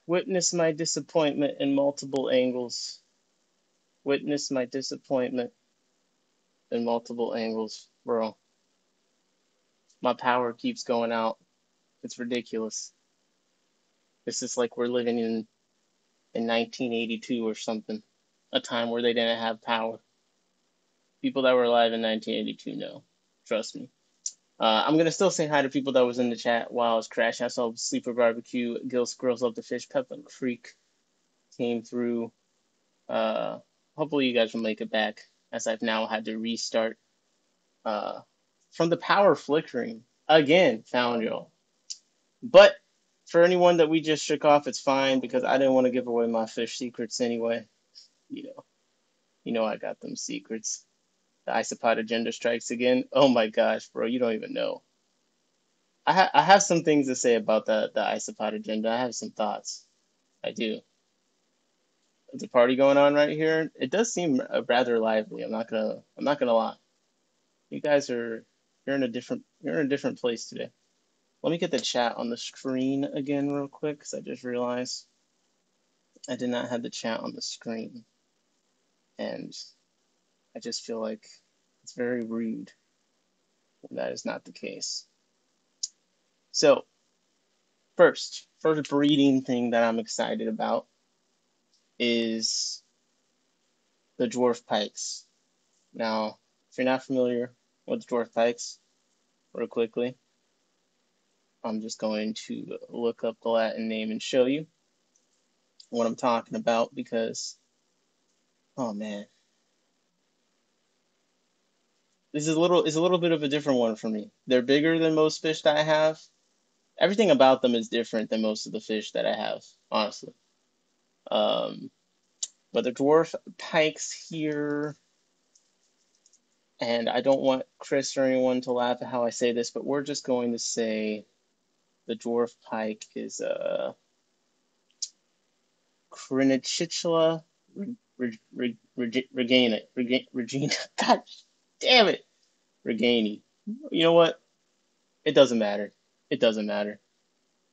Witness my disappointment in multiple angles. Witness my disappointment in multiple angles, bro. My power keeps going out. It's ridiculous. This is like we're living in 1982 or something, a time where they didn't have power. People that were alive in 1982 know. Trust me. I'm gonna still say hi to people that was in the chat while I was crashing. I saw Sleeper Barbecue, Gills Girls Love the Fish, Pepin Creek came through. Uh, Hopefully you guys will make it back as I've now had to restart. From the power flickering again, found y'all. But for anyone that we just shook off, it's fine because I didn't want to give away my fish secrets anyway. You know, I got them secrets. The isopod agenda strikes again. Oh my gosh, bro, you don't even know. I have some things to say about the isopod agenda. I have some thoughts. I do. There's a party going on right here. It does seem rather lively. I'm not gonna lie. You guys are you're in a different place today. Let me get the chat on the screen again real quick because I just realized I did not have the chat on the screen, and I just feel like it's very rude when that is not the case. So first breeding thing that I'm excited about is the dwarf pikes. Now, if you're not familiar with dwarf pikes, real quickly, I'm just going to look up the Latin name and show you what I'm talking about because, oh man, this is is a little bit of a different one for me. They're bigger than most fish that I have. Everything about them is different than most of the fish that I have, honestly. Um, but the dwarf pikes here, and I don't want Chris or anyone to laugh at how I say this, but we're just going to say the dwarf pike is Crinichitula Regina. God damn it, Regani. You know what? It doesn't matter. It doesn't matter.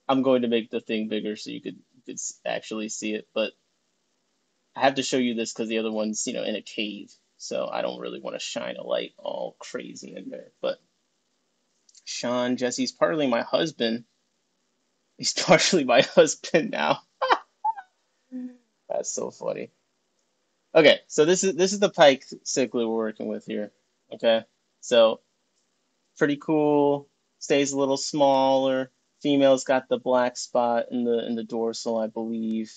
I'm going to make the thing bigger so you could actually see it, but I have to show you this because the other one's in a cave, so I don't really want to shine a light all crazy in there. But Sean Jesse's partly my husband. He's partially my husband now. That's so funny. Okay, so this is the pike cichlid we're working with here. Okay, so pretty cool. Stays a little smaller. Female's got the black spot in the dorsal, I believe.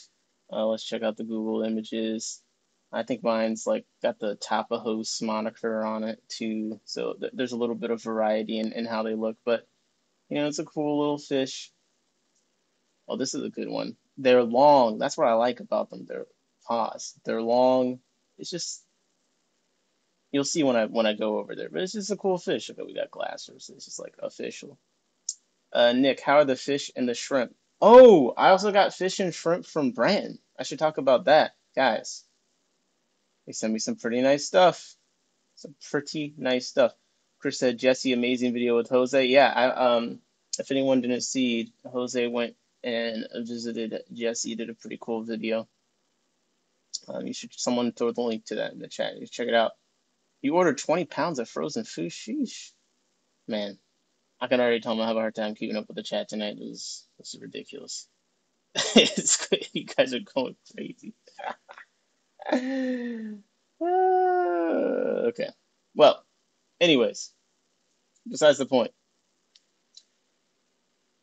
Let's check out the Google images. I think mine's like got the Tapajos moniker on it too. So there's a little bit of variety in how they look, but it's a cool little fish. Oh, this is a good one. They're long. That's what I like about them. They're paws. They're long. It's just you'll see when I go over there, but it's just a cool fish. Okay, we got glassers. It's just like official. Nick, how are the fish and the shrimp? Oh, I also got fish and shrimp from Brandon. I should talk about that, guys. They sent me some pretty nice stuff. Some pretty nice stuff. Chris said, Jesse, amazing video with Jose. Yeah, if anyone didn't see, Jose went and visited Jesse, did a pretty cool video. You should someone throw the link to that in the chat. You check it out. You ordered 20 pounds of frozen food. Sheesh, man. I can already tell I'm gonna have a hard time keeping up with the chat tonight. This is ridiculous. You guys are going crazy. Okay. Well, anyways, besides the point.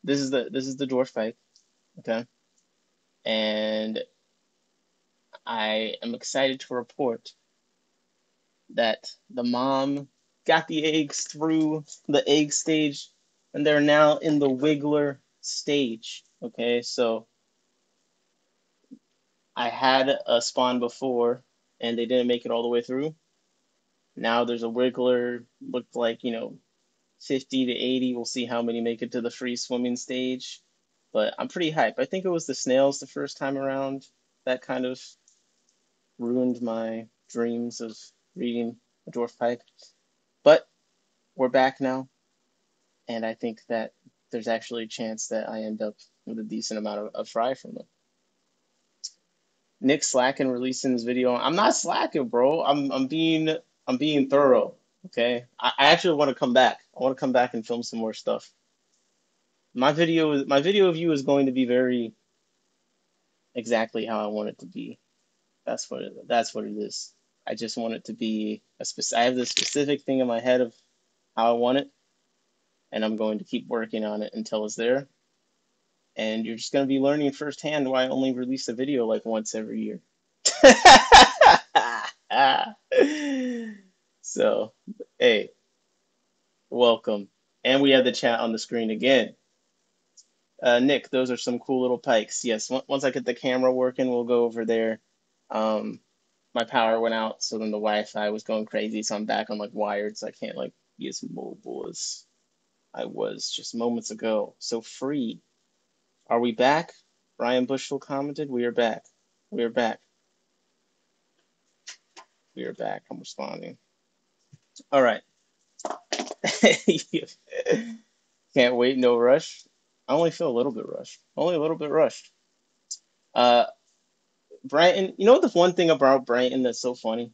This is the dwarf pike, okay? And I am excited to report that the mom got the eggs through the egg stage, and they're now in the wiggler stage. Okay, so I had a spawn before, and they didn't make it all the way through. Now there's a wiggler, looked like 50 to 80. We'll see how many make it to the free swimming stage. But I'm pretty hyped. I think it was the snails the first time around that kind of ruined my dreams of reading a dwarf pike. But we're back now, and I think that there's actually a chance that I end up with a decent amount of fry from them. Nick slacking releasing this video. I'm not slacking, bro. I'm being thorough. Okay. I actually want to come back. I want to come back and film some more stuff. My video view is going to be very exactly how I want it to be. That's what it is. I just want it to be I have this specific thing in my head of how I want it, and I'm going to keep working on it until it's there. And you're just going to be learning firsthand why I only release a video like once every year. So, hey, welcome. And we have the chat on the screen again. Nick, those are some cool little pikes. Yes, once I get the camera working, we'll go over there. My power went out, so then the Wi-Fi was going crazy, so I'm back on like wired, so I can't like be as mobile as I was just moments ago. So free. Are we back? Ryan Bushel commented, we are back. We are back. We are back. I'm responding. All right. Can't wait, no rush. I only feel a little bit rushed. Only a little bit rushed. Brighton, you know the one thing about Brighton that's so funny?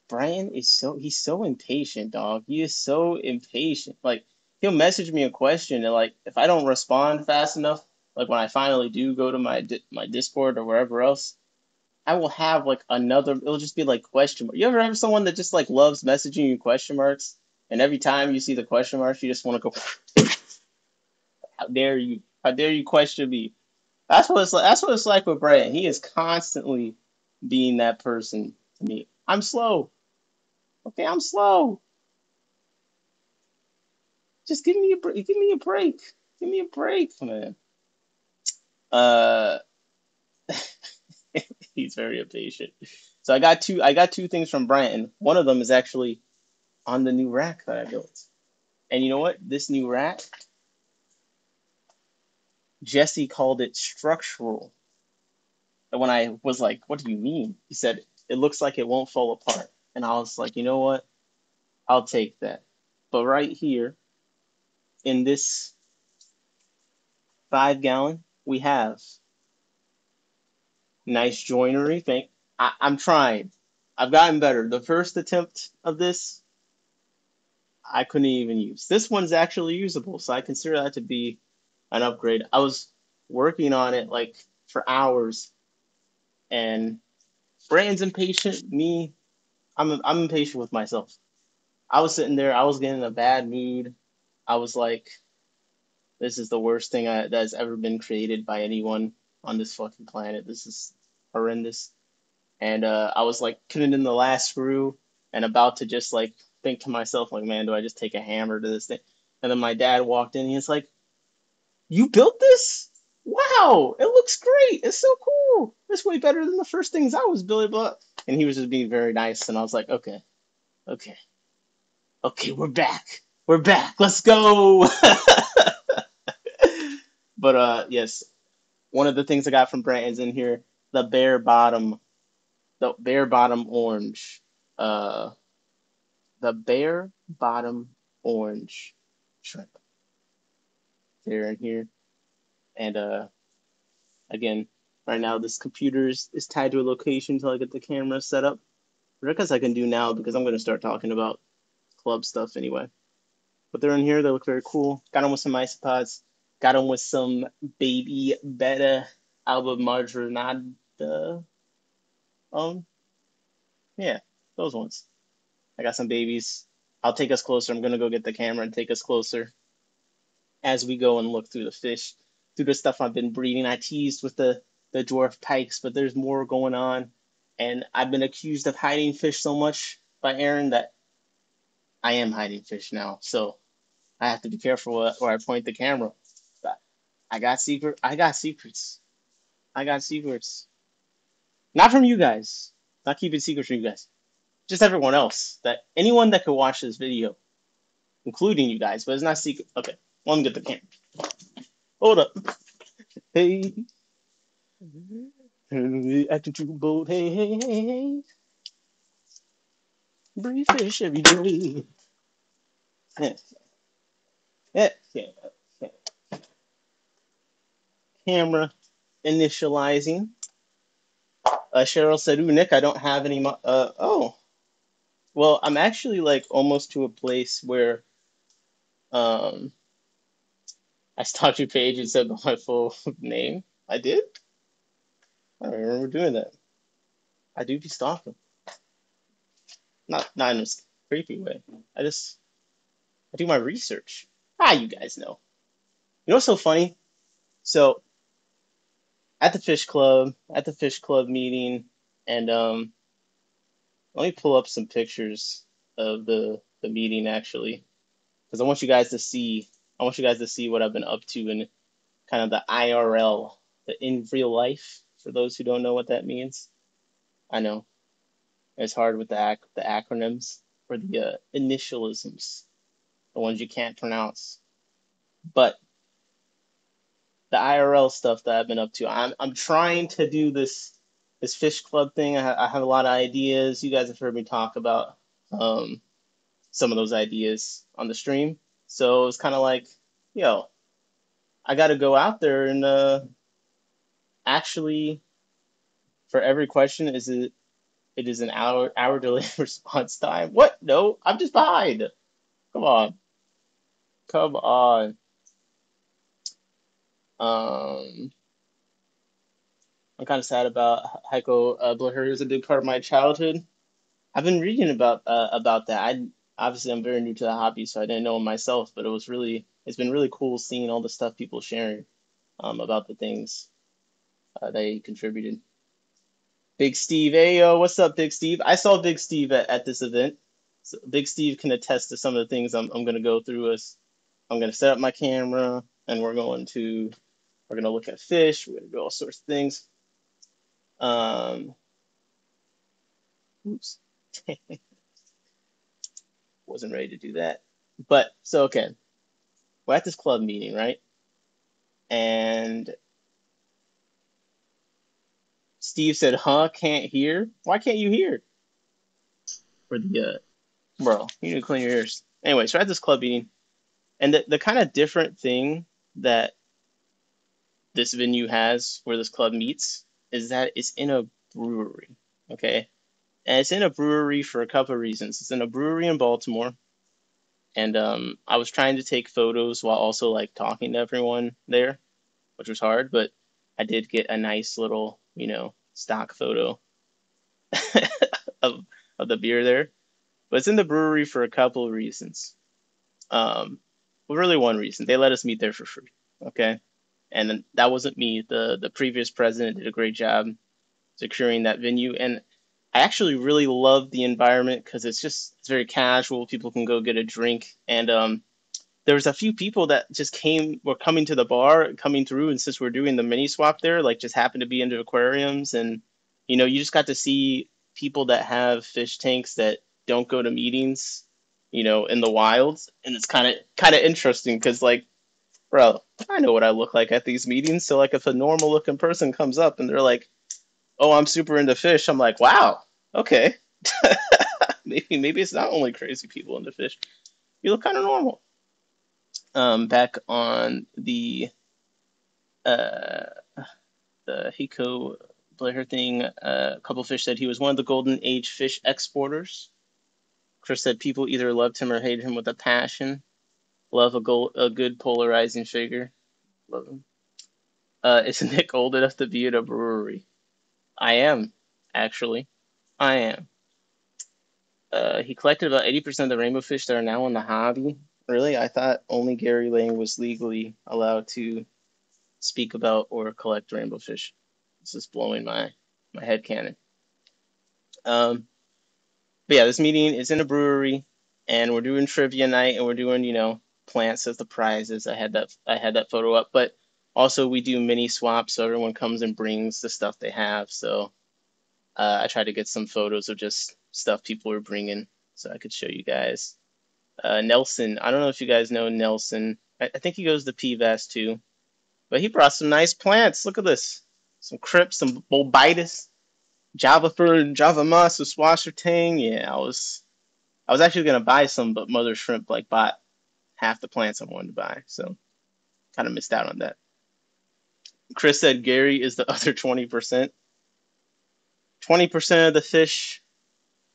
Brian is he's so impatient, dog. He is so impatient. Like he'll message me a question and like if I don't respond fast enough, like when I finally do go to my Discord or wherever else, I will have like another. It'll just be like question mark. You ever have someone that just like loves messaging you question marks, and every time you see the question marks, you just want to go, "How dare you? How dare you question me?" That's what it's like. That's what it's like with Brian. He is constantly being that person to me. I'm slow. Okay, I'm slow. Just give me a break. Give me a break. Give me a break, man. Uh, he's very impatient. So I got two things from Brian. One of them is actually on the new rack that I built. And you know what? This new rack, Jesse called it structural. And when I was like, "What do you mean?" He said, "It looks like it won't fall apart." And I was like, "You know what? I'll take that." But right here in this 5 gallon, we have nice joinery. I'm trying. I've gotten better. The first attempt of this, I couldn't even use. This one's actually usable, so I consider that to be an upgrade. I was working on it like for hours, and Brandon's impatient. Me, I'm impatient with myself. I was sitting there. I was getting in a bad mood. I was like, "This is the worst thing that's ever been created by anyone on this fucking planet. This is horrendous." And I was like putting in the last screw and about to just like think to myself, like, man, do I just take a hammer to this thing? And then my dad walked in. He's like, "You built this? Wow, it looks great. It's so cool. It's way better than the first things I was building." But and he was just being very nice. And I was like, okay, okay, okay, we're back. We're back. Let's go. But yes, one of the things I got from Brandon's in here, the bare bottom orange. Uh, the bare bottom orange shrimp. They're in here. And again, right now this computer is tied to a location until I get the camera set up. Which I guess I can do now because I'm going to start talking about club stuff anyway. But they're in here. They look very cool. Got them with some isopods. Got them with some baby beta alba margarita. Yeah, those ones. I got some babies. I'll take us closer. I'm going to go get the camera and take us closer as we go and look through the fish, through the stuff I've been breeding. I teased with the dwarf pikes, but there's more going on. And I've been accused of hiding fish so much by Aaron that I am hiding fish now. So I have to be careful where I point the camera. But I got secrets. I got secrets. I got secrets. Not from you guys. Not keeping secrets from you guys. Just everyone else. That anyone that could watch this video, including you guys, but it's not secret. Okay, let me get the camera. Hold up. Hey. Acting too bold. Hey, hey, hey, hey. Breathe fish every day. Yeah. Yeah, yeah. Camera initializing. Cheryl said, "Ooh, Nick, I don't have any. Oh, well, I'm actually like almost to a place where um, I stalked your page and said my full name. I did. I don't remember doing that. I do be stalking, not in a creepy way. I just I do my research. You guys know. You know what's so funny? So at the fish club meeting, and let me pull up some pictures of the meeting actually, because I want you guys to see what I've been up to in kind of the IRL, the in real life. For those who don't know what that means, I know it's hard with the acronyms or the initialisms, the ones you can't pronounce. But the IRL stuff that I've been up to, I'm trying to do this fish club thing. I have a lot of ideas. You guys have heard me talk about um, some of those ideas on the stream. So it's kind of like, yo, I got to go out there and actually, for every question, it is an hour delay response time. What? No, I'm just behind. Come on, come on. Um, I'm kind of sad about Heiko Blaher, who's a big part of my childhood. I've been reading about that. I obviously I'm very new to the hobby, so I didn't know him myself, but it's been really cool seeing all the stuff people sharing about the things that he contributed. Big Steve, hey yo, what's up, Big Steve? I saw Big Steve at this event. So Big Steve can attest to some of the things I'm gonna go through as I'm gonna set up my camera and we're gonna look at fish, we're gonna do all sorts of things. Um, oops, wasn't ready to do that. But so okay, we're at this club meeting, right? And Steve said, "Huh? Can't hear? Why can't you hear?" For the bro, you need to clean your ears. Anyway, so at this club meeting, and the kind of different thing that this venue has where this club meets is that it's in a brewery. Okay, and it's in a brewery for a couple of reasons. It's in a brewery in Baltimore, and I was trying to take photos while also like talking to everyone there, which was hard, but I did get a nice little, stock photo of of the beer there. But it's in the brewery for a couple of reasons. Well, really one reason. They let us meet there for free. Okay. And then that wasn't me. The previous president did a great job securing that venue. And I actually really love the environment because it's very casual. People can go get a drink. And there was a few people that just were coming to the bar, coming through, and since we're doing the mini swap there, like just happened to be into aquariums, and you just got to see people that have fish tanks that don't go to meetings, in the wilds, and it's kind of interesting because like, bro, I know what I look like at these meetings, so like if a normal looking person comes up and they're like, "Oh, I'm super into fish," I'm like, "Wow, okay." Maybe it's not only crazy people into fish. You look kind of normal. Back on uh, the Hiko Blair thing, a couple fish said he was one of the golden age fish exporters. Chris said people either loved him or hated him with a passion. Love a good polarizing figure. Love him. Is Nick old enough to be at a brewery? I am, actually. I am. He collected about 80% of the rainbow fish that are now in the hobby. Really? I thought only Gary Lang was legally allowed to speak about or collect rainbow fish. This is blowing my head cannon. But yeah, this meeting is in a brewery, and we're doing trivia night, and we're doing plants as the prizes. I had that photo up, but also we do mini swaps, so everyone comes and brings the stuff they have. So I tried to get some photos of just stuff people were bringing, so I could show you guys. Nelson, I don't know if you guys know Nelson. I think he goes to PVAS too. But he brought some nice plants. Look at this. Some crypts, some bulbitis, Java fern, Java moss, a tang. Yeah, I was actually gonna buy some, but Mother Shrimp like bought half the plants I wanted to buy, so kind of missed out on that. Chris said Gary is the other 20%. 20% of the fish,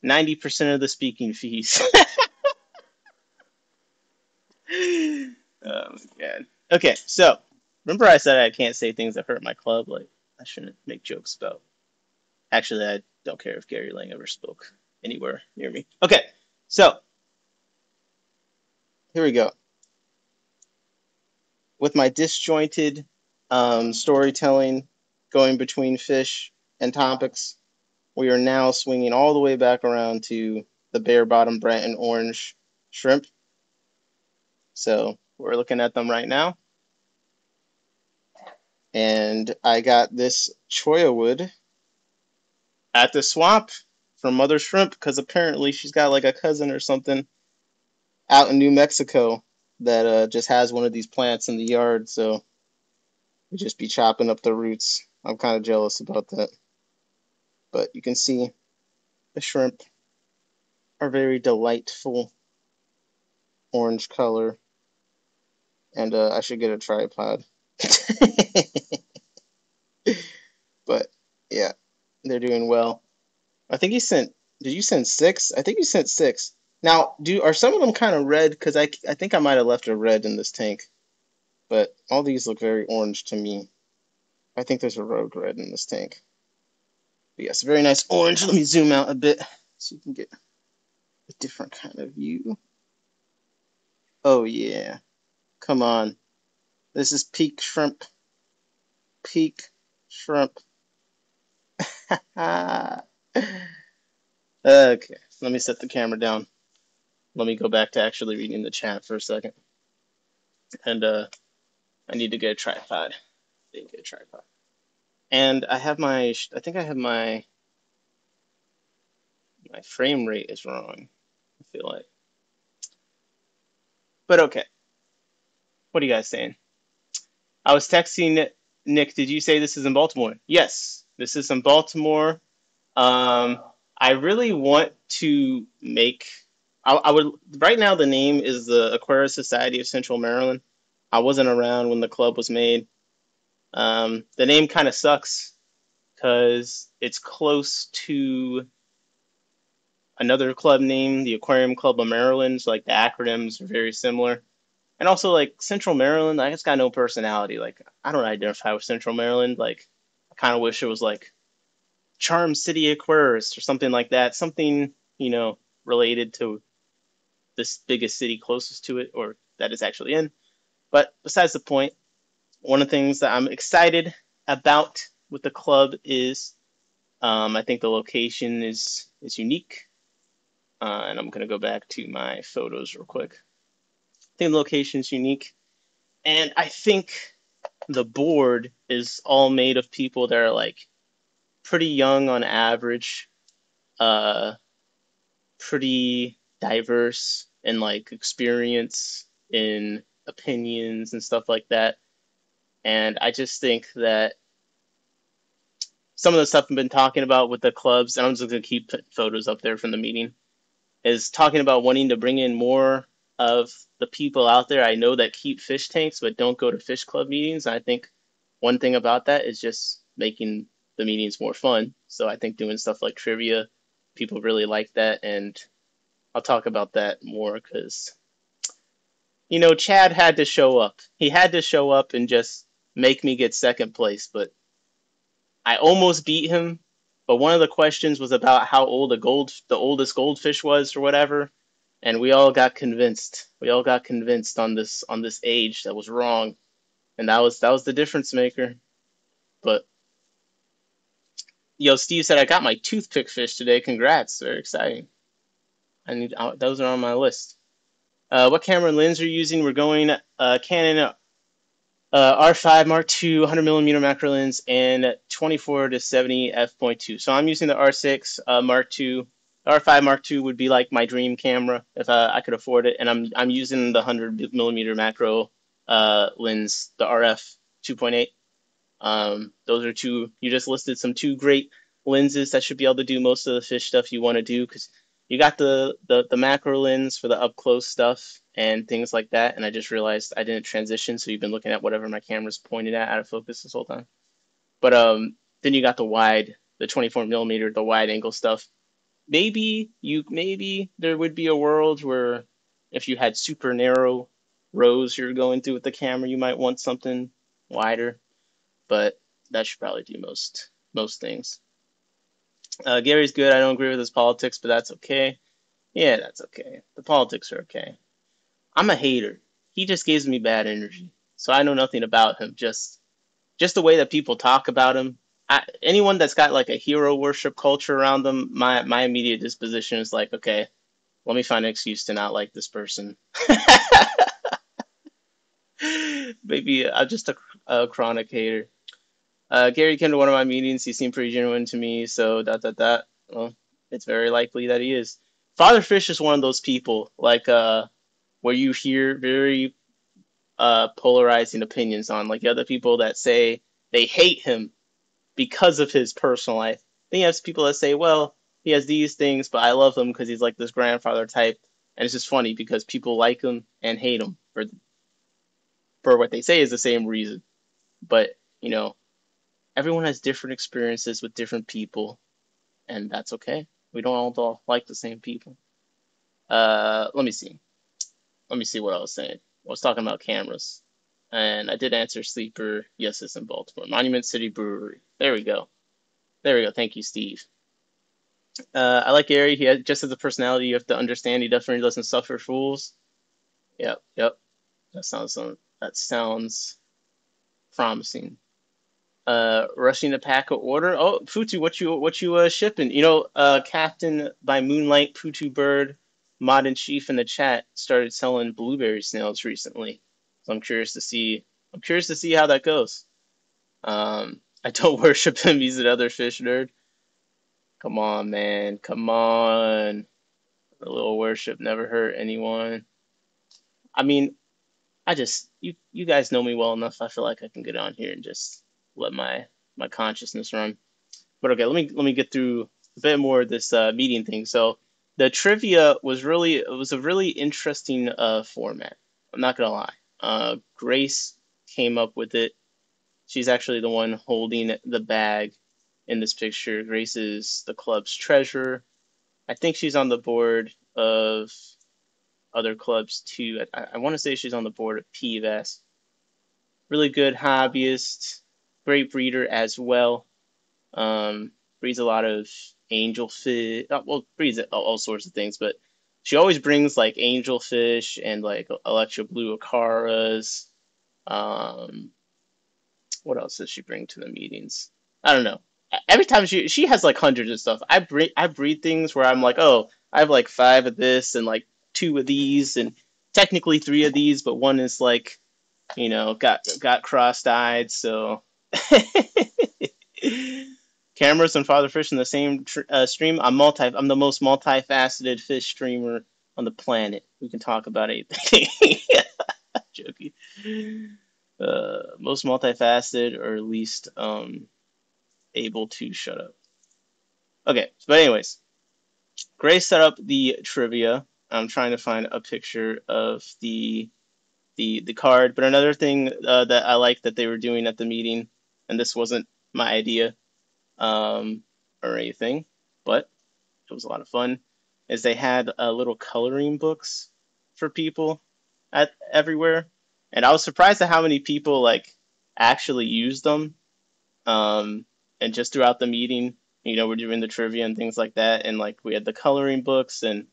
90% of the speaking fees. Oh my god. Okay, so remember I said I can't say things that hurt my club? Like, I shouldn't make jokes about. Actually, I don't care if Gary Lang ever spoke anywhere near me. Okay, so here we go. With my disjointed storytelling going between fish and topics, we are now swinging all the way back around to the bare bottom bright and orange shrimp. So we're looking at them right now. And I got this cholla wood at the swamp from Mother Shrimp because apparently she's got like a cousin or something out in New Mexico that just has one of these plants in the yard. So we just be chopping up the roots. I'm kind of jealous about that. But you can see the shrimp are very delightful orange color. And I should get a tripod. But yeah, they're doing well. I think you sent. Did you send 6? I think you sent 6. Now, are some of them kind of red? Because I think I might have left a red in this tank. But all these look very orange to me. I think there's a rogue red in this tank. But yes, very nice orange. Let me zoom out a bit so you can get a different kind of view. Oh yeah, come on. This is peak shrimp. Peak shrimp. Okay, let me set the camera down. Let me go back to actually reading the chat for a second. And I need to get a tripod. Didn't get a tripod. And I think I have my frame rate is wrong, I feel like. But okay. What are you guys saying? I was texting Nick, did you say this is in Baltimore? Yes, this is in Baltimore. I really want to make, I would, right now the name is the Aquarius Society of Central Maryland. I wasn't around when the club was made. The name kind of sucks because it's close to another club name, the Aquarium Club of Maryland. So like the acronyms are very similar. And also like Central Maryland, like it's got no personality. Like I don't identify with Central Maryland. Like I kind of wish it was like Charm City Aquarius or something like that. Something, related to this biggest city closest to it or that it's actually in. But besides the point, one of the things that I'm excited about with the club is I think the location is unique. And I'm going to go back to my photos real quick. I think the location is unique. And I think the board is all made of people that are like pretty young on average, pretty diverse in like experience, in opinions and stuff like that. And I just think that some of the stuff I've been talking about with the clubs, and I'm just going to keep photos up there from the meeting, is talking about wanting to bring in more of the people out there I know that keep fish tanks but don't go to fish club meetings. And I think one thing about that is just making the meetings more fun. So I think doing stuff like trivia, people really like that. And I'll talk about that more because, Chad had to show up. He had to show up and just make me get second place. But I almost beat him. But one of the questions was about how old the oldest goldfish was or whatever. And we all got convinced. We all got convinced on this age that was wrong. And that was the difference maker. But Steve said I got my toothpick fish today. Congrats. Very exciting. Those are on my list. What camera and lens are you using? We're going Canon R5 Mark II 100mm macro lens and 24 to 70 f.2. So I'm using the R6 Mark II. R5 Mark II would be like my dream camera if I could afford it, and I'm using the 100mm macro lens, the RF 2.8. Those are two. You just listed some 2 great lenses that should be able to do most of the fish stuff you want to do because you got the macro lens for the up close stuff, and things like that. And I just realized I didn't transition, so you've been looking at whatever my camera's pointed at out of focus this whole time. But then you got the wide, the 24 millimeter, the wide angle stuff. Maybe there would be a world where if you had super narrow rows you're going through with the camera, you might want something wider. But that should probably do most things. Gary's good. I don't agree with his politics, but that's okay. Yeah, that's okay. The politics are okay. I'm a hater. He just gives me bad energy. So I know nothing about him. Just the way that people talk about him. Anyone that's got like a hero worship culture around them, my immediate disposition is like, okay, let me find an excuse to not like this person. Maybe I'm just a chronic hater. Gary came to one of my meetings. He seemed pretty genuine to me. So that. Well, it's very likely that he is. Father Fish is one of those people like where you hear very polarizing opinions on, like the other people that say they hate him because of his personal life. Then you have people that say, well, he has these things, but I love him because he's like this grandfather type. And it's just funny because people like him and hate him for what they say is the same reason. But, you know, everyone has different experiences with different people, and that's okay. We don't all like the same people. Let me see. Let me see what I was saying. I was talking about cameras. And I did answer Sleeper. Yes, it's in Baltimore. Monument City Brewery. There we go. There we go. Thank you, Steve. I like Gary. He just has a personality you have to understand. He definitely doesn't suffer fools. Yep. That sounds promising. Rushing the pack of order. Oh, Futu, what you shipping? Captain by Moonlight Putu Bird, Mod in Chief in the chat started selling blueberry snails recently. So I'm curious to see. I'm curious to see how that goes. I don't worship him. He's another fish nerd. Come on, man. Come on. A little worship never hurt anyone. I mean, you guys know me well enough. I feel like I can get on here and just let my consciousness run. But okay, let me get through a bit more of this meeting thing. So the trivia was a really interesting format. I'm not gonna lie. Grace came up with it. She's actually the one holding the bag in this picture. Grace is the club's treasurer. I think she's on the board of other clubs too. I want to say she's on the board of PVS. Really good hobbyist, great breeder as well. Breeds a lot of angelfish. Well, breeds all sorts of things, but she always brings like angelfish and like electro blue acaras. Um, what else does she bring to the meetings? I don't know. Every time she has like hundreds of stuff. I breed things where I'm like, oh, I have like 5 of this and like 2 of these and technically 3 of these, but one is like, got crossed-eyed. So cameras and father fish in the same stream. I'm the most multifaceted fish streamer on the planet. We can talk about anything. Joking. Most multifaceted, or at least able to shut up. Okay, but anyways, Grace set up the trivia. I'm trying to find a picture of the card. But another thing that I like that they were doing at the meeting, and this wasn't my idea or anything, but it was a lot of fun, is they had little coloring books for people at everywhere, and I was surprised at how many people like actually used them. And just throughout the meeting, we're doing the trivia and things like that, and like we had the coloring books, and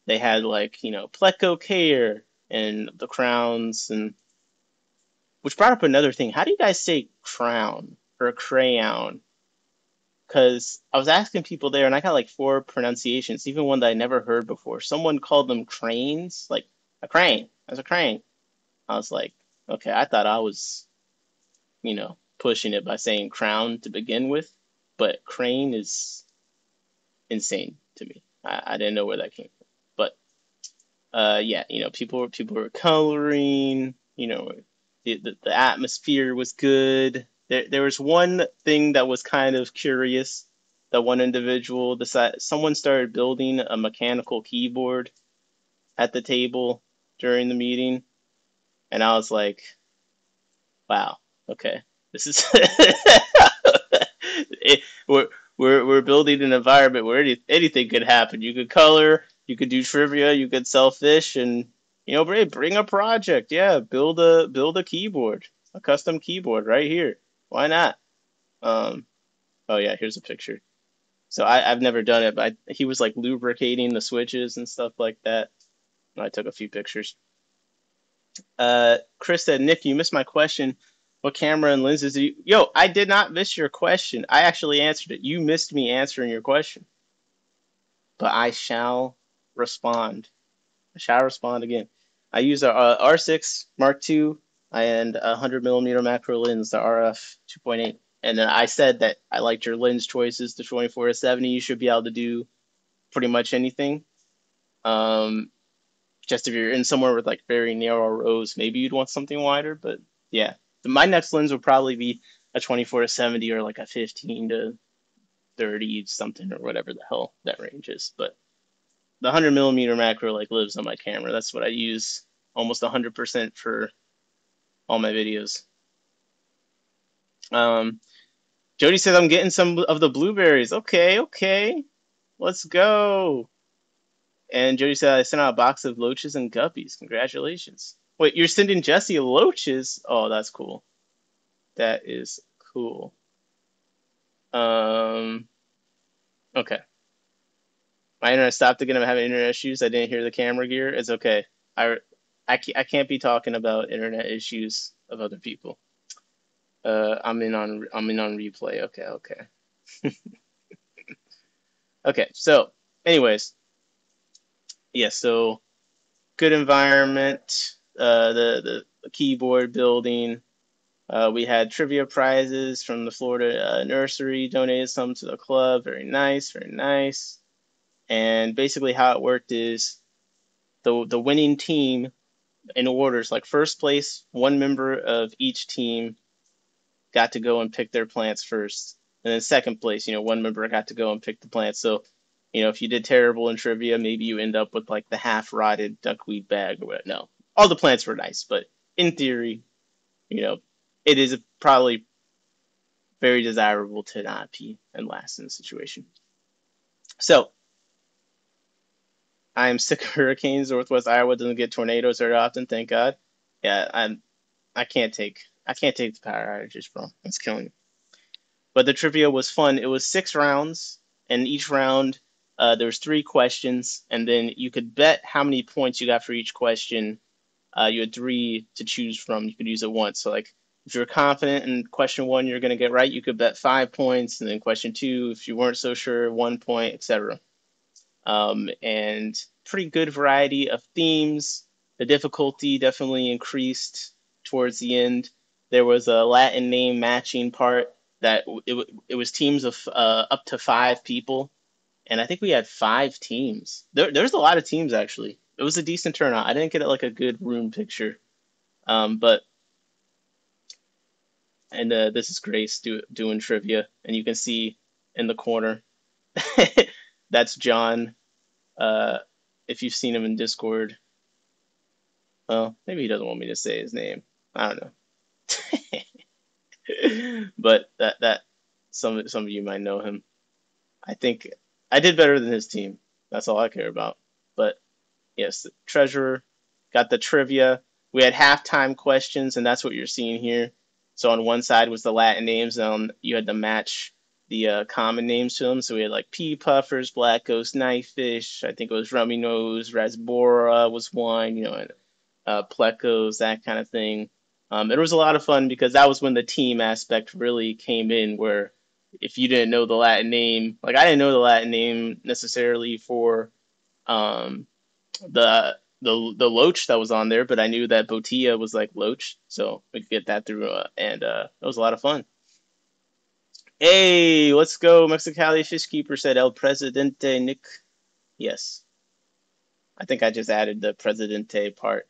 they had like Pleco Care and the crowns, and which brought up another thing. How do you guys say crown or crayon? Because I was asking people there, and I got like 4 pronunciations, even one that I never heard before. Someone called them cranes, like a crane. That's a crane. I was like, okay, I thought I was, pushing it by saying crown to begin with, but crane is insane to me. I didn't know where that came from, but yeah, people were coloring. The atmosphere was good. There was one thing that was kind of curious. That one individual decided someone started building a mechanical keyboard at the table, during the meeting, and I was like, wow, okay, this is it, we're building an environment where anything could happen. You could color, you could do trivia, you could sell fish, and bring a project. Yeah, build a keyboard, a custom keyboard right here. Why not? Um, oh yeah, here's a picture. So I've never done it, but he was like lubricating the switches and stuff like that. I took a few pictures. Chris said, Nick, you missed my question. What camera and lenses do you? Yo, I did not miss your question. I actually answered it. You missed me answering your question, but I shall respond. I shall respond again. I use a R6 Mark II and a 100 millimeter macro lens, the RF 2.8. And then I said that I liked your lens choices, the 24 to 70. You should be able to do pretty much anything. Just if you're in somewhere with like very narrow rows, maybe you'd want something wider. But yeah, my next lens would probably be a 24 to 70 or like a 15 to 30 something or whatever the hell that range is. But the 100 millimeter macro like lives on my camera. That's what I use almost 100% for all my videos. Jody says I'm getting some of the blueberries. Okay, let's go. And Jody said I sent out a box of loaches and guppies. Congratulations. Wait, you're sending Jesse loaches? Oh, that's cool. That is cool. Okay. My internet stopped again. I'm having internet issues. I didn't hear the camera gear. It's okay. I can't be talking about internet issues of other people. I'm in on replay. Okay. Okay. So, anyways, yeah. So good environment. The keyboard building. We had trivia prizes from the Florida nursery. Donated some to the club. Very nice. Very nice. And basically, how it worked is the winning team in orders, like first place, one member of each team got to go and pick their plants first. And then second place, one member got to go and pick the plants. So, if you did terrible in trivia, maybe you end up with like the half rotted duckweed bag or what. No, all the plants were nice, but in theory, it is probably very desirable to not be in last in the situation. So, I'm sick of hurricanes. Northwest Iowa doesn't get tornadoes very often, thank God. Yeah, I can't take the power outages, bro. It's killing me. But the trivia was fun. It was 6 rounds, and each round there was 3 questions, and then you could bet how many points you got for each question. You had 3 to choose from. You could use it once. So like if you're confident in question 1 you're gonna get right, you could bet 5 points, and then question 2, if you weren't so sure, 1 point, etc. And pretty good variety of themes. The difficulty definitely increased towards the end. There was a Latin name matching part that it was teams of up to 5 people, and I think we had 5 teams. There's a lot of teams actually. It was a decent turnout. I didn't get like a good room picture, but and this is Grace doing trivia, and you can see in the corner that's John. If you've seen him in Discord, well, maybe he doesn't want me to say his name. I don't know, but that some of you might know him. I think I did better than his team. That's all I care about. But yes, the treasurer got the trivia. We had halftime questions, and that's what you're seeing here. So on one side was the Latin names, and you had to match the common names to them. So we had like pea puffers, black ghost knifefish. I think it was rummy nose, rasbora was one. And plecos, that kind of thing. It was a lot of fun because that was when the team aspect really came in, where if you didn't know the Latin name, like I didn't know the Latin name necessarily for the loach that was on there, but I knew that botilla was like loach, so we could get that through, and it was a lot of fun. Hey, let's go, Mexicali Fishkeeper said El Presidente Nick. Yes, I think I just added the Presidente part,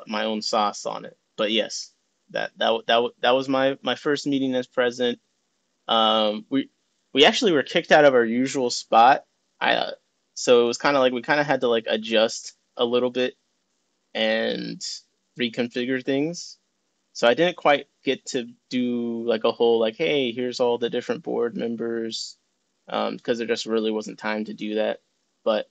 my own sauce on it. But yes, that was my first meeting as president. We actually were kicked out of our usual spot. So it was kind of like we kind of had to like adjust a little bit and reconfigure things. So I didn't quite get to do like a whole like, hey, here's all the different board members, because there just really wasn't time to do that. But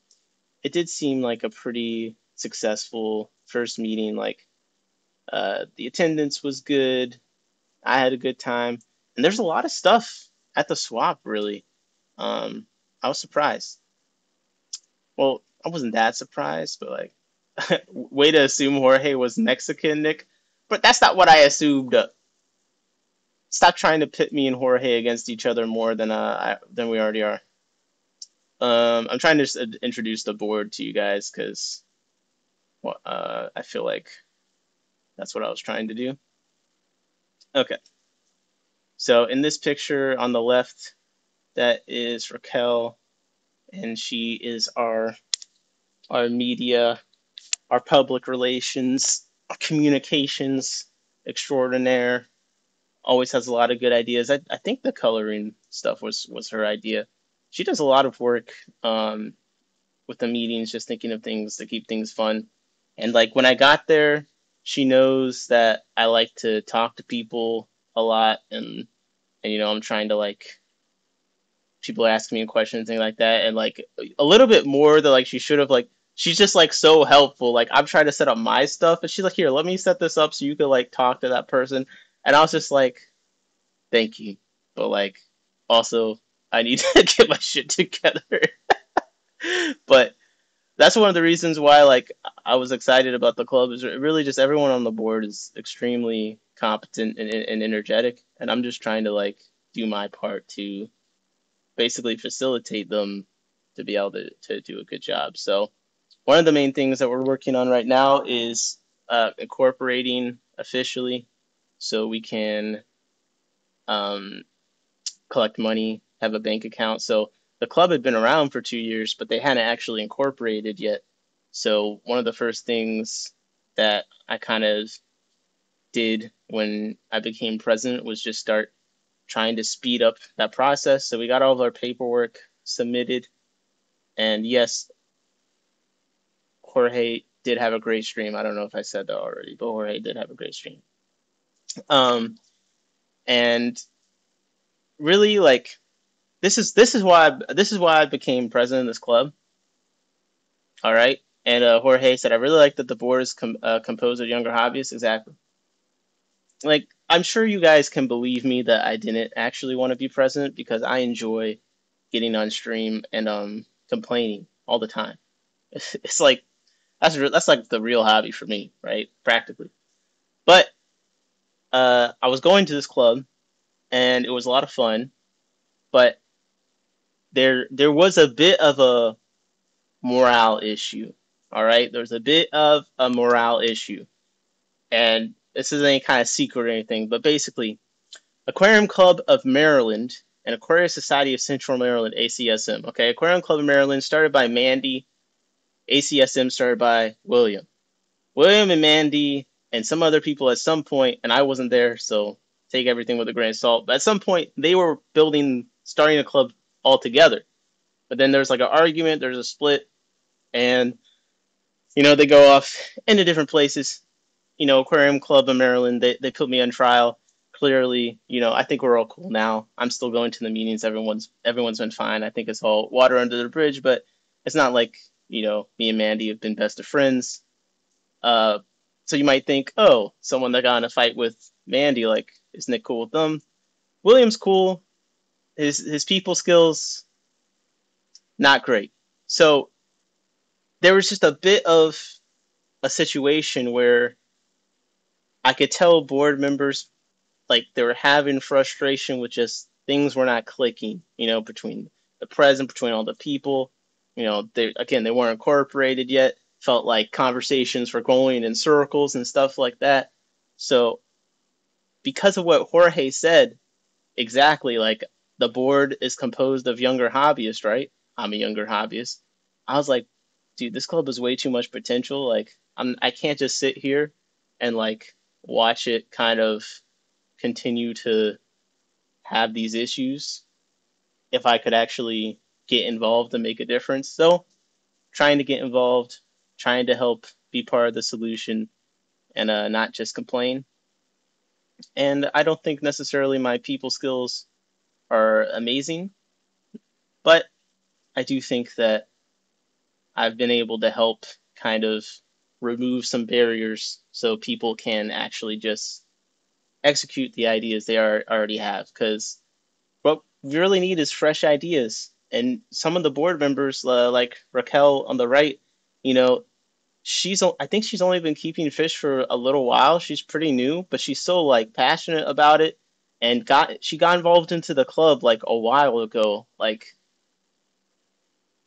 it did seem like a pretty successful first meeting. Like the attendance was good. I had a good time, and there's a lot of stuff at the swap. Really, I was surprised. Well, I wasn't that surprised, but like, way to assume Jorge was Mexican, Nick. But that's not what I assumed. Stop trying to pit me and Jorge against each other more than we already are. I'm trying to just introduce the board to you guys because well, I feel like that's what I was trying to do. Okay, so in this picture on the left, that is Raquel, and she is our media, our public relations, our communications extraordinaire. Always has a lot of good ideas. I think the coloring stuff was her idea. She does a lot of work with the meetings, just thinking of things to keep things fun. And like when I got there, she knows that I like to talk to people a lot, and I'm trying to like people ask me questions and things like that, and like a little bit more that like she should have like. She's just like so helpful. Like I'm trying to set up my stuff, and she's like, "Here, let me set this up so you could like talk to that person." And I was just like, "Thank you," but like also I need to get my shit together. But that's one of the reasons why like I was excited about the club is really just everyone on the board is extremely competent and energetic, and I'm just trying to like do my part to basically facilitate them to be able to do a good job. So one of the main things that we're working on right now is incorporating officially so we can um, collect money, have a bank account. So the club had been around for 2 years, but they hadn't actually incorporated yet. So one of the first things that I kind of did when I became president was just start trying to speed up that process. So we got all of our paperwork submitted. And yes, Jorge did have a great stream. I don't know if I said that already, but Jorge did have a great stream. And really, like this is why I became president of this club. All right, and Jorge said I really like that the board is composed of younger hobbyists. Exactly. Like I'm sure you guys can believe me that I didn't actually want to be president because I enjoy getting on stream and complaining all the time. It's like that's like the real hobby for me, right? Practically. But I was going to this club and it was a lot of fun, but there was a bit of a morale issue. All right, there's a bit of a morale issue, and this isn't any kind of secret or anything, but basically, Aquarium Club of Maryland and Aquarius Society of Central Maryland (ACSM). Okay, Aquarium Club of Maryland started by Mandy, ACSM started by William. William and Mandy and some other people at some point, and I wasn't there, so take everything with a grain of salt. But at some point, they were starting a club all together. But then there's like an argument, there's a split, and they go off into different places. Aquarium Club of Maryland, they put me on trial. Clearly, I think we're all cool now. I'm still going to the meetings. Everyone's been fine. I think it's all water under the bridge, but it's not like me and Mandy have been best of friends. So you might think, oh, someone that got in a fight with Mandy, like, is Nick cool with them? William's cool. His people skills, not great. So there was just a bit of a situation where I could tell board members like they were having frustration with just things were not clicking, between the president, between all the people. They weren't incorporated yet. Felt like conversations were going in circles and stuff like that. So because of what Jorge said, exactly like the board is composed of younger hobbyists, right? I'm a younger hobbyist. I was like, dude, this club has way too much potential. Like I can't just sit here and like watch it kind of continue to have these issues if I could actually get involved and make a difference. So trying to get involved, trying to help be part of the solution and not just complain. And I don't think necessarily my people skills are amazing, but I do think that I've been able to help kind of remove some barriers so people can actually just execute the ideas they already have. Because what we really need is fresh ideas. And some of the board members, like Raquel on the right, you know, I think she's only been keeping fish for a little while. She's pretty new, but she's so like passionate about it, and she got involved into the club like a while ago. Like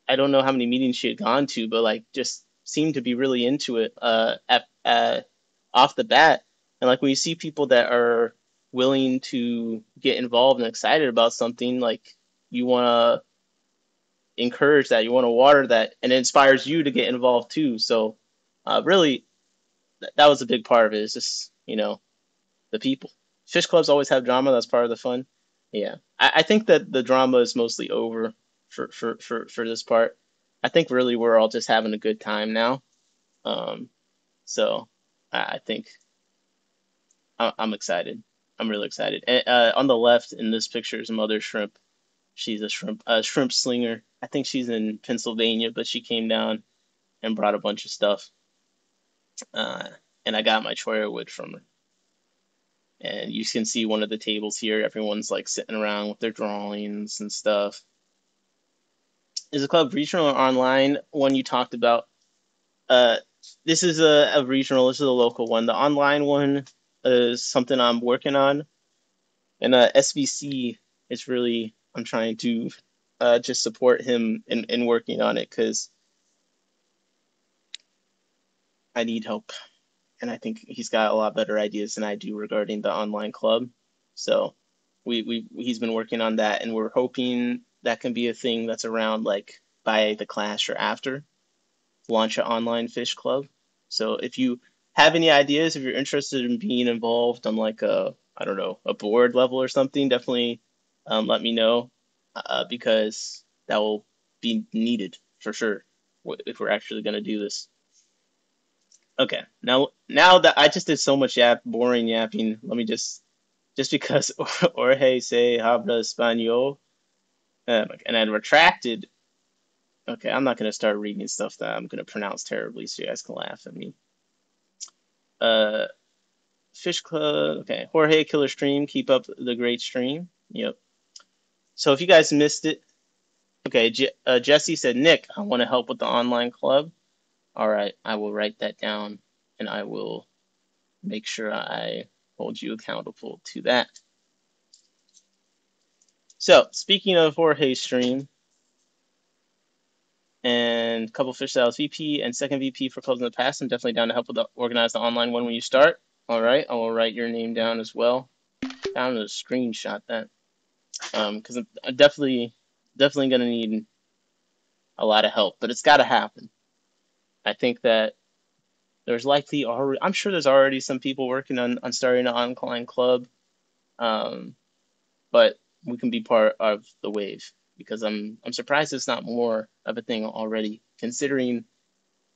I don't know how many meetings she had gone to, but like just seemed to be really into it off the bat. And like when you see people that are willing to get involved and excited about something, like you want to encourage that, you want to water that, and it inspires you to get involved too. So really, that was a big part of it. It's just the people. Fish clubs always have drama. That's part of the fun. Yeah, I think that the drama is mostly over for this part. I think really we're all just having a good time now. Um, so I think I'm excited. I'm really excited. And, on the left in this picture is Mother Shrimp. She's a shrimp slinger. I think she's in Pennsylvania, but she came down and brought a bunch of stuff. Uh, and I got my choya wood from her. And you can see one of the tables here. Everyone's like sitting around with their drawings and stuff. Is the club regional or online? One you talked about. Uh, this is a regional. This is a local one. The online one is something I'm working on, and SVC is really I'm trying to just support him in working on it because I need help, and I think he's got a lot better ideas than I do regarding the online club. So he's been working on that, and we're hoping that can be a thing that's around like by the class or after launch an online fish club. So if you have any ideas, if you're interested in being involved on like I don't know, a board level or something, definitely let me know because that will be needed for sure if we're actually going to do this. Okay, now that I just did so much boring yapping, let me just because Jorge say habla español, and I retracted. Okay, I'm not gonna start reading stuff that I'm gonna pronounce terribly, so you guys can laugh at me. Uh, Fish Club. Okay, Jorge Killer Stream. Keep up the great stream. Yep. So if you guys missed it, okay. Jesse said, Nick, I want to help with the online club. All right, I will write that down, and I will make sure I hold you accountable to that. So speaking of Jorge's stream, and a couple Fish Styles VP and second VP for clubs in the past. I'm definitely down to help organize the online one when you start. All right, I will write your name down as well. I'm gonna screenshot that because I'm definitely gonna need a lot of help, but it's got to happen. I think that there's likely already. I'm sure there's already some people working on starting an online club, but we can be part of the wave because I'm surprised it's not more of a thing already, considering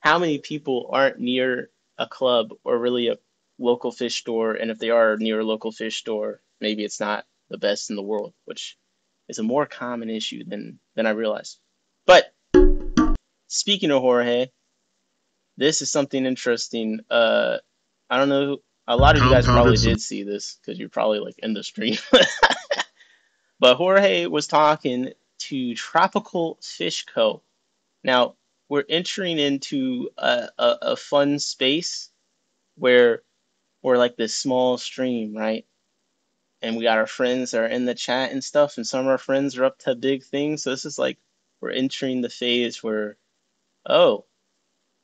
how many people aren't near a club or really a local fish store, and if they are near a local fish store, maybe it's not the best in the world, which is a more common issue than I realized. But speaking of Jorge, this is something interesting. I don't know. A lot of you guys probably did see this because you're probably like in the stream. But Jorge was talking to Tropical Fish Co. Now, we're entering into a fun space where we're like this small stream, right? And we got our friends that are in the chat and stuff, and some of our friends are up to big things. So this is like we're entering the phase where, oh,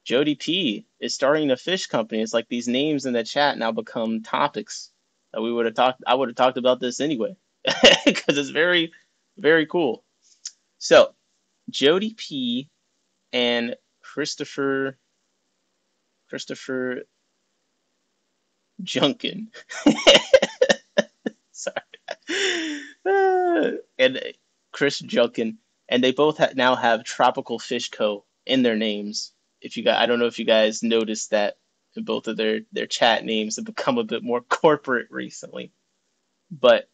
Jody P is starting a fish company. It's like these names in the chat now become topics that we would have talked. I would have talked about this anyway because it's very, very cool. So Jody P and Christopher Junkin. Sorry. And Chris Junkin. And they both now have Tropical Fish Co. in their names. if you guys, I don't know if you guys noticed that both of their chat names have become a bit more corporate recently. But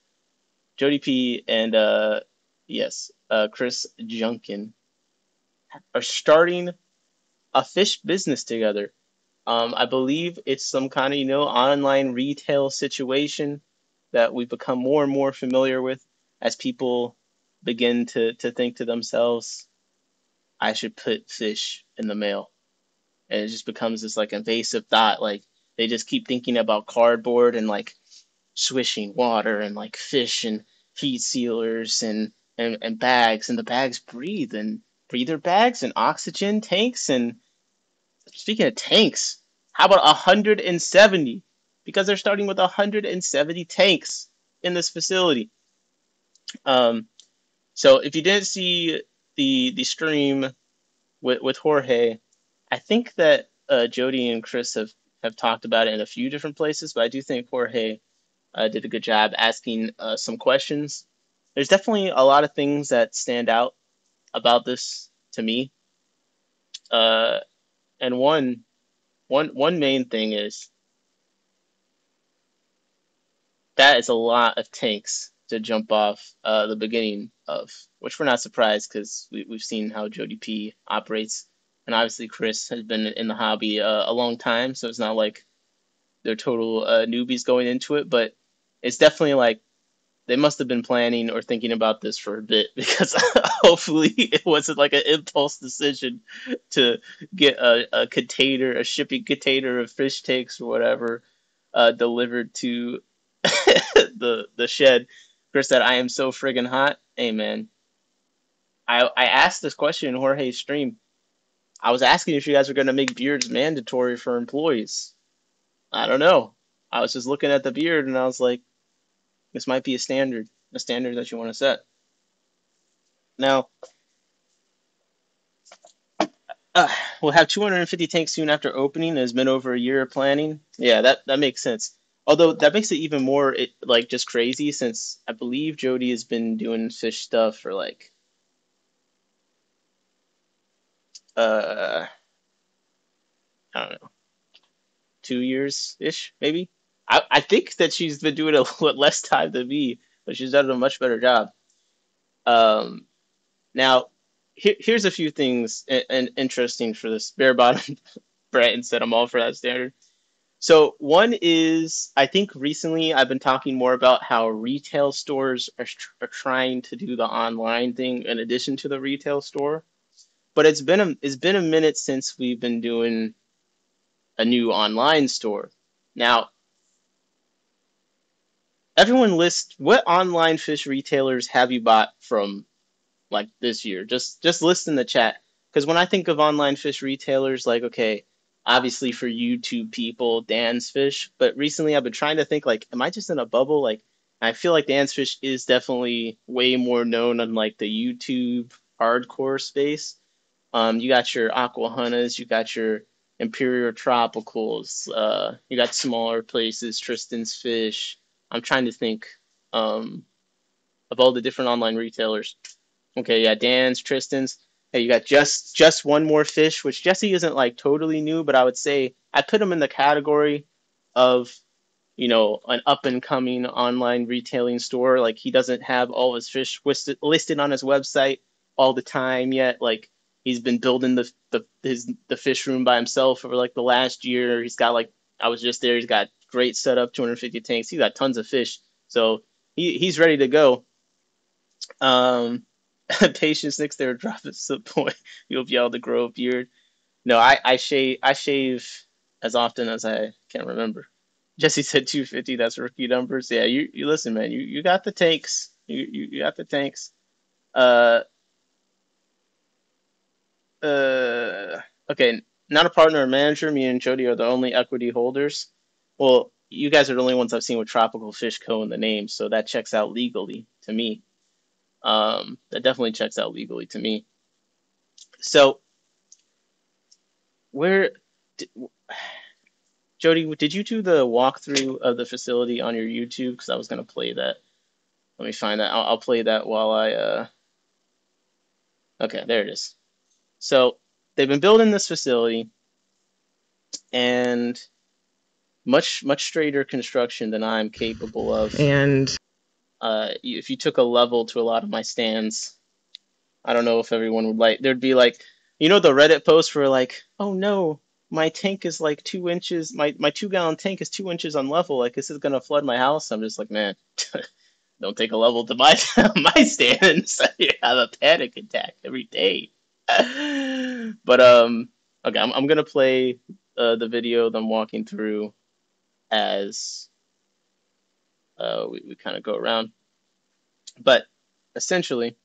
Jody P and yes, Chris Junkin are starting a fish business together. I believe it's some kind of, online retail situation that we've become more and more familiar with as people begin to think to themselves, I should put fish in the mail. And it just becomes this like invasive thought. Like they just keep thinking about cardboard and like swishing water and like fish and heat sealers and bags. And the bags breathe and breather bags and oxygen tanks. And speaking of tanks, how about 170? Because they're starting with 170 tanks in this facility. Um, so if you didn't see the stream with Jorge, I think that Jody and Chris have talked about it in a few different places, but I do think Jorge did a good job asking some questions. There's definitely a lot of things that stand out about this to me, uh, and one main thing is that is a lot of tanks to jump off the beginning of, which we're not surprised because we've seen how Jody P operates, and obviously Chris has been in the hobby a long time, so it's not like they're total newbies going into it, but it's definitely like they must have been planning or thinking about this for a bit because hopefully it wasn't like an impulse decision to get a container, a shipping container of fish tanks or whatever delivered to the shed. Chris said, "I am so friggin' hot." Hey man, I asked this question in Jorge's stream. I was asking if you guys were gonna make beards mandatory for employees. I don't know. I was just looking at the beard and I was like, this might be a standard that you want to set. Now, uh, we'll have 250 tanks soon after opening. It's been over a year of planning. Yeah, that makes sense. Although that makes it even more like just crazy since I believe Jody has been doing fish stuff for like uh I don't know, 2 years ish maybe. I think that she's been doing a lot less time than me, but she's done a much better job. Um, Now, here's a few things interesting for this bare bottom. Brandon said I'm all for that standard. So one is, I think recently I've been talking more about how retail stores are trying to do the online thing in addition to the retail store. But it's been a minute since we've been doing a new online store. Now, everyone list what online fish retailers have you bought from like this year? Just list in the chat. Because when I think of online fish retailers, like okay, obviously for YouTube people, Dan's Fish, but recently I've been trying to think like, am I just in a bubble? Like I feel like Dan's Fish is definitely way more known on like the YouTube hardcore space. You got your Aquahunas, you got your Imperial Tropicals, you got smaller places, Tristan's Fish. I'm trying to think of all the different online retailers. Okay, yeah, Dan's, Tristan's. Hey, you got just one more fish, which Jesse isn't like totally new, but I would say I put him in the category of, an up and coming online retailing store. Like he doesn't have all his fish listed on his website all the time yet. Like he's been building the fish room by himself over like the last year. He's got like I was just there. He's got great setup, 250 tanks. He's got tons of fish, so he's ready to go. Um, Patience next there dropping some point. You'll be able to grow a beard. No, I shave as often as I can remember. Jesse said 250. That's rookie numbers. Yeah, you listen, man. You got the tanks. You got the tanks. Uh okay. Not a partner or manager. Me and Jody are the only equity holders. Well, you guys are the only ones I've seen with Tropical Fish Co. in the name, so that checks out legally to me. That definitely checks out legally to me. So where, Jody, did you do the walkthrough of the facility on your YouTube? Because I was gonna play that. Let me find that. I'll play that while I. Okay, there it is. So they've been building this facility, and much straighter construction than I'm capable of. And if you took a level to a lot of my stands, I don't know if everyone would like. There'd be like, the Reddit posts where like, oh no, my tank is like 2 inches. My 2 gallon tank is 2 inches on level. Like this is gonna flood my house. I'm just like, man, don't take a level to my my stands. You have a panic attack every day. But okay, I'm gonna play the video that I'm walking through as we kind of go around. But essentially,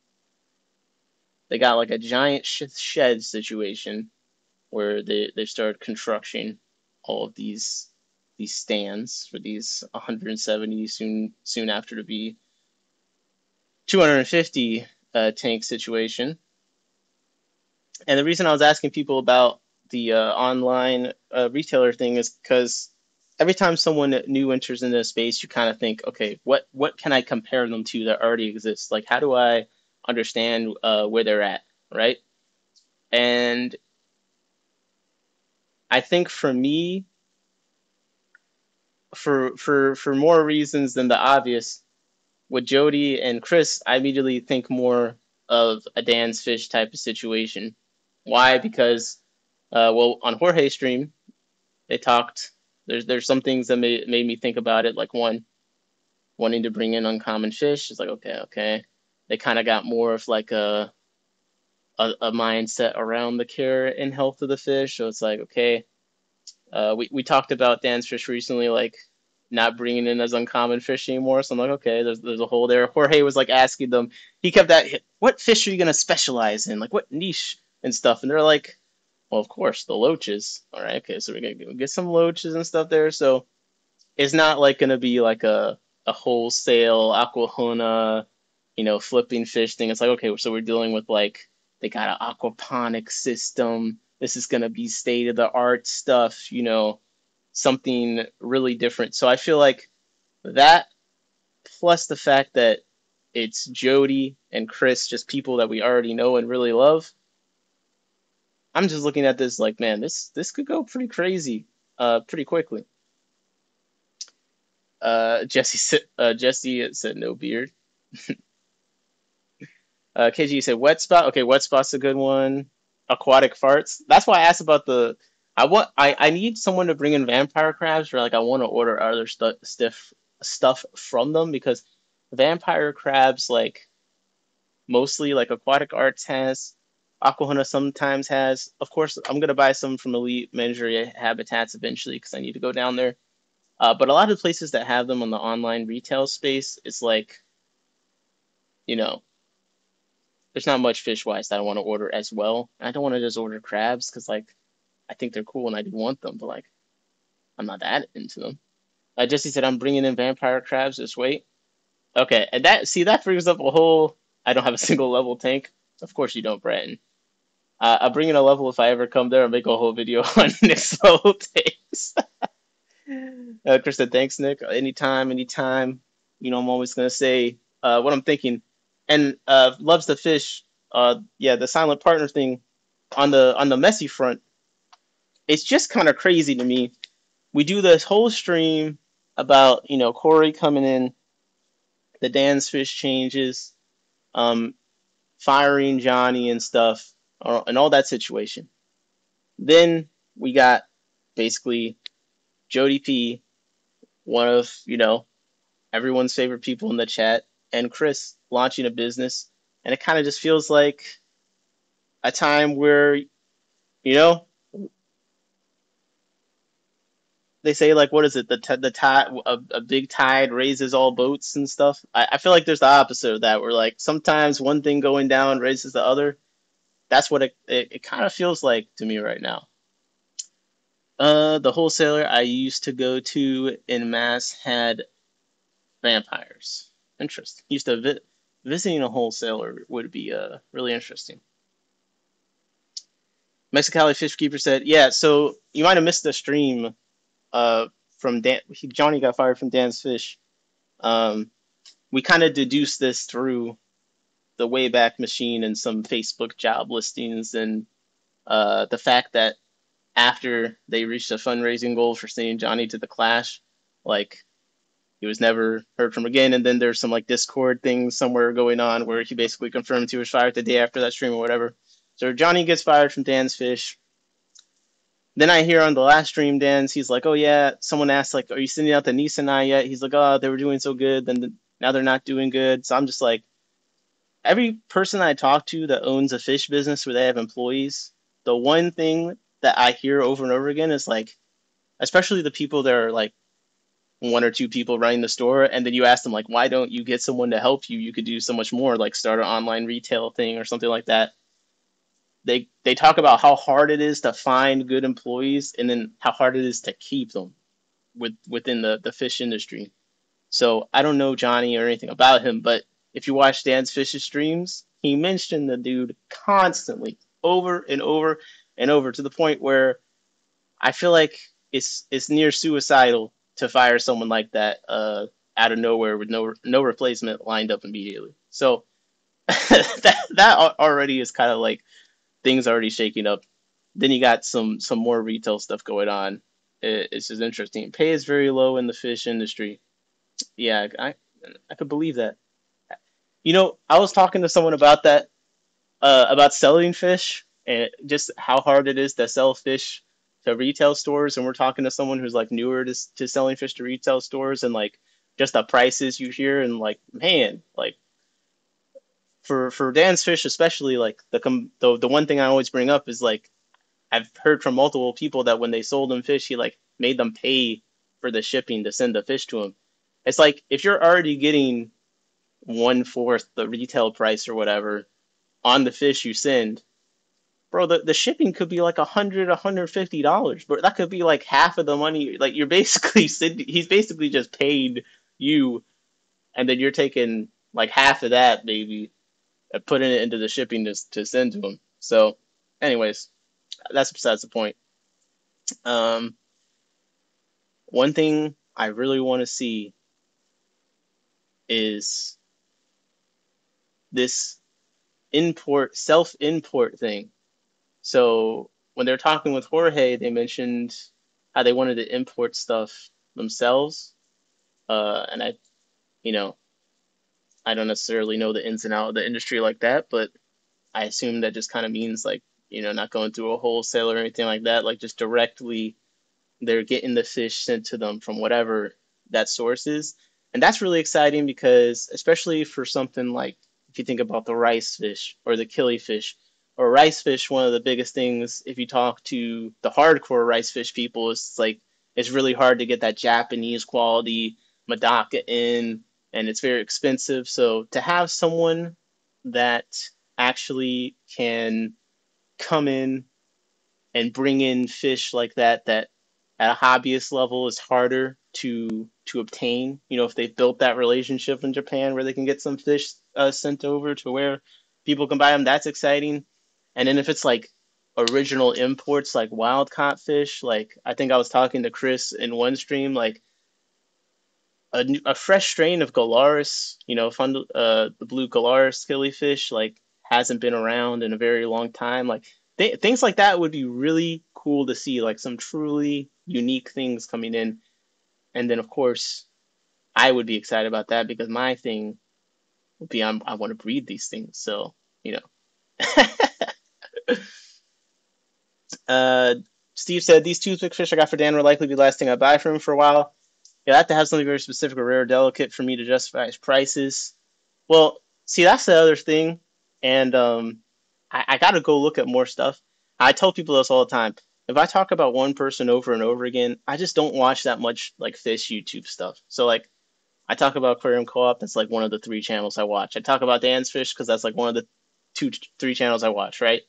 they got like a giant shed situation where they started constructing all of these stands for these 170 soon after to be 250 tank situation. And the reason I was asking people about the online retailer thing is because every time someone new enters into a space, you kind of think, okay, what can I compare them to that already exists? Like, how do I understand where they're at, right? And I think for me, for more reasons than the obvious, with Jody and Chris, I immediately think more of a Dan's Fish type of situation. Why? Because well, on Jorge's stream, they talked. There's some things that made me think about it. Like one, wanting to bring in uncommon fish. It's like okay. They kind of got more of like a mindset around the care and health of the fish. So it's like okay, we talked about Dan's Fish recently, like not bringing in as uncommon fish anymore. So I'm like, okay, there's a hole there. Jorge was like asking them. He kept that. What fish are you gonna specialize in? Like what niche and stuff? And they're like, well, of course, the loaches. All right, okay, so we're gonna get some loaches and stuff there. So it's not like gonna be like a wholesale aquahona, flipping fish thing. It's like okay, so we're dealing with like they got an aquaponic system. This is gonna be state of the art stuff, something really different. So I feel like that plus the fact that it's Jody and Chris, just people that we already know and really love. I'm just looking at this like, man, this could go pretty crazy, pretty quickly. Jesse said no beard. KG said wet spot. Okay, wet spot's a good one. Aquatic farts. That's why I asked about the. I need someone to bring in vampire crabs, or like I want to order other stuff from them because vampire crabs like mostly like Aquatic Arts has, Aquahuna sometimes has. Of course, I'm gonna buy some from Elite Menagerie Habitats eventually because I need to go down there. But a lot of the places that have them on the online retail space, it's like, you know, there's not much fish wise that I want to order as well. And I don't want to just order crabs because like I think they're cool and I do want them, but like I'm not that into them. Jesse said I'm bringing in vampire crabs. Just wait. Okay, and that brings up a whole. I don't have a single level tank. Of course you don't, Bratton. I'll bring in a level if I ever come there. I'll make a whole video on Nick's level tanks. Chris said thanks, Nick. Anytime, anytime. I'm always gonna say what I'm thinking. And loves the fish. Yeah, the silent partner thing on the messy front. It's just kind of crazy to me. We do this whole stream about Corey coming in, the Dan's fish changes, um, firing Johnny and stuff, and all that situation. Then we got basically Jody P, one of everyone's favorite people in the chat, and Chris launching a business, and it kind of just feels like a time where you know they say like what is it the tide a big tide raises all boats and stuff. I feel like there's the opposite of that where like sometimes one thing going down raises the other. That's what it kind of feels like to me right now. The wholesaler I used to go to in Mass had vampires. Interesting. Used to visiting a wholesaler would be really interesting. Mexicali Fish Keeper said, "Yeah, so you might have missed the stream from Dan. Johnny got fired from Dan's Fish. We kind of deduced this through the Wayback Machine and some Facebook job listings and The fact that after they reached a fundraising goal for sending Johnny to the Clash, like he was never heard from again. And then there's some like Discord things somewhere going on where he basically confirmed he was fired the day after that stream or whatever. So Johnny gets fired from Dan's Fish. Then I hear on the last stream, Dan's, he's like, "Oh yeah," someone asked like, "Are you sending out the Nisa and I yet?" He's like, "Oh, they were doing so good, then now they're not doing good." So I'm just like, every person I talk to that owns a fish business where they have employees, the one thing that I hear over and over again is like, especially the people that are like one or two people running the store, and then you ask them like, why don't you get someone to help you? You could do so much more, like start an online retail thing or something like that. They talk about how hard it is to find good employees, and then how hard it is to keep them within the fish industry. So I don't know Johnny or anything about him, but if you watch Dan's Fish's streams, he mentioned the dude constantly, over and over and over, to the point where I feel like it's near suicidal to fire someone like that out of nowhere with no replacement lined up immediately. So that already is kind of like things already shaking up. Then you got some more retail stuff going on. It's just interesting. Pay is very low in the fish industry. Yeah, I could believe that. You know, I was talking to someone about selling fish and just how hard it is to sell fish to retail stores. And we're talking to someone who's like newer to selling fish to retail stores, and like just the prices you hear, and like, man, like for Dan's Fish especially, like the one thing I always bring up is like, I've heard from multiple people that when they sold them fish, he like made them pay for the shipping to send the fish to him. It's like, if you're already getting 1/4 the retail price or whatever on the fish you send, bro, the shipping could be like $150, but that could be like half of the money. Like, you're basically he's basically just paid you, and then you're taking like half of that maybe and putting it into the shipping to send to him. So, anyways, that's besides the point. Um, One thing I really want to see is this self-import thing. So when they're talking with Jorge, they mentioned how they wanted to import stuff themselves. And you know, I don't necessarily know the ins and outs of the industry like that, but I assume that just kind of means like, not going through a wholesaler or anything like that, like just directly they're getting the fish sent to them from whatever that source is. And that's really exciting because, especially for something like, if you think about the rice fish or the killifish or rice fish, one of the biggest things, if you talk to the hardcore rice fish people, is like, it's really hard to get that Japanese quality Medaka in, and it's very expensive. So to have someone that actually can come in and bring in fish like that at a hobbyist level is harder to obtain. If they've built that relationship in Japan where they can get some fish sent over to where people can buy them, that's exciting. And then if it's like original imports, like wild caught fish, like I think I was talking to Chris in one stream, like a fresh strain of Galaris, the blue Galaris killifish, like hasn't been around in a very long time. Like things like that would be really cool to see, like some truly unique things coming in. And then of course, I would be excited about that because my thing would be, I want to breed these things. So, you know. uh, Steve said these toothpick fish I got for Dan will likely be the last thing I buy from him for a while. You'll have to have something very specific or rare or delicate for me to justify his prices. Well, see, that's the other thing. And I got to go look at more stuff. I tell people this all the time. If I talk about one person over and over again, I just don't watch that much like fish YouTube stuff. So like, I talk about Aquarium Co-op. That's like one of the 3 channels I watch. I talk about Dan's Fish because that's like one of the 3 channels I watch, right?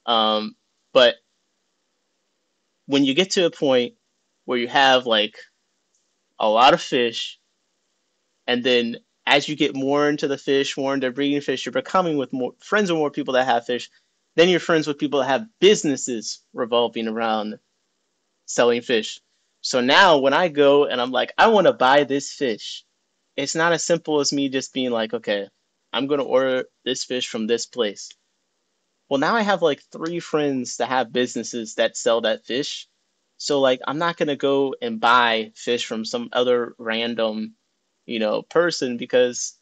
But when you get to a point where you have like a lot of fish, and then as you get more into the fish, more into breeding fish, you're becoming with more friends with more people that have fish. Then you're friends with people that have businesses revolving around selling fish. So now when I go and I'm like, I want to buy this fish, it's not as simple as me just being like, okay, I'm going to order this fish from this place. Well, now I have like three friends that have businesses that sell that fish. So like I'm not gonna go and buy fish from some other random, person because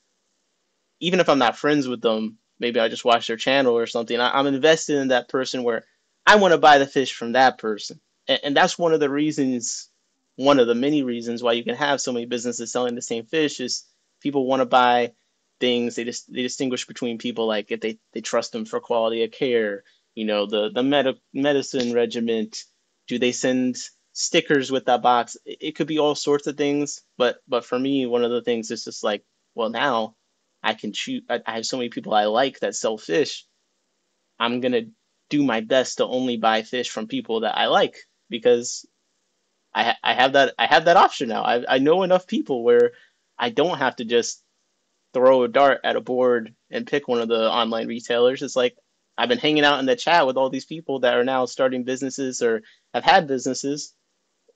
even if I'm not friends with them, maybe I just watch their channel or something. I'm invested in that person where I want to buy the fish from that person. And that's one of the reasons, one of the many reasons why you can have so many businesses selling the same fish is people want to buy things. They distinguish between people like if they trust them for quality of care, the medicine regiment. Do they send stickers with that box? It could be all sorts of things, but for me, one of the things is just like, well, now I can choose. I have so many people I like that sell fish. I'm gonna do my best to only buy fish from people that I like because I have that option now. I know enough people where I don't have to just throw a dart at a board and pick one of the online retailers. It's like I've been hanging out in the chat with all these people that are now starting businesses or have had businesses.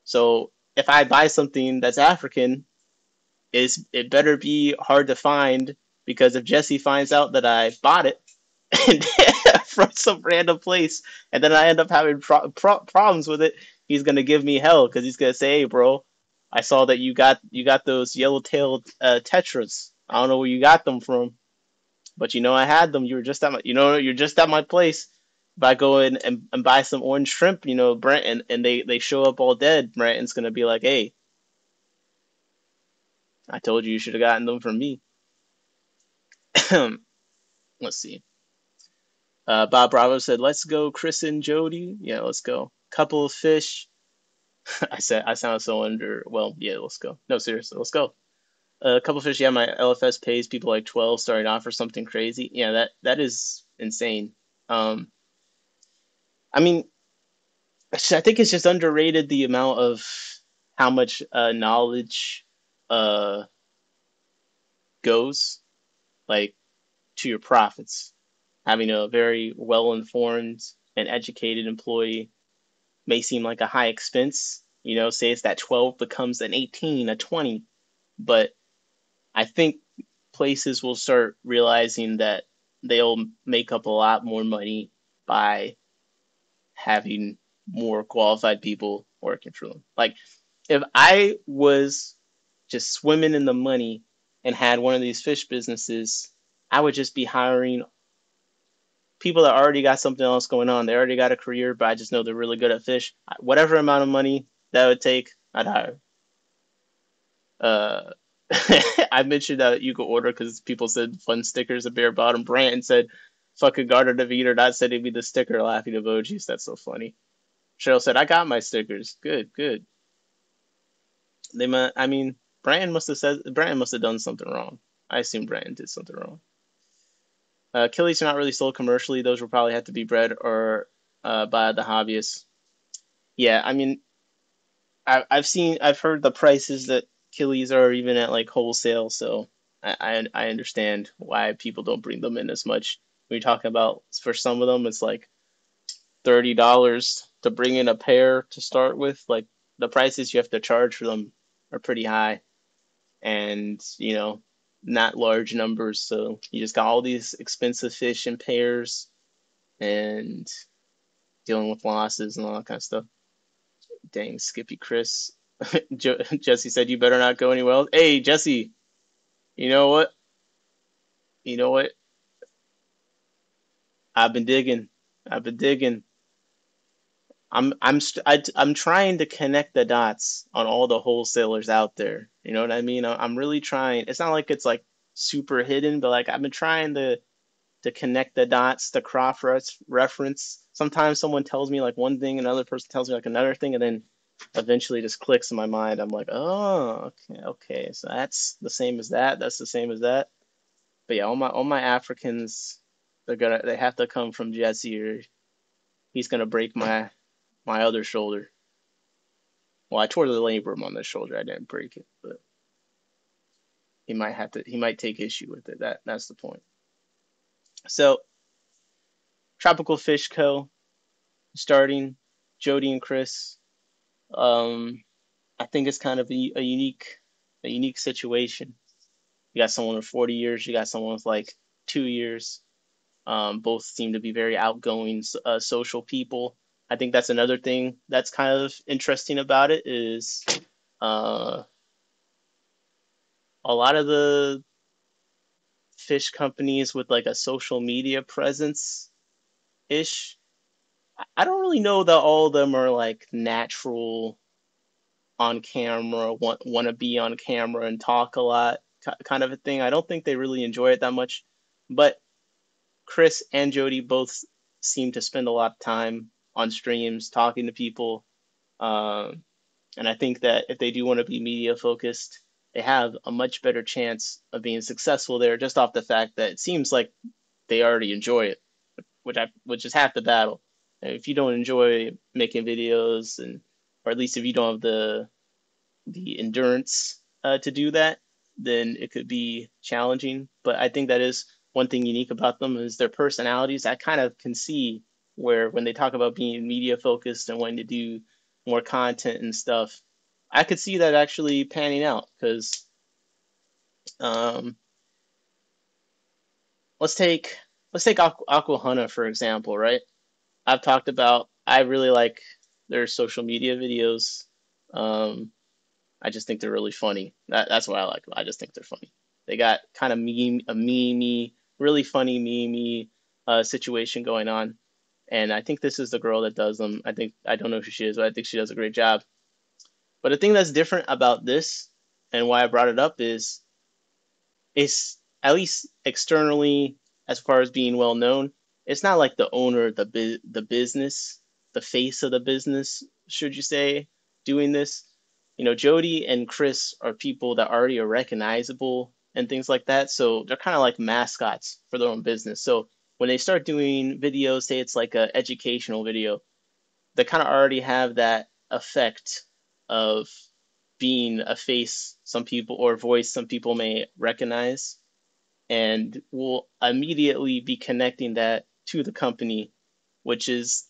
So if I buy something that's African, it better be hard to find because if Jesse finds out that I bought it from some random place and then I end up having problems with it, he's gonna give me hell because he's gonna say, "Hey, bro, I saw that you got those yellow-tailed tetras. I don't know where you got them from, but I had them. You were just at my, you're just at my place." If I go in and buy some orange shrimp, Brent, and they show up all dead, Brent's gonna be like, "Hey, I told you should have gotten them from me." Let's see. Bob Bravo said, "Let's go, Chris and Jody." Yeah, let's go. Couple of fish. I sound so under. Well, yeah, let's go. No, seriously, let's go. A couple of fish. Yeah, my LFS pays people like 12 starting off for something crazy. Yeah, that is insane. Um, I mean, I think it's just underrated the amount of how much knowledge uh goes like to your profits. Having a very well informed and educated employee may seem like a high expense. Say it's that 12 becomes an 18, a 20. But I think places will start realizing that they'll make up a lot more money by having more qualified people working for them. Like, if I was just swimming in the money and had one of these fish businesses, I would just be hiring people that already got something else going on. They already got a career, but I just know they're really good at fish. Whatever amount of money that would take, I'd hire. Uh, I mentioned that you could order because people said fun stickers, a bare bottom brand, and said fucking Garter Devine not sending me the sticker laughing emojis. That's so funny. Cheryl said, I got my stickers. Good, good. I mean, Brandon must have done something wrong. I assume Brandon did something wrong. Killies are not really sold commercially. Those will probably have to be bred or by the hobbyists. Yeah, I mean, I've heard the prices that Killies are even at like wholesale, so I understand why people don't bring them in as much. When you're talking about for some of them, it's like $30 to bring in a pair to start with. Like the prices you have to charge for them are pretty high, and not large numbers. So you just got all these expensive fish in pairs and dealing with losses and all that kind of stuff. Dang, Skippy Chris. Jesse said you better not go anywhere else. Hey, Jesse, you know what? You know what? I've been digging. I've been digging. I'm trying to connect the dots on all the wholesalers out there. You know what I mean? I'm really trying. It's not like it's like super hidden, but like I've been trying to connect the dots, to reference. Sometimes someone tells me like one thing, another person tells me like another thing, and then eventually just clicks in my mind. I'm like, oh, okay. So that's the same as that. That's the same as that. But yeah, all my Africans, they have to come from Jesse, or he's gonna break my other shoulder. Well, I tore the labrum on the shoulder. I didn't break it, but he might take issue with it. That's the point. So Tropical Fish Co. starting Jody and Chris. I think it's kind of a unique situation. You got someone with 40 years. You got someone with like 2 years. Both seem to be very outgoing, social people. I think that's another thing that's kind of interesting about it is uh, a lot of the fish companies with like a social media presence ish. I don't really know that all of them are like natural on camera, want to be on camera and talk a lot, kind of a thing. I don't think they really enjoy it that much. But Chris and Jody both seem to spend a lot of time on streams talking to people. Um, and I think that if they do want to be media focused, they have a much better chance of being successful there just off the fact that it seems like they already enjoy it, which is half the battle. And if you don't enjoy making videos, and or at least if you don't have the endurance to do that, then it could be challenging. But I think that is one thing unique about them is their personalities. I kind of can see where when they talk about being media focused and wanting to do more content and stuff, I could see that actually panning out because um, let's take Aquahana for example, right? I've talked about I really like their social media videos. Um, I just think they're really funny. That's what I like. I just think they're funny. They got kind of memey, really funny memey situation going on. And I think this is the girl that does them. I don't know who she is, but I think she does a great job. But the thing that's different about this and why I brought it up is it's at least externally, as far as being well known, it's not like the owner of the business, the face of the business, should you say, doing this. You know, Jody and Chris are people that already are recognizable and things like that. So they're kind of like mascots for their own business. So when they start doing videos, say it's like a educational video, they kind of already have that effect of being a face some people or voice some people may recognize and will immediately be connecting that to the company, which is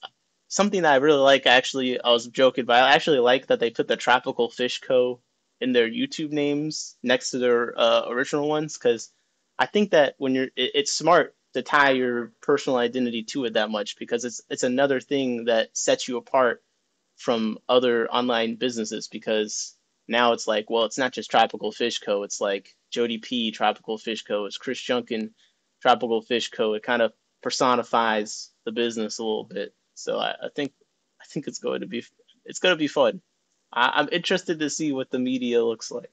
something that I really like. Actually, I was joking, but I actually like that they put the Tropical Fish Co. in their YouTube names next to their original ones because I think that when it's smart to tie your personal identity to it that much because it's another thing that sets you apart from other online businesses because now it's like, well, it's not just Tropical Fish Co. It's like Jody P. Tropical Fish Co. It's Chris Junkin Tropical Fish Co. It kind of personifies the business a little bit. So I think it's going to be fun. I'm interested to see what the media looks like.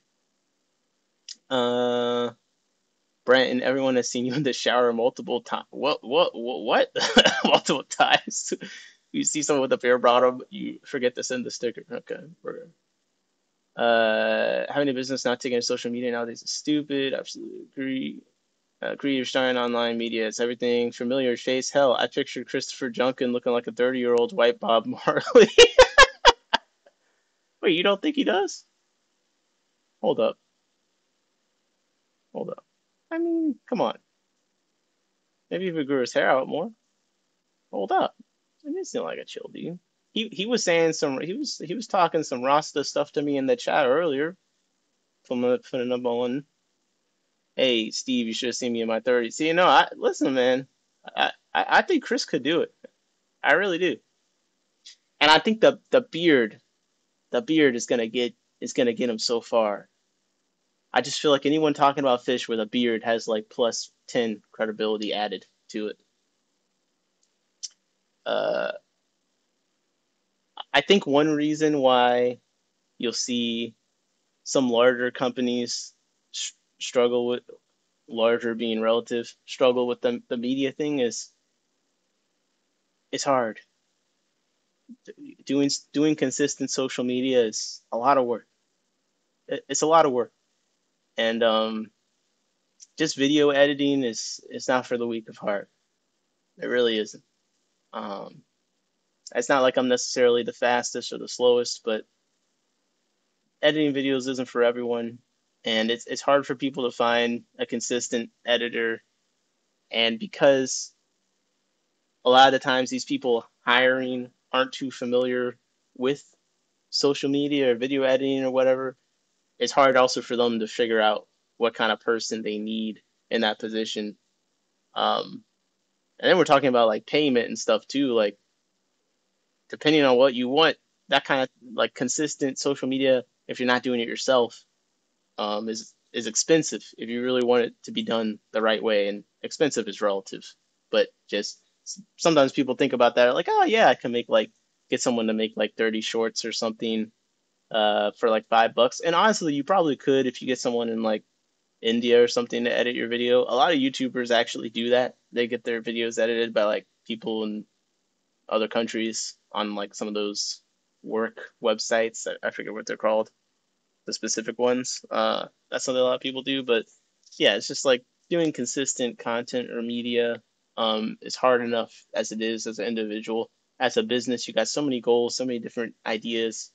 Uh, Brent and everyone has seen you in the shower multiple times. What? Multiple times. You see someone with a bare bottom, you forget to send the sticker. Okay, we're having a business not taking social media nowadays is stupid. Absolutely agree. Agree you're starting online media. It's everything familiar face. Hell, I pictured Christopher Junkin looking like a 30-year-old white Bob Marley. Wait, you don't think he does? Hold up. Hold up. I mean, come on. Maybe if he grew his hair out more. Hold up. It didn't seem like a chill dude. He was saying he was talking some Rasta stuff to me in the chat earlier. Putting them on. Hey, Steve, you should have seen me in my 30s. See, no, listen, man. I think Chris could do it. I really do. And I think the beard is gonna get him so far. I just feel like anyone talking about fish with a beard has like plus 10 credibility added to it. Uh, I think one reason why you'll see some larger companies struggle with larger being relative struggle with the media thing is it's hard. Doing consistent social media is a lot of work. It's a lot of work, and just video editing is not for the weak of heart. It really isn't. Um, it's not like I'm necessarily the fastest or the slowest, but editing videos isn't for everyone, and it's hard for people to find a consistent editor. And because a lot of the times these people hiring aren't too familiar with social media or video editing or whatever, it's hard also for them to figure out what kind of person they need in that position. Um, And then we're talking about like payment and stuff too. Like depending on what you want, that kind of like consistent social media, if you're not doing it yourself, is expensive if you really want it to be done the right way. And expensive is relative, but just sometimes people think about that like, oh yeah, I can make like get someone to make like 30 shorts or something for like $5. And honestly, you probably could if you get someone in like India or something to edit your video. A lot of YouTubers actually do that. They get their videos edited by like people in other countries on like some of those work websites. I forget what they're called, the specific ones. That's something a lot of people do. But yeah, it's just like doing consistent content or media is hard enough as it is as an individual. As a business, you got so many goals, so many different ideas.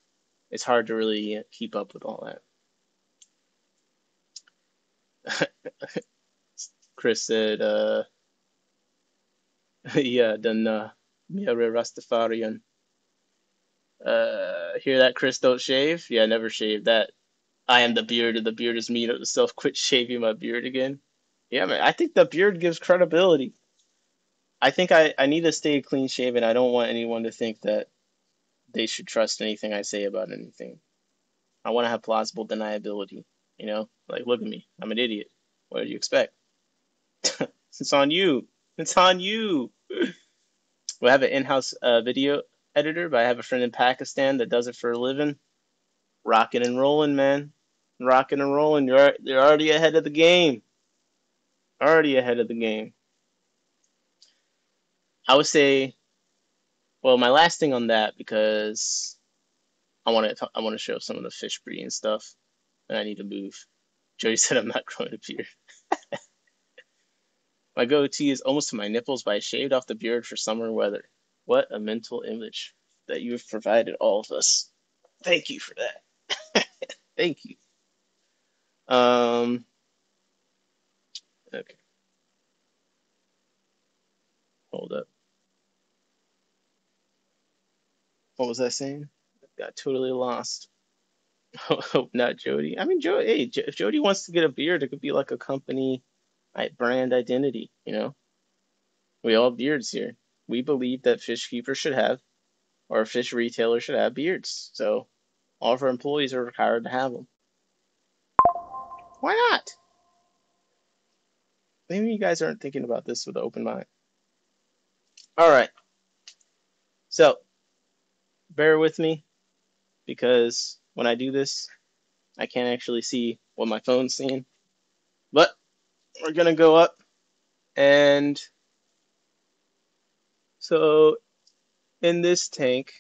It's hard to really keep up with all that. Chris said, yeah, then Mia Rastafarian. Hear that, Chris? Don't shave? Yeah, never shave. That I am the beard, and the beard is me. Note to self: quit shaving my beard again. Yeah, man. I think the beard gives credibility. I think I need to stay clean shaven. I don't want anyone to think that they should trust anything I say about anything. I want to have plausible deniability. You know, like look at me. I'm an idiot. What do you expect? It's on you. It's on you. We have an in-house video editor, but I have a friend in Pakistan that does it for a living. Rocking and rolling, man. Rocking and rolling. You're already ahead of the game. Already ahead of the game. I would say, well, my last thing on that, because I want to show some of the fish breeding stuff, and I need to move. Jody said I'm not growing a beard. My goatee is almost to my nipples, but I shaved off the beard for summer weather. What a mental image that you have provided all of us. Thank you for that. Thank you. Okay, hold up. What was I saying? Got totally lost. Hope not Jody. I mean, Jody. Hey, if Jody wants to get a beard, it could be like a company brand identity. You know, we all have beards here. We believe that fish keepers should have, or fish retailers should have beards. So all of our employees are required to have them. Why not? Maybe you guys aren't thinking about this with an open mind. All right. So bear with me because when I do this, I can't actually see what my phone's seeing. But we're going to go up. And so in this tank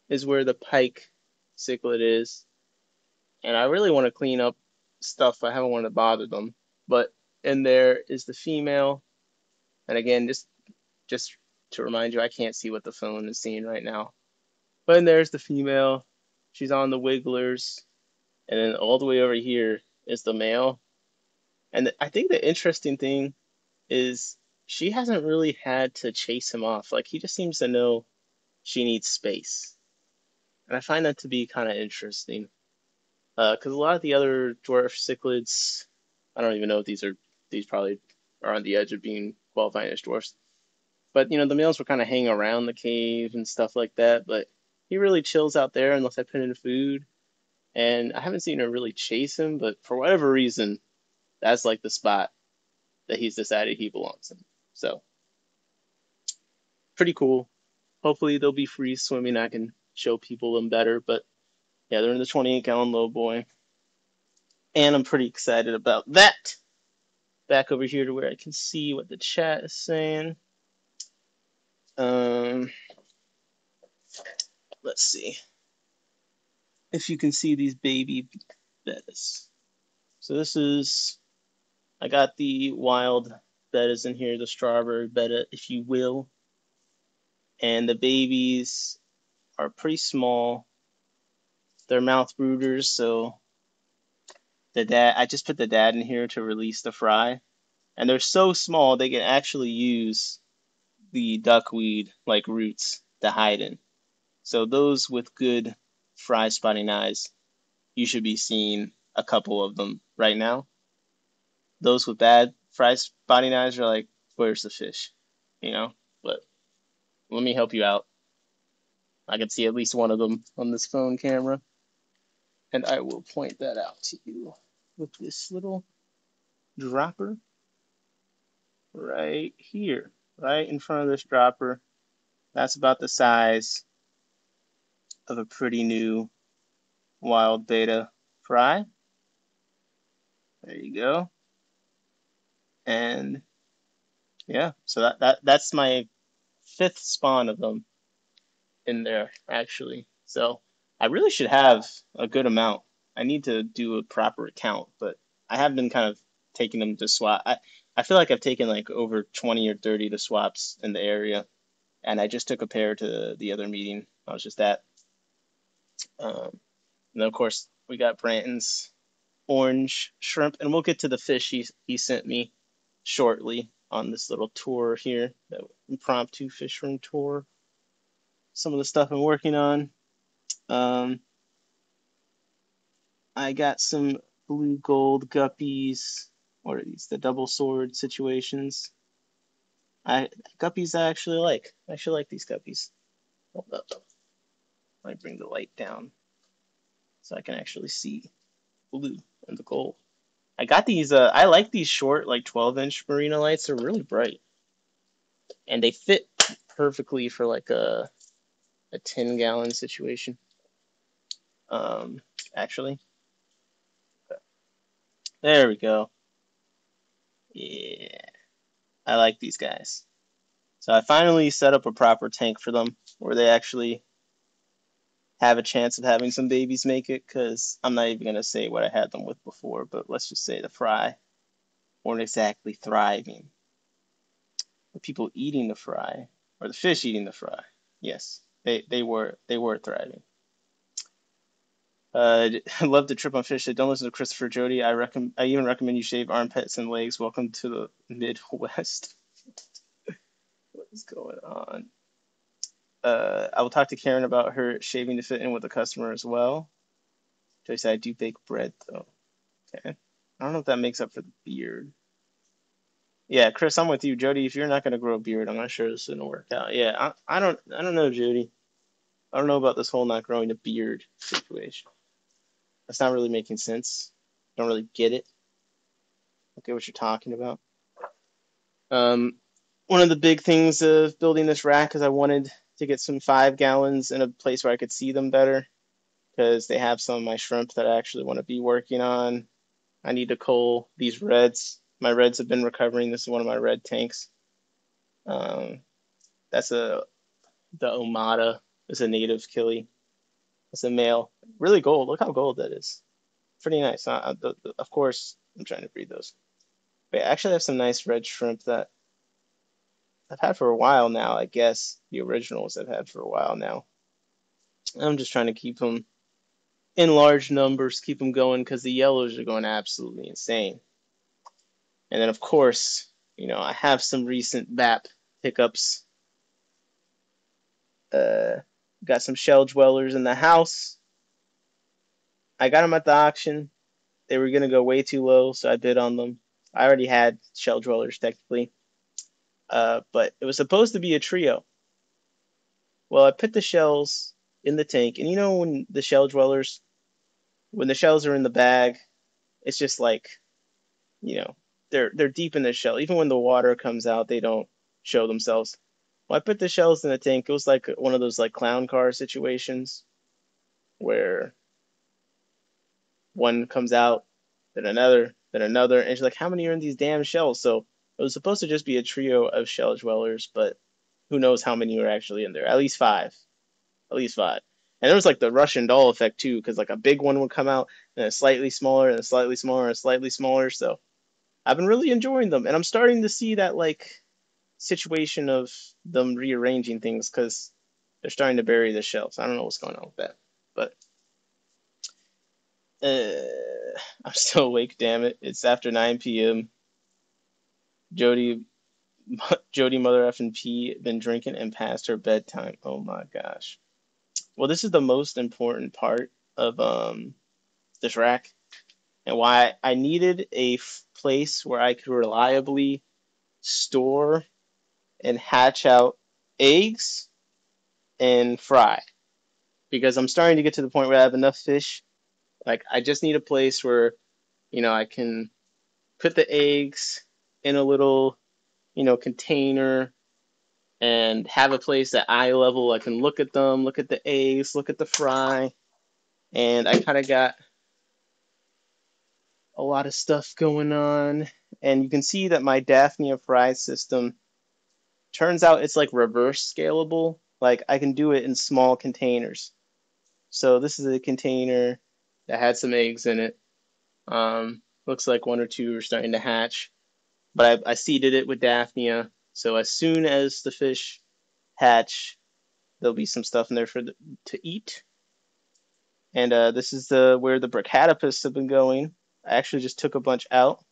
is where the pike cichlid is. And I really want to clean up stuff. I haven't wanted to bother them. But in there is the female. And again, just to remind you, I can't see what the phone is seeing right now. But then there's the female. She's on the wigglers. And then all the way over here is the male. And I think the interesting thing is she hasn't really had to chase him off. Like he just seems to know she needs space. And I find that to be kind of interesting. Because a lot of the other dwarf cichlids, I don't even know if these probably are on the edge of being qualifying as dwarfs. But the males will kind of hang around the cave and stuff like that. But he really chills out there unless I put in food. And I haven't seen her really chase him, but for whatever reason, that's like the spot that he's decided he belongs in. So pretty cool. Hopefully they'll be free swimming. I can show people them better. But yeah, they're in the 28-gallon low boy. And I'm pretty excited about that. Back over here to where I can see what the chat is saying. Let's see if you can see these baby bettas. So this is, I got the wild bettas in here, the strawberry betta, if you will. And the babies are pretty small. They're mouth brooders, so I just put the dad in here to release the fry. And they're so small they can actually use the duckweed like roots to hide in. So those with good fry spotting eyes, you should be seeing a couple of them right now. Those with bad fry spotting eyes are like, where's the fish? you know, but let me help you out. I can see at least one of them on this phone camera, and I will point that out to you with this little dropper right here, right in front of this dropper. That's about the size of a pretty new wild beta fry. There you go. And yeah, so that's my fifth spawn of them in there actually. So I really should have a good amount. I need to do a proper count, but I have been kind of taking them to swap. I feel like I've taken like over 20 or 30 to swaps in the area, and I just took a pair to the other meeting I was just at. And then of course we got Branton's orange shrimp, and we'll get to the fish he sent me shortly on this little tour here, that impromptu fish room tour. Some of the stuff I'm working on. Um, I got some blue gold guppies. What are these? The double sword situations. Guppies I actually like. I actually like these guppies. Hold up. Let me bring the light down so I can actually see blue and the gold. I got these. I like these short, like 12-inch marina lights. They're really bright, and they fit perfectly for like a 10-gallon situation. Um, actually, there we go. Yeah, I like these guys. So I finally set up a proper tank for them where they actually have a chance of having some babies make it, because I'm not even going to say what I had them with before, but let's just say the fry weren't exactly thriving. The people eating the fry, or the fish eating the fry, yes, they were thriving. I love to trip on fish. Don't listen to Christopher Jody. I even recommend you shave armpits and legs. Welcome to the Midwest. What is going on? I will talk to Karen about her shaving to fit in with the customer as well. Jody said I do bake bread though. Okay. I don't know if that makes up for the beard. Yeah, Chris, I'm with you. Jody, if you're not gonna grow a beard, I'm not sure this is gonna work out. Yeah, I don't know, Jody. I don't know about this whole not growing a beard situation. That's not really making sense. Don't really get it. I get what you're talking about. Um, one of the big things of building this rack is I wanted to get some 5 gallons in a place where I could see them better, because they have some of my shrimp that I actually want to be working on. I need to cull these reds. My reds have been recovering. This is one of my red tanks. Um, that's the Omada. It's a native killie. It's a male. Really gold. Look how gold that is. Pretty nice. Of course, I'm trying to breed those. But I actually have some nice red shrimp that I've had for a while now, I guess. The originals I've had for a while now. I'm just trying to keep them in large numbers, keep them going, because the yellows are going absolutely insane. And then, of course, I have some recent BAP pickups. Uh, got some shell dwellers in the house. I got them at the auction. They were going to go way too low, so I bid on them. I already had shell dwellers technically, but it was supposed to be a trio. Well, I put the shells in the tank, and when the shell dwellers, when the shells are in the bag, it's just like, you know, they're deep in the shell. Even when the water comes out, they don't show themselves. Well, I put the shells in the tank. It was like one of those like clown car situations where one comes out, then another, and she's like, "How many are in these damn shells?" So it was supposed to just be a trio of shell dwellers, but who knows how many were actually in there? At least five. At least five. And there was like the Russian doll effect too, because like a big one would come out, and a slightly smaller, and a slightly smaller, and a slightly smaller. So I've been really enjoying them, and I'm starting to see that like situation of them rearranging things, because they're starting to bury the shells. I don't know what's going on with that, but I'm still awake. Damn it! It's after 9 p.m. Jody, Jody, mother effing P, been drinking and past her bedtime. Oh my gosh. Well, this is the most important part of this rack, and why I needed a place where I could reliably store and hatch out eggs and fry. Because I'm starting to get to the point where I have enough fish. Like, I just need a place where, I can put the eggs in a little, container and have a place at eye level. I can look at them, look at the eggs, look at the fry. And I kind of got a lot of stuff going on. And you can see that my Daphnia fry system turns out it's like reverse scalable. Like, I can do it in small containers. So this is a container that had some eggs in it. Looks like one or two are starting to hatch. But I seeded it with Daphnia. So as soon as the fish hatch, there'll be some stuff in there to eat. And this is where the brachytopus have been going. I actually just took a bunch out.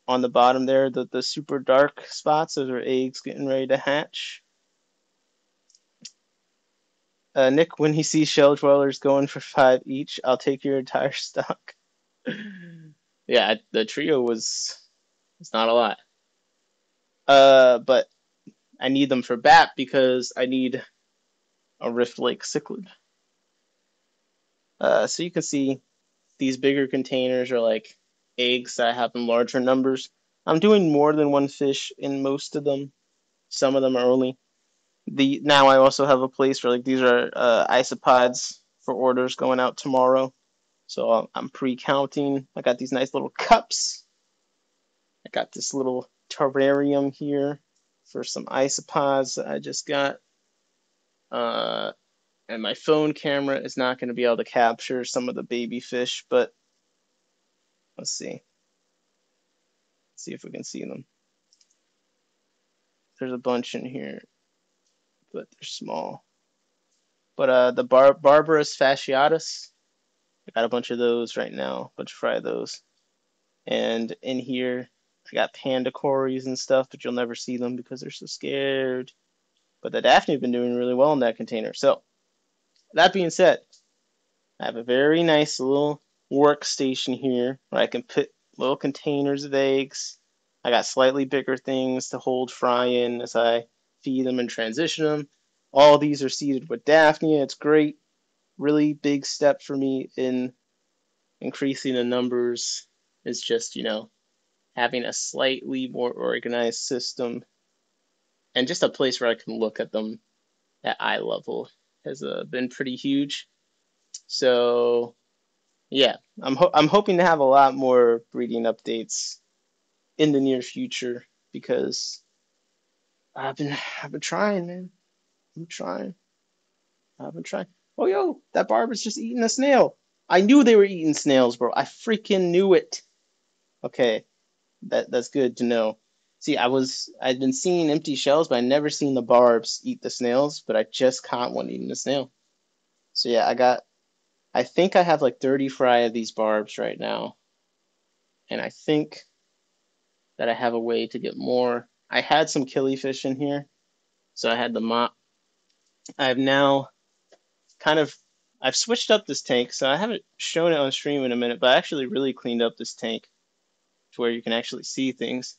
On the bottom there, the super dark spots, those are eggs getting ready to hatch. Nick, when he sees shell dwellers going for 5 each, I'll take your entire stock. Yeah, the trio it's not a lot. But I need them for BAP because I need a Rift Lake cichlid. So you can see these bigger containers are like eggs that I have in larger numbers. I'm doing more than one fish in most of them. Some of them are only now I also have a place where like these are isopods for orders going out tomorrow. So I'm pre-counting. I got these nice little cups. I got this little terrarium here for some isopods that I just got. And my phone camera is not going to be able to capture some of the baby fish, but let's see. Let's see if we can see them. There's a bunch in here, but they're small. But the Barbarus fasciatus, I got a bunch of those right now, a bunch of fry those. And in here, I got panda cories and stuff, but you'll never see them because they're so scared. But the Daphne have been doing really well in that container. So, that being said, I have a very nice little workstation here where I can put little containers of eggs. I got slightly bigger things to hold fry in as I feed them and transition them. All these are seeded with Daphnia. It's great. Really big step for me in increasing the numbers is just, having a slightly more organized system and just a place where I can look at them at eye level has been pretty huge. So yeah, I'm hoping to have a lot more breeding updates in the near future because I've been trying, man. I've been trying. Oh yo, that barber's just eating a snail. I knew they were eating snails, bro. I freaking knew it. Okay, that's good to know. See, I'd been seeing empty shells, but I never seen the barbs eat the snails, but I just caught one eating the snail. So yeah, I think I have like 30 fry of these barbs right now. And I think that I have a way to get more. I had some killifish in here, so I had the mop. I've now kind of I've switched up this tank, so I haven't shown it on stream in a minute, but I actually really cleaned up this tank to where you can actually see things.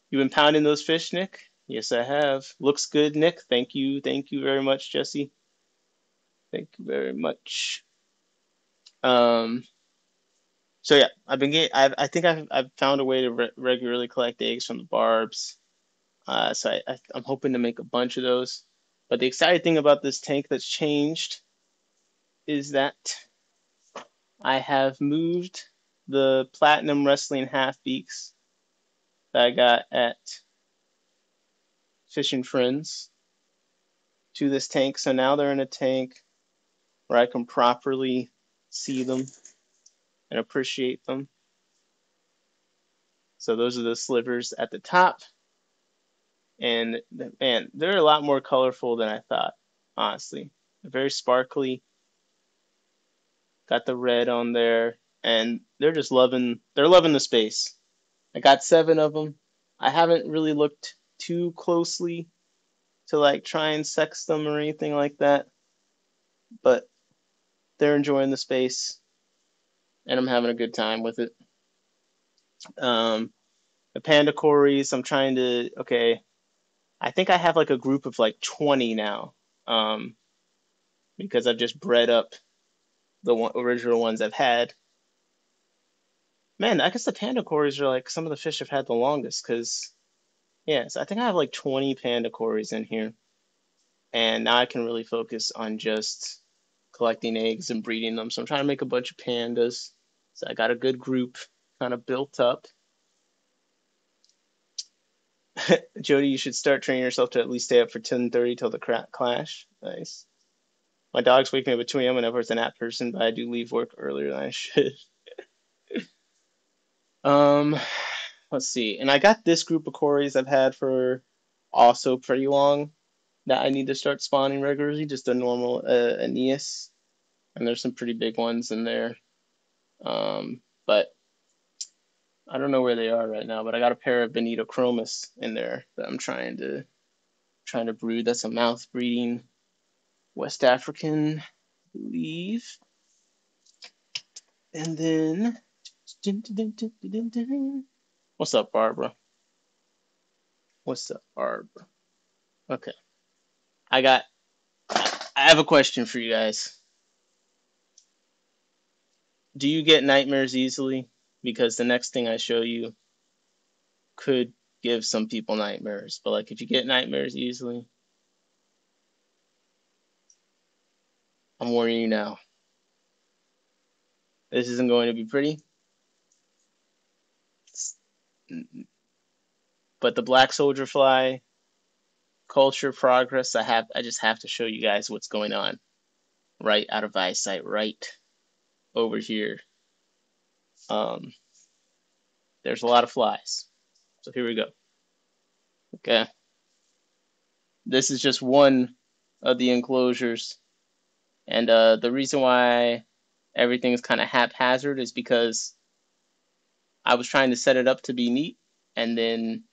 You been pounding those fish, Nick? Yes, I have. Looks good, Nick. Thank you. Thank you very much, Jesse. Thank you very much. Um, so yeah, I think I've found a way to regularly collect eggs from the barbs. So I'm hoping to make a bunch of those. But the exciting thing about this tank that's changed is that I have moved the platinum wrestling half beaks that I got at Fish and Friends to this tank. So now they're in a tank where I can properly see them and appreciate them. So those are the slivers at the top. And man, they're a lot more colorful than I thought, honestly. They're very sparkly. Got the red on there, and they're loving the space. I got 7 of them. I haven't really looked too closely to like try and sex them or anything like that, but they're enjoying the space, and I'm having a good time with it. The panda cories, I'm trying to I think I have like a group of like 20 now, because I've just bred up the original ones I've had. Man, I guess the panda cories are like some of the fish I've had the longest, because, yeah, so I think I have like 20 panda cories in here. And now I can really focus on just collecting eggs and breeding them. So I'm trying to make a bunch of pandas. So I got a good group kind of built up. Jody, you should start training yourself to at least stay up for 10:30 till the clash. Nice. My dog's waking me up at 2 a.m. whenever it's a nap person, but I do leave work earlier than I should. Um, let's see. And I got this group of cories I've had for also pretty long that I need to start spawning regularly, just a normal Aeneas. And there's some pretty big ones in there. But I don't know where they are right now, but I got a pair of Benito Chromis in there that I'm trying to brood. That's a mouth breeding West African, I believe. And then what's up, Barbara? What's up, Barbara? Okay. I have a question for you guys. Do you get nightmares easily? Because the next thing I show you could give some people nightmares. But like if you get nightmares easily, I'm warning you now. This isn't going to be pretty. But the black soldier fly culture progress, I just have to show you guys what's going on right out of eyesight, right over here. There's a lot of flies. So here we go. Okay. This is just one of the enclosures. And the reason why everything's kind of haphazard is because I was trying to set it up to be neat, and then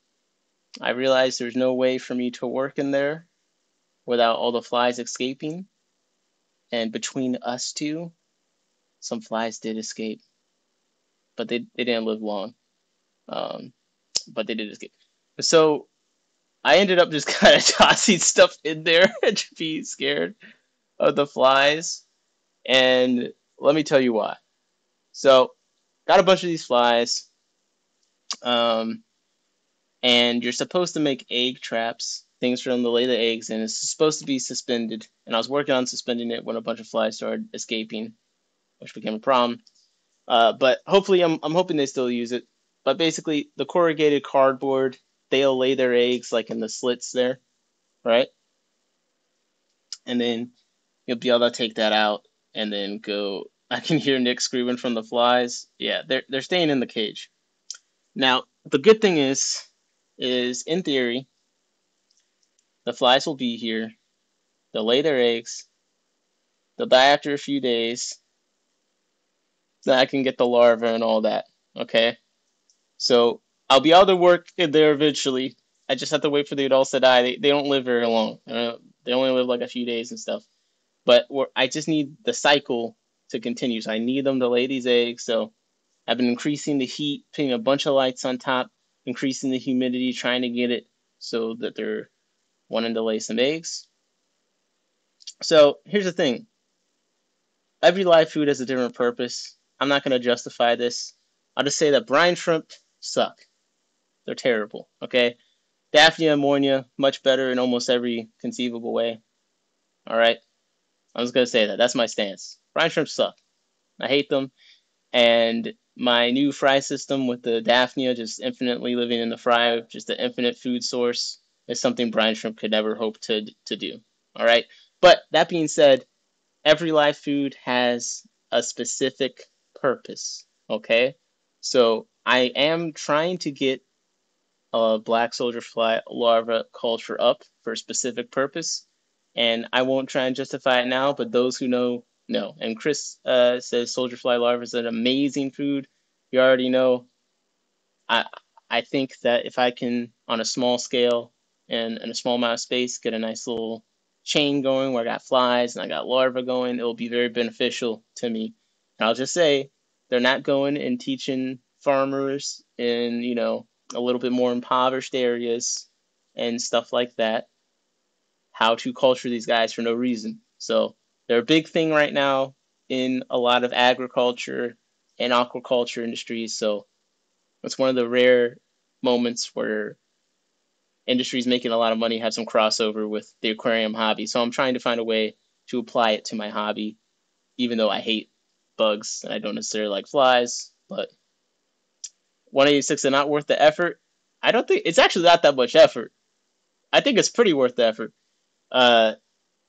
I realized there's no way for me to work in there without all the flies escaping. And between us two, some flies did escape, but they didn't live long. But they did escape. So I ended up just kind of tossing stuff in there to be scared of the flies. And let me tell you why. So got a bunch of these flies. And you're supposed to make egg traps, things for them to lay the eggs in. It's supposed to be suspended, and I was working on suspending it when a bunch of flies started escaping, which became a problem. But hopefully, I'm hoping they still use it. But basically, the corrugated cardboard, they'll lay their eggs like in the slits there, right? And then you'll be able to take that out and then go. I can hear Nick screaming from the flies. Yeah, they're staying in the cage. Now, the good thing is in theory, the flies will be here. They'll lay their eggs. They'll die after a few days. Then I can get the larva and all that. Okay? So I'll be able to work in there eventually. I just have to wait for the adults to die. They don't live very long. They only live like a few days and stuff. But I just need the cycle to continue. So I need them to lay these eggs. So I've been increasing the heat, putting a bunch of lights on top, increasing the humidity, trying to get it so that they're wanting to lay some eggs. So here's the thing. Every live food has a different purpose. I'm not going to justify this. I'll just say that brine shrimp suck. They're terrible, okay? Daphnia ammonia, much better in almost every conceivable way. All right? I'm just going to say that. That's my stance. Brine shrimp suck. I hate them. And my new fry system with the Daphnia just infinitely living in the fry, just an infinite food source, is something brine shrimp could never hope to do. All right? But that being said, every live food has a specific purpose, okay? So I am trying to get a black soldier fly larva culture up for a specific purpose, and I won't try and justify it now, but those who know, know. And Chris says soldier fly larva is an amazing food. You already know. I I think that if I can, on a small scale and in a small amount of space, get a nice little chain going where I got flies and I got larvae going, it will be very beneficial to me. And I'll just say, they're not going and teaching farmers in, a little bit more impoverished areas and stuff like that, how to culture these guys for no reason. So they're a big thing right now in a lot of agriculture and aquaculture industries. So it's one of the rare moments where industries making a lot of money have some crossover with the aquarium hobby. So I'm trying to find a way to apply it to my hobby, even though I hate bugs and I don't necessarily like flies. But 186 is not worth the effort. I don't think it's actually not that much effort. I think it's pretty worth the effort. Uh,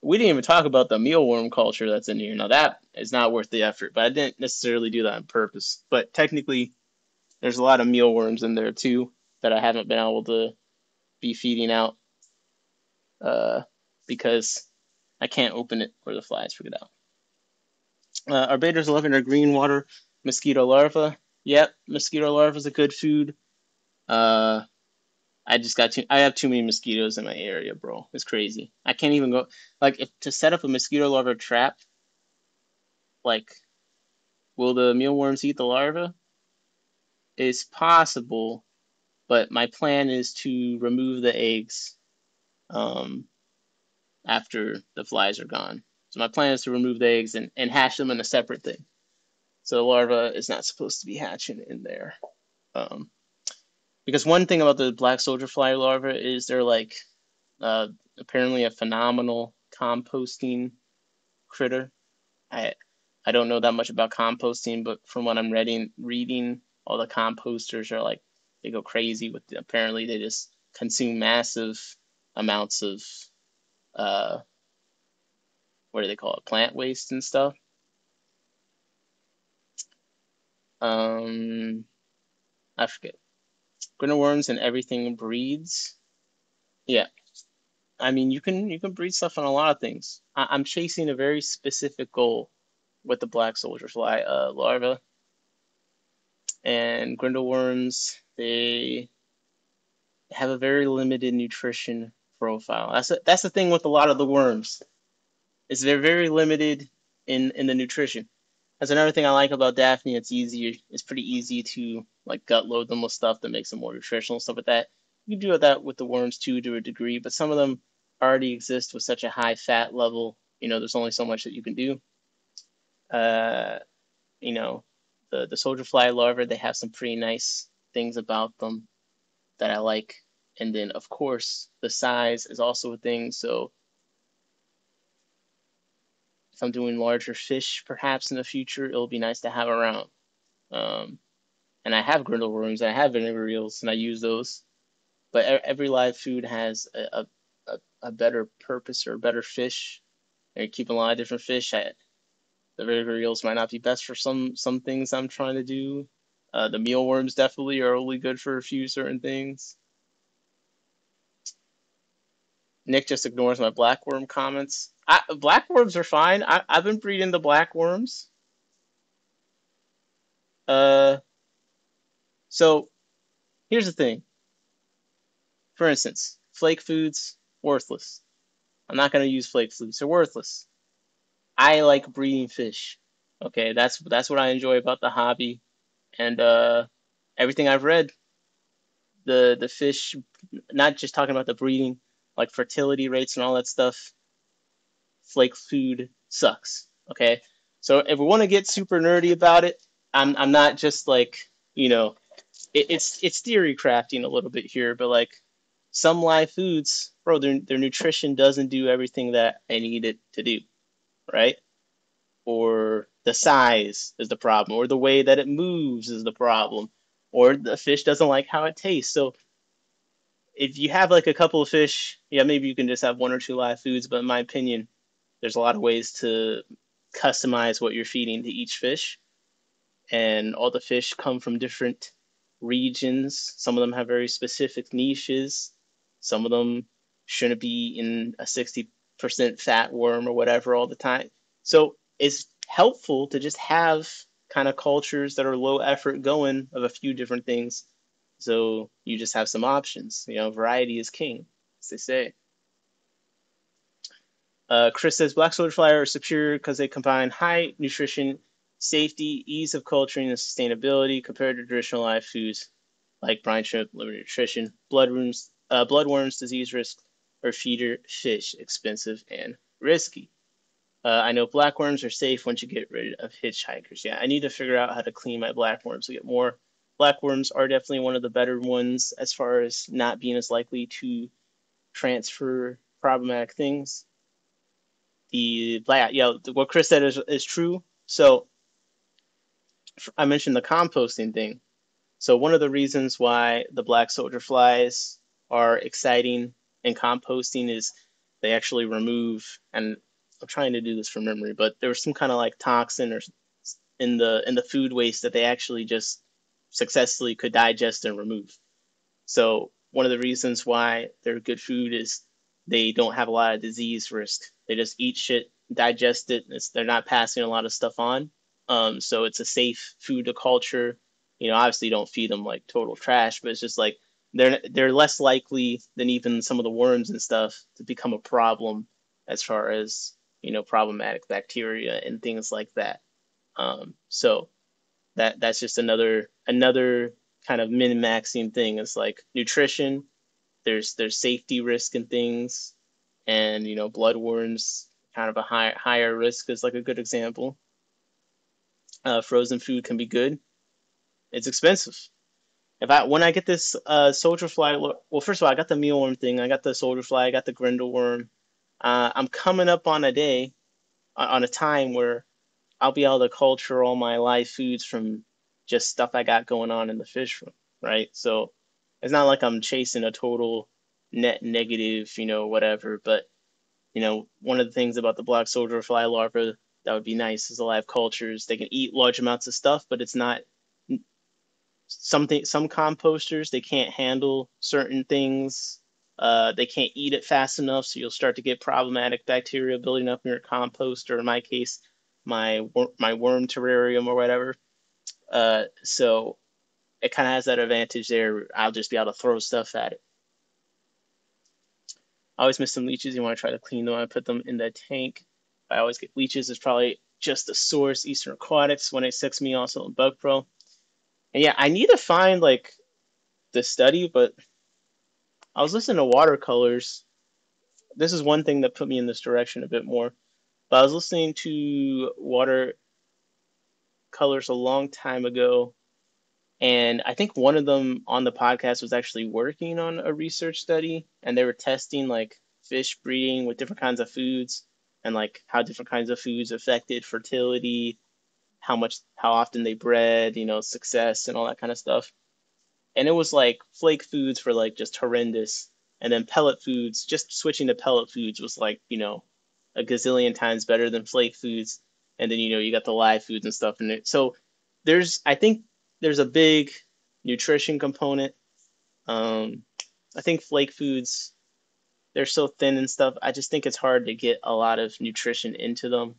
we didn't even talk about the mealworm culture that's in here. Now that is not worth the effort, but I didn't necessarily do that on purpose. But technically, there's a lot of mealworms in there too that I haven't been able to be feeding out uh, because I can't open it or the flies freak it out. Our betas loving our green water mosquito larva. Yep, mosquito larva is a good food. Uh, I have too many mosquitoes in my area, bro. It's crazy. I can't even go like if to set up a mosquito larva trap. Like, will the mealworms eat the larva? It's possible, but my plan is to remove the eggs um, after the flies are gone. So my plan is to remove the eggs and hatch them in a separate thing. So the larva is not supposed to be hatching in there. Um, because one thing about the black soldier fly larva is they're like uh, apparently a phenomenal composting critter. I I don't know that much about composting, but from what I'm reading, all the composters are like they go crazy with apparently they just consume massive amounts of uh what do they call it, plant waste and stuff. Um, I forget. Grinder worms and everything breeds. Yeah, I mean you can breed stuff on a lot of things. I'm chasing a very specific goal with the black soldier fly larva and grindle worms. They have a very limited nutrition profile. That's the thing with a lot of the worms. Is they're very limited in the nutrition. That's another thing I like about Daphne. It's easier. It's pretty easy to like gut load them with stuff that makes them more nutritional stuff like that. You can do that with the worms too to a degree, but some of them already exist with such a high fat level. There's only so much that you can do. Uh, you know, the soldier fly larvae, they have some pretty nice things about them that I like. And then, of course, the size is also a thing. So if I'm doing larger fish, perhaps in the future, it'll be nice to have around. Um, and I have grindle worms, I have vinegar eels, and I use those. But every live food has a better purpose or a better fish. And keeping a lot of different fish. The vinegar eels might not be best for some things I'm trying to do. The mealworms definitely are only good for a few certain things. Nick just ignores my blackworm comments. Blackworms are fine. I've been breeding the blackworms. Uh, so here's the thing. For instance, flake foods, worthless. I'm not gonna use flake foods. They're worthless. I like breeding fish. Okay, that's what I enjoy about the hobby. And everything I've read, the fish, not just talking about the breeding, like fertility rates and all that stuff. Flake food sucks. Okay, so if we want to get super nerdy about it, I'm not just like it's theory crafting a little bit here, but like some live foods, bro, their nutrition doesn't do everything that I need it to do, right? Or the size is the problem, or the way that it moves is the problem, or the fish doesn't like how it tastes. So if you have like a couple of fish, yeah, maybe you can just have one or two live foods, but in my opinion, there's a lot of ways to customize what you're feeding to each fish. And all the fish come from different regions. Some of them have very specific niches. Some of them shouldn't be in a 60% fat worm or whatever all the time. So it's helpful to just have kind of cultures that are low effort going of a few different things. So you just have some options. Variety is king, as they say. Chris says black soldier fly are superior because they combine high nutrition, safety, ease of culturing, and sustainability compared to traditional live foods like brine shrimp, limited nutrition, blood worms. Bloodworms, disease risk, or feeder fish, expensive and risky. I know blackworms are safe once you get rid of hitchhikers. Yeah, I need to figure out how to clean my blackworms to get more. Blackworms are definitely one of the better ones as far as not being as likely to transfer problematic things. What Chris said is true. So I mentioned the composting thing. So one of the reasons why the black soldier flies are exciting in composting is they actually remove, and I'm trying to do this from memory, but there was some kind of like toxin or in the food waste that they actually just successfully could digest and remove. So one of the reasons why they're good food is they don't have a lot of disease risk. They just eat shit, digest it. They're not passing a lot of stuff on. So it's a safe food to culture. Obviously, you don't feed them like total trash, but it's just like they're less likely than even some of the worms and stuff to become a problem as far as problematic bacteria and things like that. So that's just another kind of min maxing thing. It's like nutrition. There's safety risk and things, and bloodworms kind of a higher risk is like a good example. Frozen food can be good. It's expensive. When I get this soldier fly, well, first of all, I got the mealworm thing. I got the soldier fly. I got the grindle worm. I'm coming up on a day, on a time where I'll be able to culture all my live foods from just stuff I got going on in the fish room, right? So it's not like I'm chasing a total net negative, whatever. But one of the things about the black soldier fly larva that would be nice is the live cultures. They can eat large amounts of stuff, but it's not something. Some composters they can't handle certain things. They can't eat it fast enough, so you'll start to get problematic bacteria building up in your compost, or in my case, my worm terrarium or whatever. So it kind of has that advantage there. I'll just be able to throw stuff at it. I always miss some leeches. You want to try to clean them. I put them in the tank. I always get leeches. It's probably just the source. Eastern Aquatics 186 me also in Bug Pro. And yeah, I need to find like the study, but I was listening to watercolors. This is one thing that put me in this direction a bit more. But I was listening to watercolors a long time ago, and I think one of them on the podcast was actually working on a research study, and they were testing like fish breeding with different kinds of foods and like how different kinds of foods affected fertility, how often they bred, success and all that kind of stuff. And it was like flake foods were like just horrendous, and then pellet foods, just switching to pellet foods was like, a gazillion times better than flake foods. And then you got the live foods and stuff in it. So I think there's a big nutrition component. I think flake foods, they're so thin and stuff. I just think it's hard to get a lot of nutrition into them.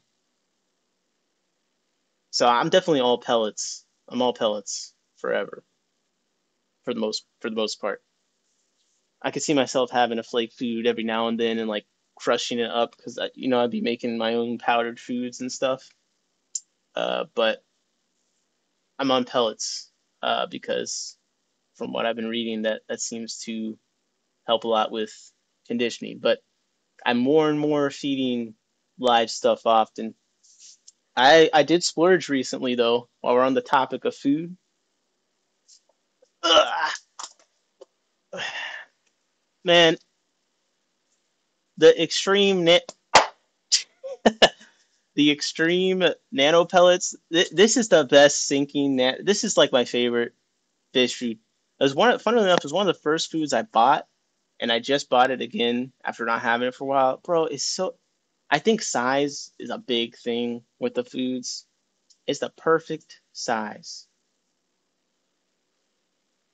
So I'm definitely all pellets. I'm all pellets forever for the most part. I could see myself having a flake food every now and then and like crushing it up because I'd be making my own powdered foods and stuff. But I'm on pellets because from what I've been reading, that seems to help a lot with conditioning. But I'm more and more feeding live stuff often. I did splurge recently though, while we're on the topic of food. Ugh, man, the extreme the extreme nano pellets. This is the best sinking. This is like my favorite fish food. Funnily enough, it was one of the first foods I bought, and I just bought it again after not having it for a while. Bro, it's so. I think size is a big thing with the foods. It's the perfect size,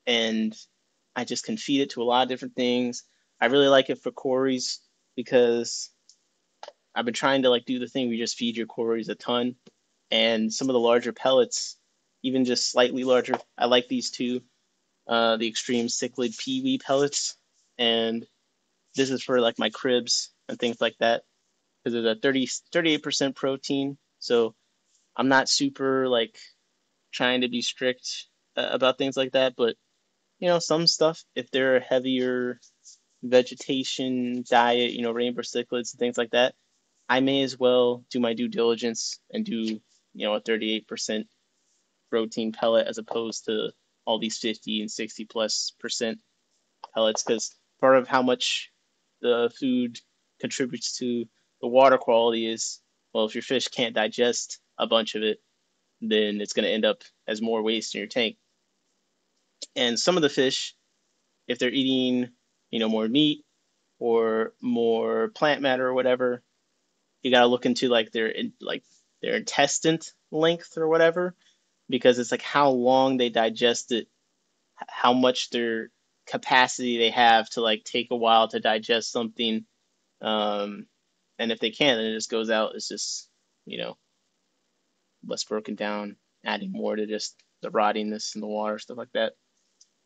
and I just can feed it to a lot of different things. I really like it for quarries because I've been trying to like do the thing where you just feed your quarries a ton, and some of the larger pellets, even just slightly larger. I like these two, the extreme cichlid peewee pellets, and this is for like my cribs and things like that because there's a 38% protein. So I'm not super like trying to be strict about things like that, but some stuff, if they're a heavier vegetation diet, rainbow cichlids and things like that, I may as well do my due diligence and do, a 38% protein pellet as opposed to all these 50 and 60+% pellets, because part of how much the food contributes to the water quality is, well, if your fish can't digest a bunch of it, then it's going to end up as more waste in your tank. And some of the fish, if they're eating, more meat or more plant matter or whatever, you got to look into their intestine length or whatever, because it's like how long they digest it, how much their capacity they have to like take a while to digest something. Um, and if they can't, then it just goes out. It's just, you know, less broken down, adding more to just the rottiness in the water, stuff like that.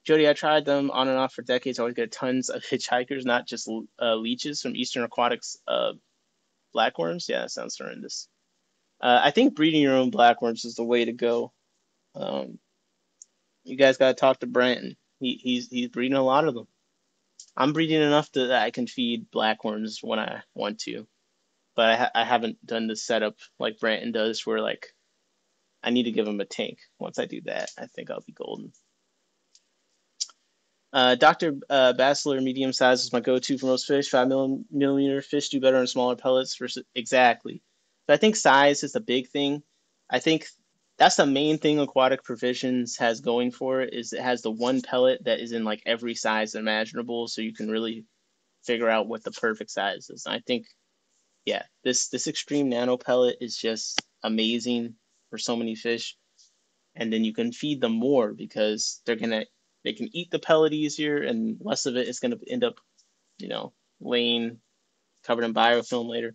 Jody, I tried them on and off for decades. I always get tons of hitchhikers, not just leeches from Eastern Aquatics blackworms. Yeah, that sounds horrendous. I think breeding your own blackworms is the way to go. Um, you guys got to talk to Brant. He's breeding a lot of them. I'm breeding enough that I can feed blackworms when I want to, but I haven't done the setup like Branton does, where like I need to give him a tank. Once I do that, I think I'll be golden. Dr. Bachelor medium size is my go-to for most fish. 5 millimeter fish do better in smaller pellets versus exactly. So I think size is the big thing. I think that's the main thing Aquatic Provisions has going for it, is it has the one pellet that is in like every size imaginable, so you can really figure out what the perfect size is. I think, yeah, this extreme nano pellet is just amazing for so many fish, and then you can feed them more because they can eat the pellet easier, and less of it is gonna end up, laying covered in biofilm later.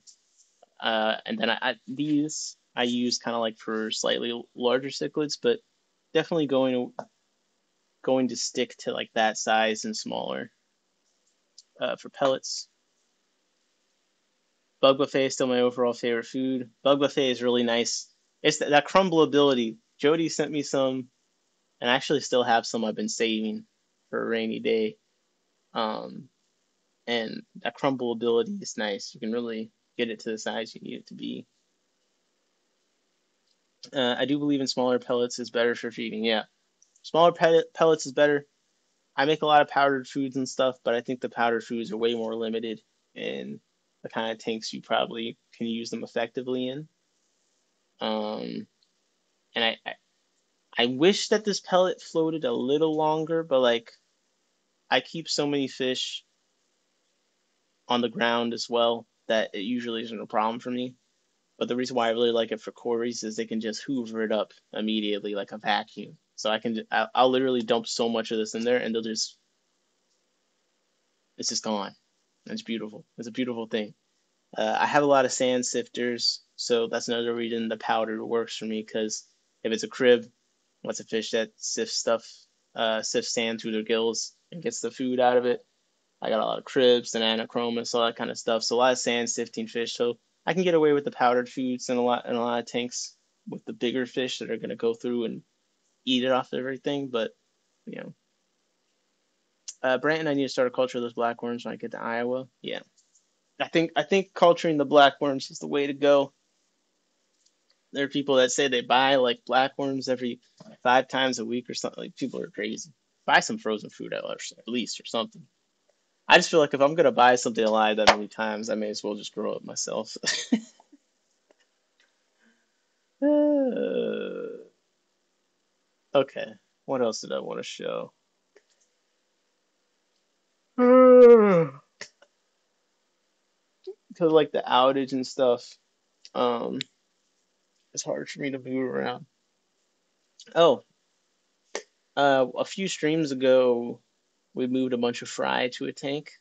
And then these I use kind of like for slightly larger cichlids, but definitely going to stick to like that size and smaller for pellets. Bug buffet is still my overall favorite food. Bug buffet is really nice. It's that crumbleability. Jody sent me some, and I actually still have some I've been saving for a rainy day. And that crumbleability is nice. You can really get it to the size you need it to be. I do believe in smaller pellets is better for feeding. Yeah, smaller pellets is better. I make a lot of powdered foods and stuff, but I think the powdered foods are way more limited in the kind of tanks you probably can use them effectively in. And I wish that this pellet floated a little longer, but like I keep so many fish on the ground as well that it usually isn't a problem for me. But the reason why I really like it for quarries is they can just hoover it up immediately like a vacuum. So I'll literally dump so much of this in there, and it's just gone. It's beautiful. It's a beautiful thing. I have a lot of sand sifters, so that's another reason the powder works for me, because if it's a crib, what's a fish that sifts sand through their gills and gets the food out of it. I got a lot of cribs and anachromis, all that kind of stuff. So a lot of sand sifting fish. So I can get away with the powdered foods in a lot of tanks with the bigger fish that are going to go through and eat it off everything. But Brant and I need to start a culture of those blackworms when I get to Iowa. Yeah, I think culturing the blackworms is the way to go. There are people that say they buy like blackworms every 5 times a week or something. Like, people are crazy. Buy some frozen food at least or something. I just feel like if I'm gonna buy something alive that many times, I may as well just grow it myself. Okay, what else did I want to show? Because like the outage and stuff, um, it's hard for me to move around. Oh, a few streams ago, we moved a bunch of fry to a tank,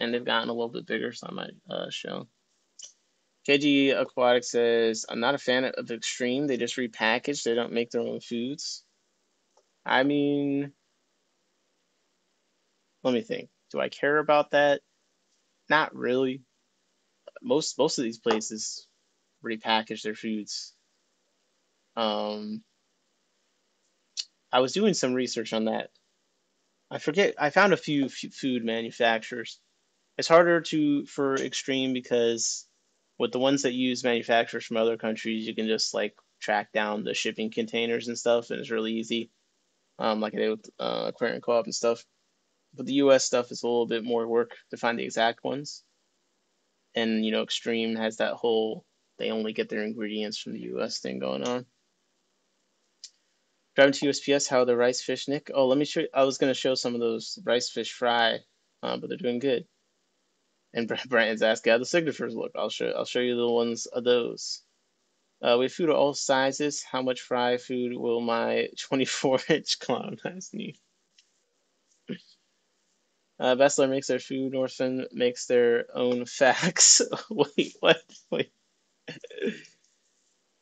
and they've gotten a little bit bigger, so I might show. KG Aquatic says, I'm not a fan of Extreme. They just repackage. They don't make their own foods. I mean, let me think. Do I care about that? Not really. Most of these places repackage their foods. I was doing some research on that. I forget. I found a few food manufacturers. It's harder to for Extreme because with the ones that use manufacturers from other countries, you can just like track down the shipping containers and stuff, and it's really easy. Like I did with Aquarium Co-op and stuff. But the U.S. stuff is a little bit more work to find the exact ones. And Extreme has that whole they only get their ingredients from the U.S. thing going on. Driving to USPS, how are the rice fish, Nick? Oh, let me show you. I was gonna show some of those rice fish fry, but they're doing good. And Brandon's asking how the signatures look. I'll show you the ones of those. We have food of all sizes. How much fry food will my 24-inch clown has need? Bachelor makes their food. Orphan makes their own facts. Wait, what? Wait.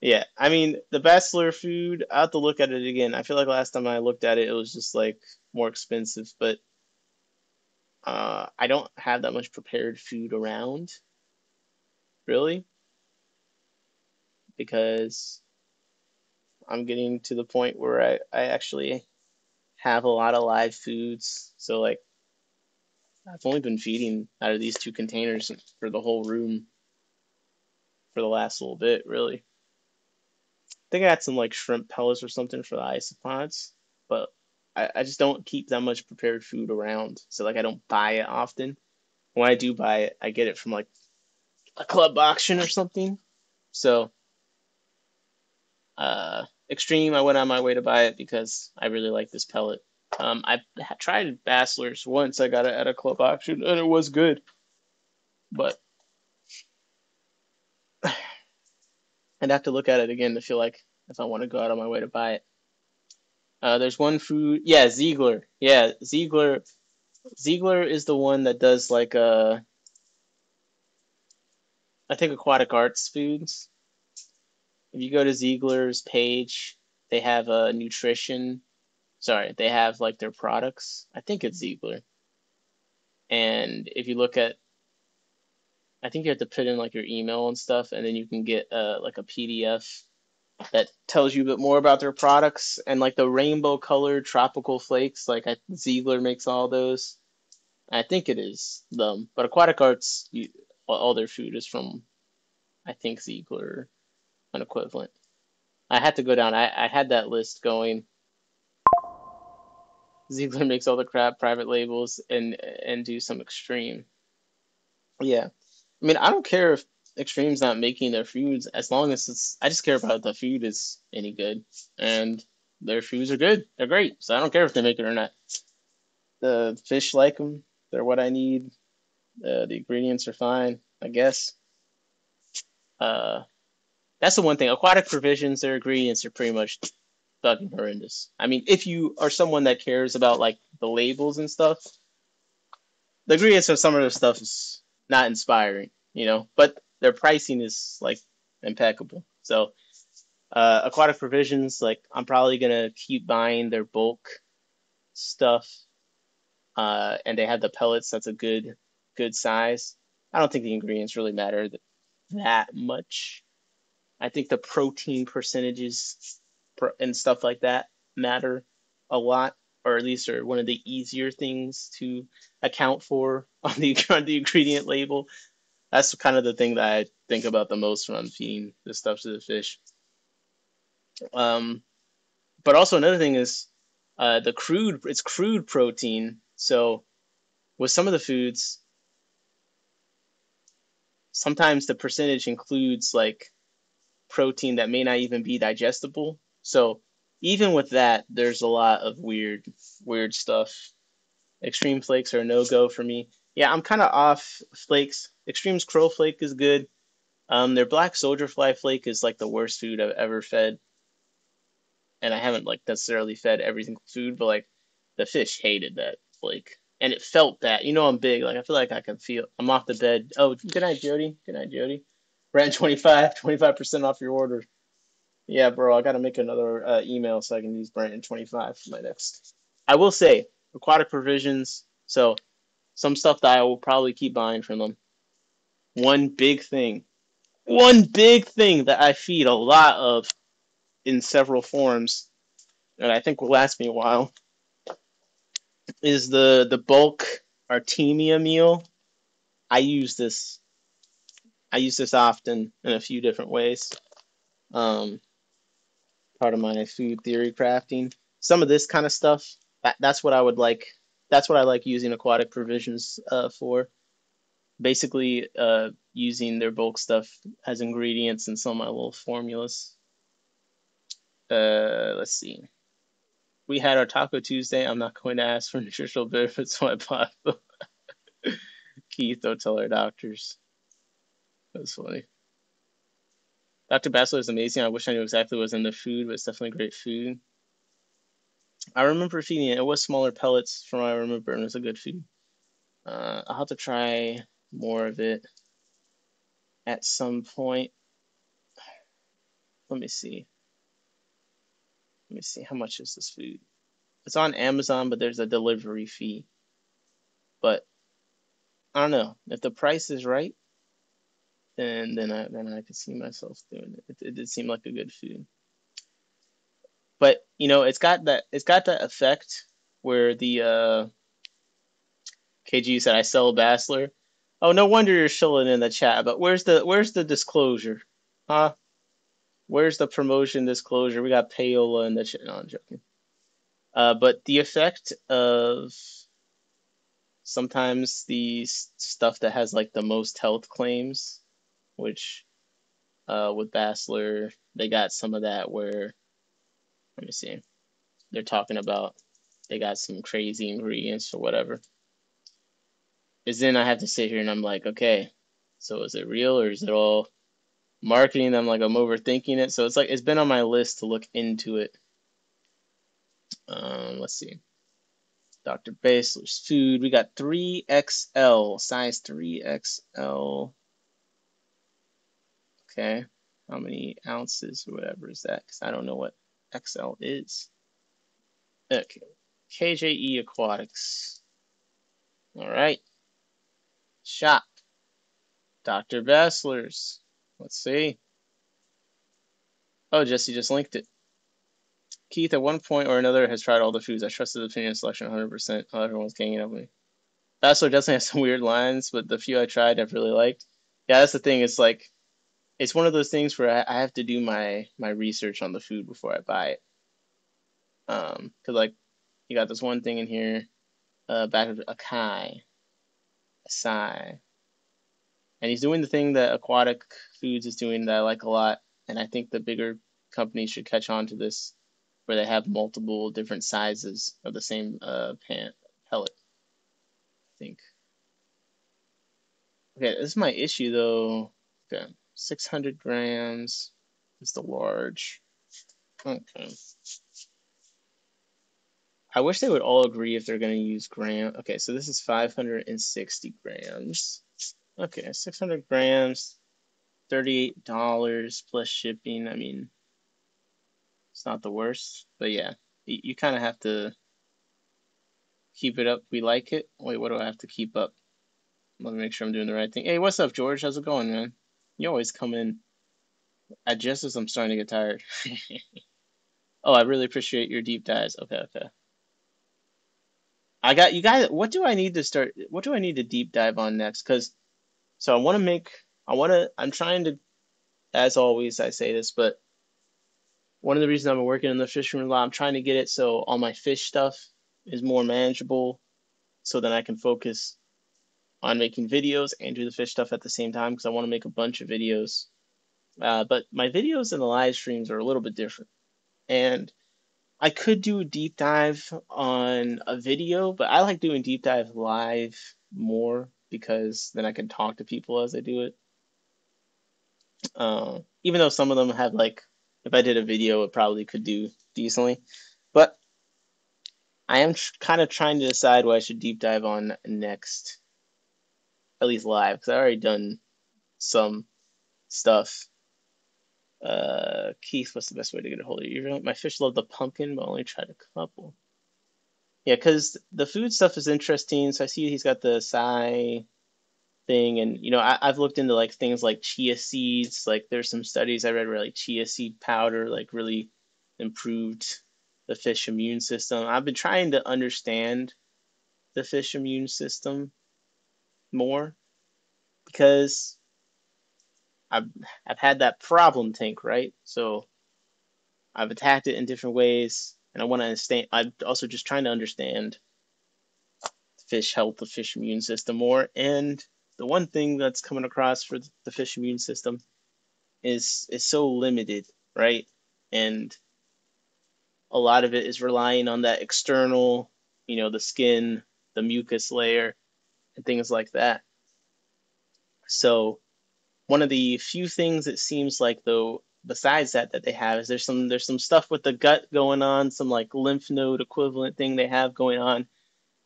Yeah, I mean the Bachelor food. I have to look at it again. I feel like last time I looked at it, it was just like more expensive, but I don't have that much prepared food around, really, because I'm getting to the point where I actually have a lot of live foods. So like I've only been feeding out of these two containers for the whole room for the last little bit, really. I think I had some like shrimp pellets or something for the isopods, but I just don't keep that much prepared food around. So like I don't buy it often. When I do buy it, I get it from like a club auction or something. So Extreme, I went on my way to buy it because I really like this pellet. I tried Basler's once. I got it at a club auction and it was good, but I'd have to look at it again to feel like if I want to go out of my way to buy it. There's one food, yeah, Ziegler. Yeah, Ziegler. Ziegler is the one that does like I think aquatic arts foods. If you go to Ziegler's page, they have a nutrition. Sorry, they have like their products. I think it's Ziegler. And if you look at, I think you have to put in like your email and stuff, and then you can get like a PDF that tells you a bit more about their products and like the rainbow colored tropical flakes. Like Ziegler makes all those. I think it is them, but Aquatic Arts, all their food is from, I think Ziegler, an equivalent. I had to go down. I had that list going. Ziegler makes all the crap, private labels, and do some Extreme. Yeah, I mean I don't care if Extreme's not making their foods as long as it's. I just care about if the food is any good, and their foods are good. They're great, so I don't care if they make it or not. The fish like them. They're what I need. The ingredients are fine, I guess. Uh, that's the one thing. Aquatic provisions, their ingredients are pretty much fucking horrendous. I mean, if you are someone that cares about like the labels and stuff, the ingredients of some of their stuff is not inspiring, but their pricing is like impeccable. So, aquatic provisions, like I'm probably gonna keep buying their bulk stuff. And they have the pellets. That's a good size. I don't think the ingredients really matter that much. I think the protein percentages and stuff like that matter a lot, or at least are one of the easier things to account for on the ingredient label. That's kind of the thing that I think about the most when I'm feeding this stuff to the fish. But also another thing is it's crude protein. So with some of the foods, sometimes the percentage includes like protein that may not even be digestible. So even with that, there's a lot of weird stuff. Extreme flakes are a no-go for me. Yeah, I'm kind of off flakes. Extreme's crow flake is good. Their black soldier fly flake is like the worst food I've ever fed, and I haven't like necessarily fed every single food, but like the fish hated that flake, and it felt bad. I'm big. Like I feel like I can feel. I'm off the bed. Oh, good night, Jody. Good night, Jody. Rent 25% off your order. Yeah, bro, I gotta make another email so I can use Brandon 25 for my next. I will say, aquatic provisions, so some stuff that I will probably keep buying from them. One big thing that I feed a lot of in several forms, and I think will last me a while, is the bulk Artemia meal. I use this. I use this often in a few different ways. Um, Part of my food theory crafting. Some of this kind of stuff. That's what I would like. That's what I like using aquatic provisions for. Basically, using their bulk stuff as ingredients in some of my little formulas. Let's see. We had our Taco Tuesday. I'm not going to ask for nutritional benefits, so I bought them. Keith, don't tell our doctors. That's funny. Dr. Bassler is amazing. I wish I knew exactly what was in the food, but it's definitely great food. I remember feeding it. It was smaller pellets from what I remember, and it was a good food. I'll have to try more of it at some point. Let me see. Let me see. How much is this food? It's on Amazon, but there's a delivery fee. But I don't know. If the price is right, then I could see myself doing it. It did seem like a good food. But it's got that effect where the KG said I sell Bassler. Oh, no wonder you're chilling in the chat. But where's the disclosure? Huh? Where's the promotion disclosure? We got payola in the chat. No, I'm joking. But the effect of sometimes the stuff that has like the most health claims, which with Bassler, they got some of that where, let me see, they're talking about they got some crazy ingredients or whatever. Is then I have to sit here and I'm like, okay, so is it real or is it all marketing? I'm like, I'm overthinking it. So it's like, it's been on my list to look into it. Let's see. Dr. Basler's food. We got 3XL, size 3XL. Okay. How many ounces or whatever is that? Because I don't know what XL is. Okay. KJE Aquatics. All right. Shop. Dr. Bassler's. Let's see. Oh, Jesse just linked it. Keith, at one point or another, has tried all the foods. I trusted the opinion selection 100%. Oh, everyone's ganging up on me. Bassler definitely has some weird lines, but the few I tried, I've really liked. Yeah, that's the thing. It's like, it's one of those things where I have to do my research on the food before I buy it. Cause like, you got this one thing in here, back of Akai, Asai, and he's doing the thing that Aquatic Foods is doing that I like a lot, and I think the bigger companies should catch on to this, where they have multiple different sizes of the same pellet. I think. Okay, this is my issue though. Okay, 600 grams is the large. Okay. I wish they would all agree if they're going to use gram. Okay, so this is 560 grams. Okay, 600 grams, $38 plus shipping. I mean, it's not the worst, but yeah, you kind of have to keep it up. We like it. Wait, what do I have to keep up? Let me make sure I'm doing the right thing. Hey, what's up, George? How's it going, man? You always come in at just as I'm starting to get tired. Oh, I really appreciate your deep dives. Okay, okay. I got you guys. What do I need to start? What do I need to deep dive on next? Because so I'm trying to, as always, I say this, but one of the reasons I'm working in the Fishroom a lot, I'm trying to get it so all my fish stuff is more manageable so then I can focus on making videos and do the fish stuff at the same time because I want to make a bunch of videos. But my videos and the live streams are a little bit different. And I could do a deep dive on a video, but I like doing deep dive live more because then I can talk to people as I do it. Even though some of them have like, if I did a video, it probably could do decently. But I am kind of trying to decide what I should deep dive on next, at least live, because I've already done some stuff. Keith, what's the best way to get a hold of you? My fish love the pumpkin, but only tried a couple. Yeah, because the food stuff is interesting. So I see he's got the Psy thing, and I've looked into like things like chia seeds. Like there's some studies I read where like chia seed powder like really improved the fish immune system. I've been trying to understand the fish immune system more, because I've I've had that problem tank, right? So I've attacked it in different ways, and I want to understand. I'm also just trying to understand fish health, the fish immune system more. And the one thing that's coming across for the fish immune system is so limited, right? And a lot of it is relying on that external, the skin, the mucus layer, and things like that. So one of the few things it seems like, though, besides that they have, is there's some stuff with the gut going on, some like lymph node equivalent thing they have going on.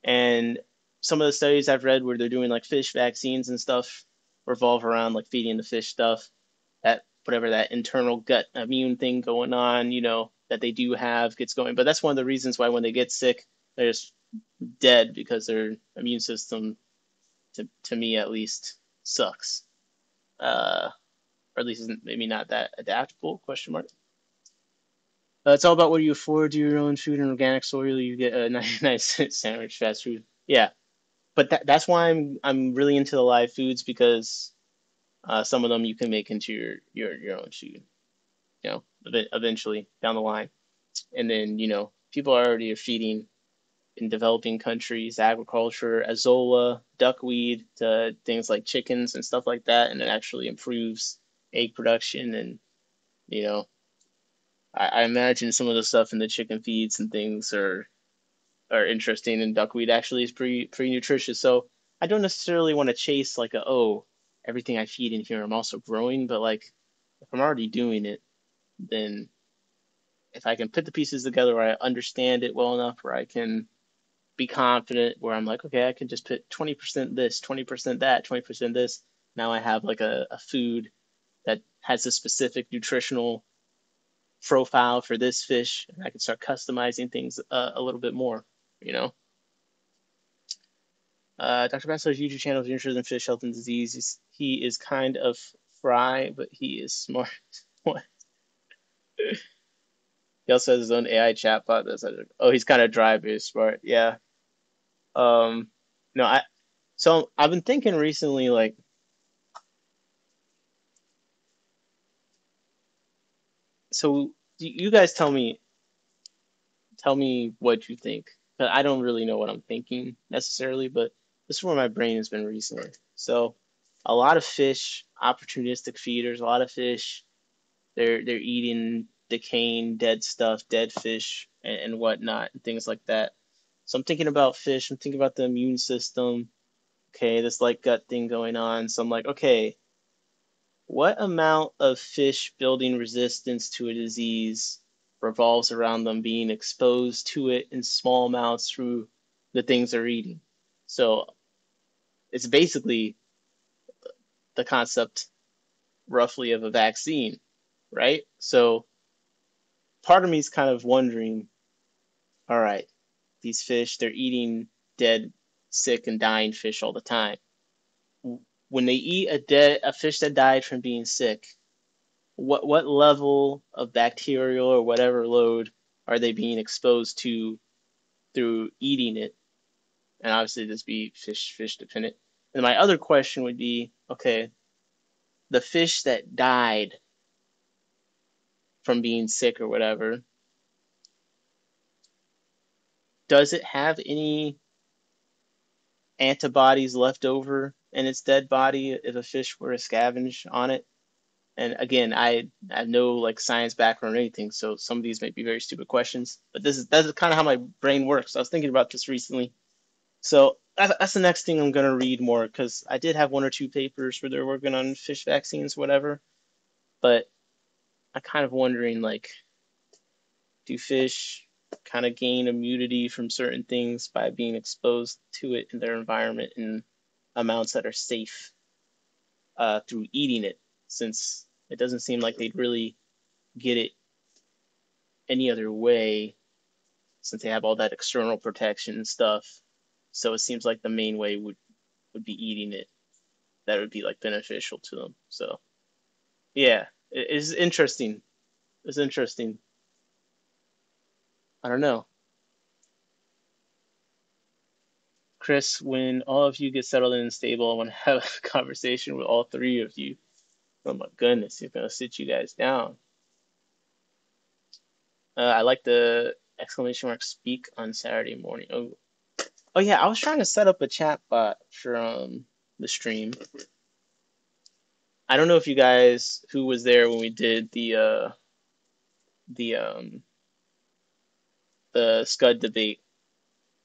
And some of the studies I've read where they're doing like fish vaccines and stuff revolve around like feeding the fish stuff, that whatever that internal gut immune thing going on, that they do have gets going. But that's one of the reasons why when they get sick, they're just dead, because their immune system, to me at least, sucks. Or at least isn't maybe not that adaptable, question mark. It's all about what you afford to your own food and organic soil. You get a nice sandwich, fast food. Yeah, but that's why I'm really into the live foods, because some of them you can make into your own food, eventually down the line. And then, people already are feeding in developing countries agriculture, azolla, duckweed, to things like chickens and stuff like that, and it actually improves egg production. And you know, I imagine some of the stuff in the chicken feeds and things are interesting, and duckweed actually is pretty nutritious. So I don't necessarily want to chase like everything I feed in here I'm also growing, but like if I'm already doing it, then if I can put the pieces together where I understand it well enough, where I can be confident, where I'm like, okay, I can just put 20% this, 20% that, 20% this. Now I have like a food that has a specific nutritional profile for this fish, and I can start customizing things a little bit more, you know. Dr. Basler's YouTube channel is interested in fish health and disease. He is kind of fry, but he is smart. He also has his own AI chatbot. He's kind of dry, but he's smart. Yeah. Um, no, so I've been thinking recently, like, so you guys tell me what you think. 'Cause I don't really know what I'm thinking necessarily, but this is where my brain has been recently. So a lot of fish, opportunistic feeders, a lot of fish, they're eating decaying dead stuff, dead fish and whatnot, and things like that. So I'm thinking about fish, I'm thinking about the immune system, okay, this like gut thing going on. So I'm like, okay, what amount of fish building resistance to a disease revolves around them being exposed to it in small amounts through the things they're eating? So it's basically the concept roughly of a vaccine, right? So part of me is kind of wondering, all right, these fish, they're eating dead, sick, and dying fish all the time. When they eat a fish that died from being sick, what level of bacterial or whatever load are they being exposed to through eating it? And obviously this be fish dependent. And my other question would be, okay, the fish that died from being sick or whatever, does it have any antibodies left over in its dead body if a fish were to scavenge on it? And again, I have no like science background or anything, so some of these may be very stupid questions, but that's kind of how my brain works. I was thinking about this recently. So that's the next thing I'm gonna read more, because I did have one or two papers where they're working on fish vaccines, whatever. But I'm kind of wondering, like, do fish kind of gain immunity from certain things by being exposed to it in their environment in amounts that are safe through eating it? Since it doesn't seem like they'd really get it any other way, since they have all that external protection and stuff. So it seems like the main way would be eating it. That would be like beneficial to them. So yeah, it's interesting. It's interesting. I don't know. Chris, when all of you get settled in and stable, I want to have a conversation with all three of you. Oh my goodness, he's gonna sit you guys down. I like the exclamation mark speak on Saturday morning. Oh yeah, I was trying to set up a chat bot for the stream. I don't know if you guys who was there when we did the the Scud debate.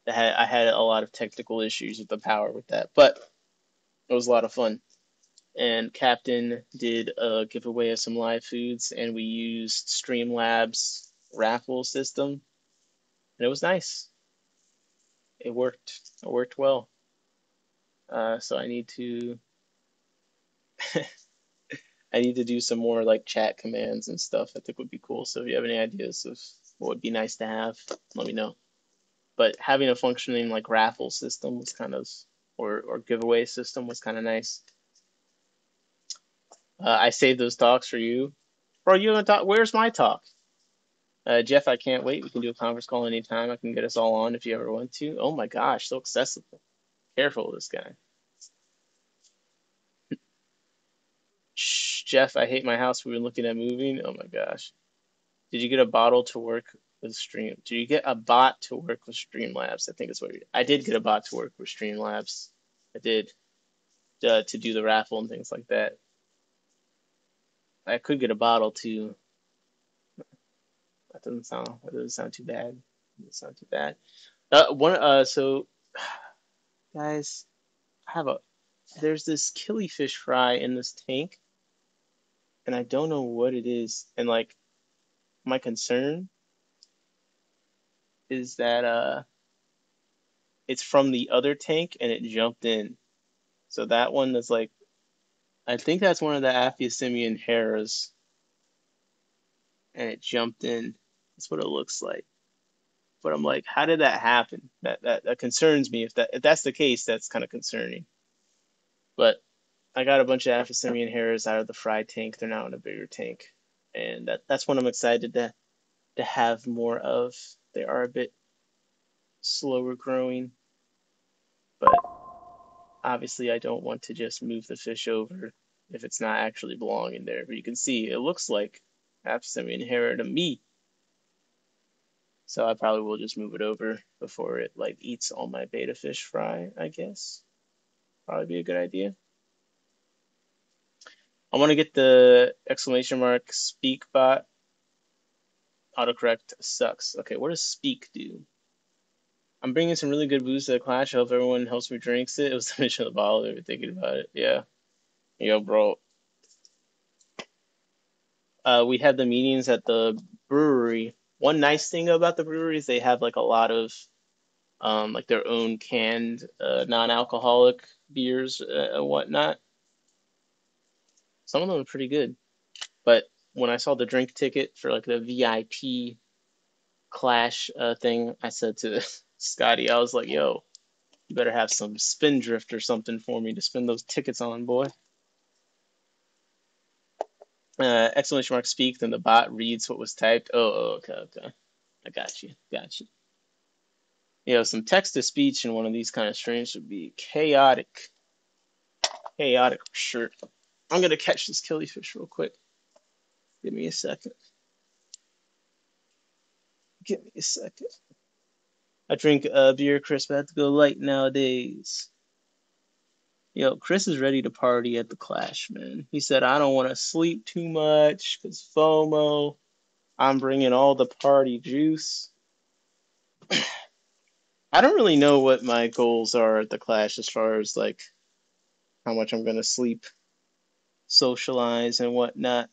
I had a lot of technical issues with the power with that, but it was a lot of fun. And Captain did a giveaway of some live foods, and we used Streamlabs raffle system, and it was nice. It worked. It worked well. So I need to I need to do some more like chat commands and stuff. I think would be cool. So if you have any ideas of what would be nice to have, let me know. But having a functioning like raffle system was kind of, or giveaway system was kind of nice. I saved those talks for you. Bro, you haven't talked. Where's my talk? Jeff, I can't wait. We can do a conference call anytime. I can get us all on if you ever want to. Oh my gosh, so accessible. Careful with this guy. Shh, Jeff, I hate my house. We've been looking at moving. Oh my gosh. Did you get a bottle to work with Stream? Did you get a bot to work with Streamlabs? I think it's what I did get a bot to work with Streamlabs. I did to do the raffle and things like that. I could get a bottle too. That doesn't sound too bad. It doesn't sound too bad. So guys, there's this killifish fry in this tank, and I don't know what it is. And like my concern is that it's from the other tank and it jumped in. So that one is like, I think that's one of the Aphyosemian hares, and it jumped in. That's what it looks like. But I'm like, how did that happen? That concerns me. If that's the case, that's kind of concerning. But I got a bunch of Aphyosemian hares out of the fry tank. They're now in a bigger tank, and that's what I'm excited to have more of. They are a bit slower growing, but obviously I don't want to just move the fish over if it's not actually belonging there. But you can see it looks like Aphyosemian hare to me. So I probably will just move it over before it like eats all my beta fish fry, I guess. Probably be a good idea. I want to get the exclamation mark speak bot. Autocorrect sucks. Okay, what does speak do? I'm bringing some really good booze to the clash. I hope everyone helps me drinks it. It was the mission of the bottle. They were thinking about it. Yeah. Yo, bro. We had the meetings at the brewery. One nice thing about the brewery is they have like a lot of like their own canned non-alcoholic beers and whatnot. Some of them are pretty good. But when I saw the drink ticket for like the VIP Clash thing, I said to Scotty, I was like, yo, you better have some Spindrift or something for me to spin those tickets on, boy. Exclamation mark speak, then the bot reads what was typed. Okay. I got you. Some text to speech in one of these kind of streams would be chaotic. Chaotic for sure. I'm gonna catch this killifish real quick. Give me a second. I drink beer, Chris, but I have to go light nowadays. Yo, Chris is ready to party at the Clash, man. He said, I don't want to sleep too much because FOMO. I'm bringing all the party juice. I don't really know what my goals are at the Clash as far as like how much I'm going to sleep, socialize, and whatnot.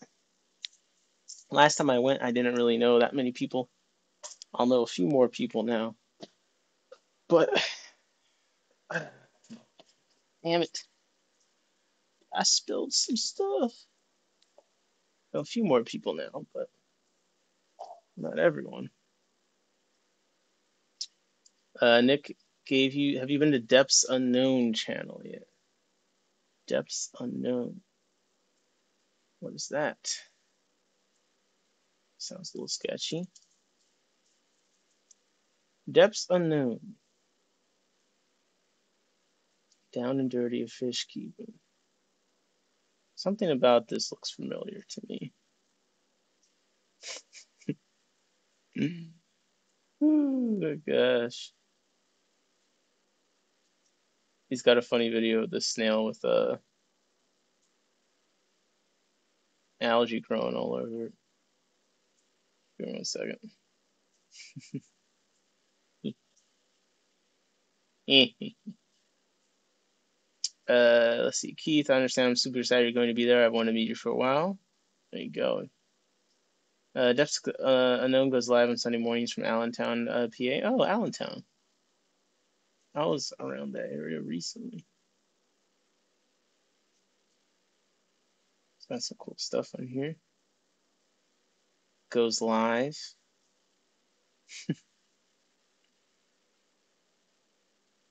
Last time I went, I didn't really know that many people. I'll know a few more people now. But, damn it. I spilled some stuff. A few more people now, but not everyone. Nick have you been to Depths Unknown channel yet? Depths Unknown. What is that? Sounds a little sketchy. Depths Unknown. Down and dirty of fish keeping. Something about this looks familiar to me. Oh gosh. He's got a funny video of this snail with algae growing all over it. Give me 1 second. Let's see. Keith, I understand I'm super excited you're going to be there. I want to meet you for a while. There you go. Depths Unknown goes live on Sunday mornings from Allentown, PA. Oh, Allentown. I was around that area recently. It's got some cool stuff on here. Goes live.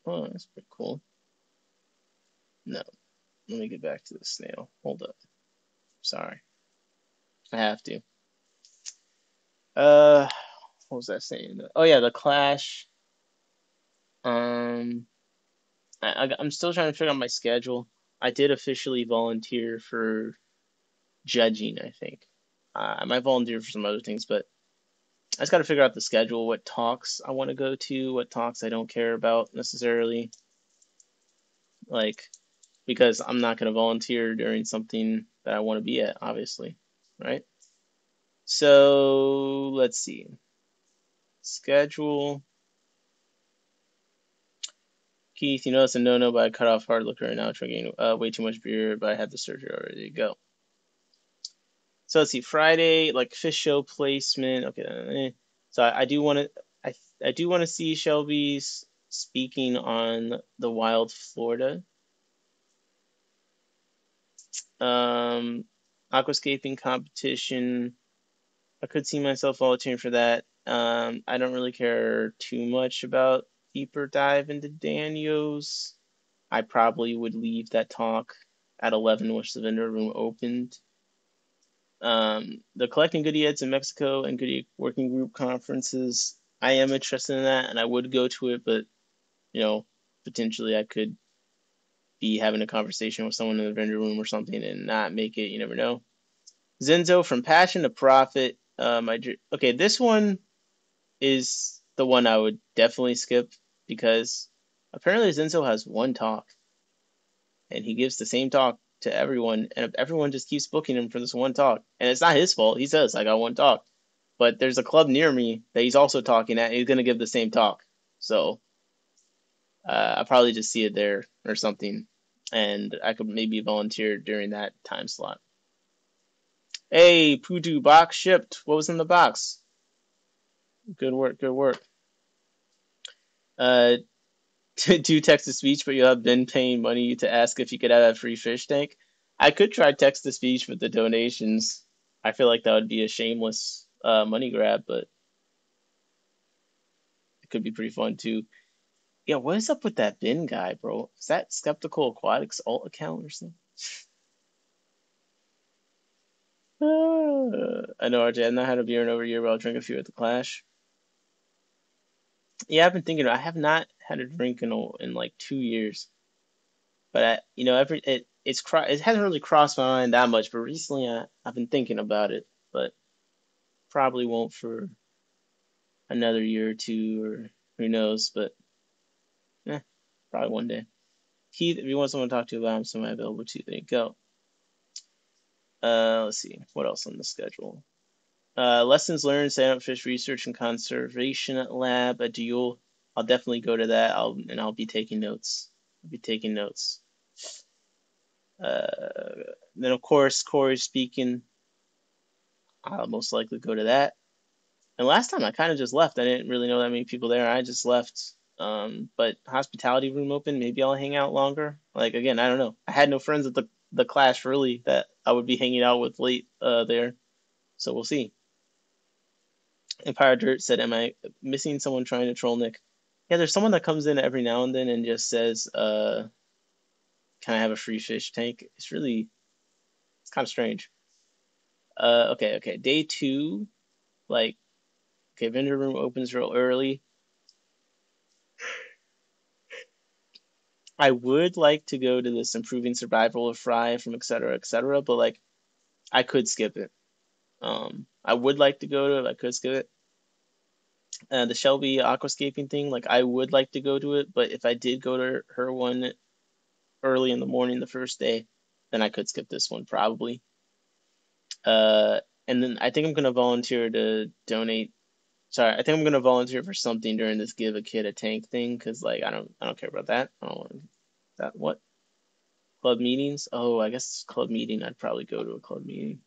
Oh, that's pretty cool. No, let me get back to the snail. Hold up. Sorry. I have to. What was that saying? Oh yeah, the Clash. Um, I'm still trying to figure out my schedule. I did officially volunteer for judging, I think. I might volunteer for some other things, but I just got to figure out the schedule, what talks I want to go to, what talks I don't care about necessarily. Like, because I'm not going to volunteer during something that I want to be at, obviously, right? So let's see. Schedule. Keith, you know it's a no-no, but I cut off hard liquor and now drinking way too much beer, but I had the surgery already. Go. So let's see. Friday, like fish show placement. Okay. So I do want to. I do want to see Shelby's speaking on the Wild Florida. Aquascaping competition. I could see myself volunteering for that. I don't really care too much about deeper dive into Daniels. I probably would leave that talk at 11, which the vendor room opened. The collecting goodie ads in Mexico and goodie working group conferences. I am interested in that, and I would go to it, but potentially I could be having a conversation with someone in the vendor room or something and not make it. You never know. Zenzo, from passion to profit. Okay, this one is the one I would definitely skip because apparently Zenzo has one talk and he gives the same talk to everyone, and everyone just keeps booking him for this one talk. And it's not his fault. He says, I got one talk. But there's a club near me that he's also talking at, and he's going to give the same talk. So I'll probably just see it there or something, and I could maybe volunteer during that time slot. Hey, Pudu, box shipped. What was in the box? Good work, good work. Do text to speech, but you have been paying money to ask if you could have a free fish tank. I could try text to speech with the donations. I feel like that would be a shameless money grab, but it could be pretty fun too. Yeah, what is up with that bin guy, bro? Is that Skeptical Aquatics alt account or something? I know, RJ. I've not had a beer in over a year, but I'll drink a few at the Clash. Yeah, I've been thinking. I have not had a drink in like 2 years, but it hasn't really crossed my mind that much. But recently, I've been thinking about it, but probably won't for another year or two, or who knows. But probably one day. Keith, if you want someone to talk to about, I'm semi available too. There you go. Let's see what else on the schedule. Lessons learned, setting up fish research and conservation lab at Duel. I'll definitely go to that. I'll be taking notes. Then of course Corey's speaking. I'll most likely go to that. And last time I kind of just left. I didn't really know that many people there. I just left. But hospitality room open. Maybe I'll hang out longer. Like again, I don't know. I had no friends at the Clash really that I would be hanging out with late there. So we'll see. Empire Dirt said, "Am I missing someone trying to troll Nick?" Yeah, there's someone that comes in every now and then and just says, "Can I have a free fish tank?" It's kind of strange. Okay. Day 2, like, okay, vendor room opens real early. I would like to go to this Improving Survival of Fry from et cetera, but like I could skip it. I would like to go to it. I could skip it. The Shelby aquascaping thing, like I would like to go to it, but if I did go to her one early in the morning the first day, then I could skip this one probably. And then I think I'm gonna volunteer to donate. Sorry, I think I'm gonna volunteer for something during this give a kid a tank thing because like I don't care about that. I don't want that. What club meetings? Oh, I guess club meeting. I'd probably go to a club meeting.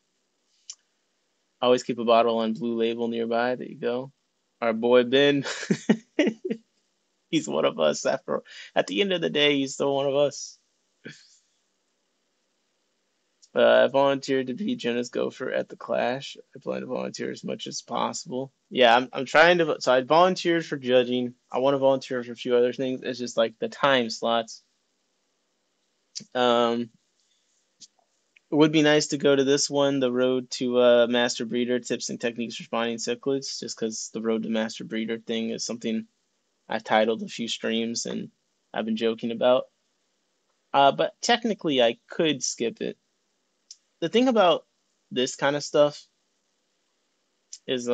Always keep a bottle on Blue Label nearby. There you go. Our boy Ben, he's one of us. At the end of the day, he's still one of us. I volunteered to be Jenna's gopher at the Clash. I plan to volunteer as much as possible. Yeah, I'm trying to. So I volunteered for judging. I want to volunteer for a few other things. It's just like the time slots. Um, it would be nice to go to this one, the Road to Master Breeder Tips and Techniques for Spawning Cichlids, just because the Road to Master Breeder thing is something I've titled a few streams and I've been joking about. But technically, I could skip it. The thing about this kind of stuff is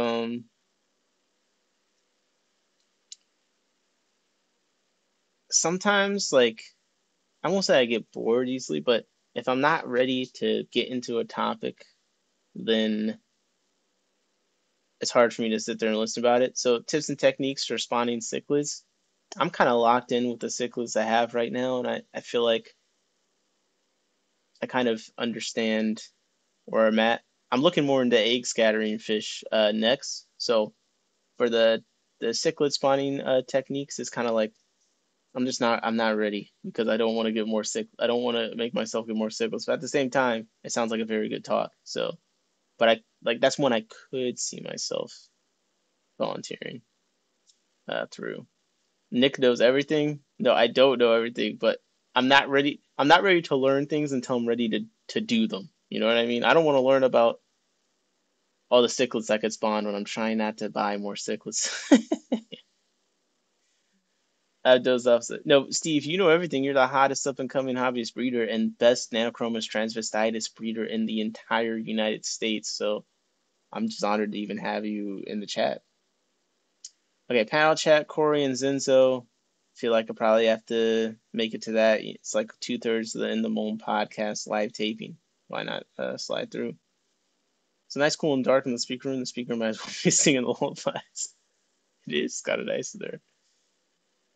sometimes like I won't say I get bored easily, but if I'm not ready to get into a topic, then it's hard for me to sit there and listen about it. So tips and techniques for spawning cichlids. I'm kind of locked in with the cichlids I have right now, and I feel like I kind of understand where I'm at. I'm looking more into egg scattering fish next. So for the cichlid spawning techniques, it's kind of like I'm not ready because I don't want to get more sick. I don't want to make myself get more cichlids. But at the same time, it sounds like a very good talk. So, but I like that's one I could see myself volunteering through. Nick knows everything. No, I don't know everything, but I'm not ready. I'm not ready to learn things until I'm ready to do them. You know what I mean? I don't want to learn about all the cichlids I could spawn when I'm trying not to buy more cichlids. Those opposite. No, Steve, you know everything. You're the hottest up and coming hobbyist breeder and best Nanochromis transvestitis breeder in the entire United States. So I'm just honored to even have you in the chat. Okay, panel chat, Corey and Zenzo. Feel like I probably have to make it to that. It's like 2/3 of the In the Moon podcast live taping. Why not slide through? It's nice, cool, and dark in the speaker room. The speaker might as well be singing the whole class. It is kind of nice there.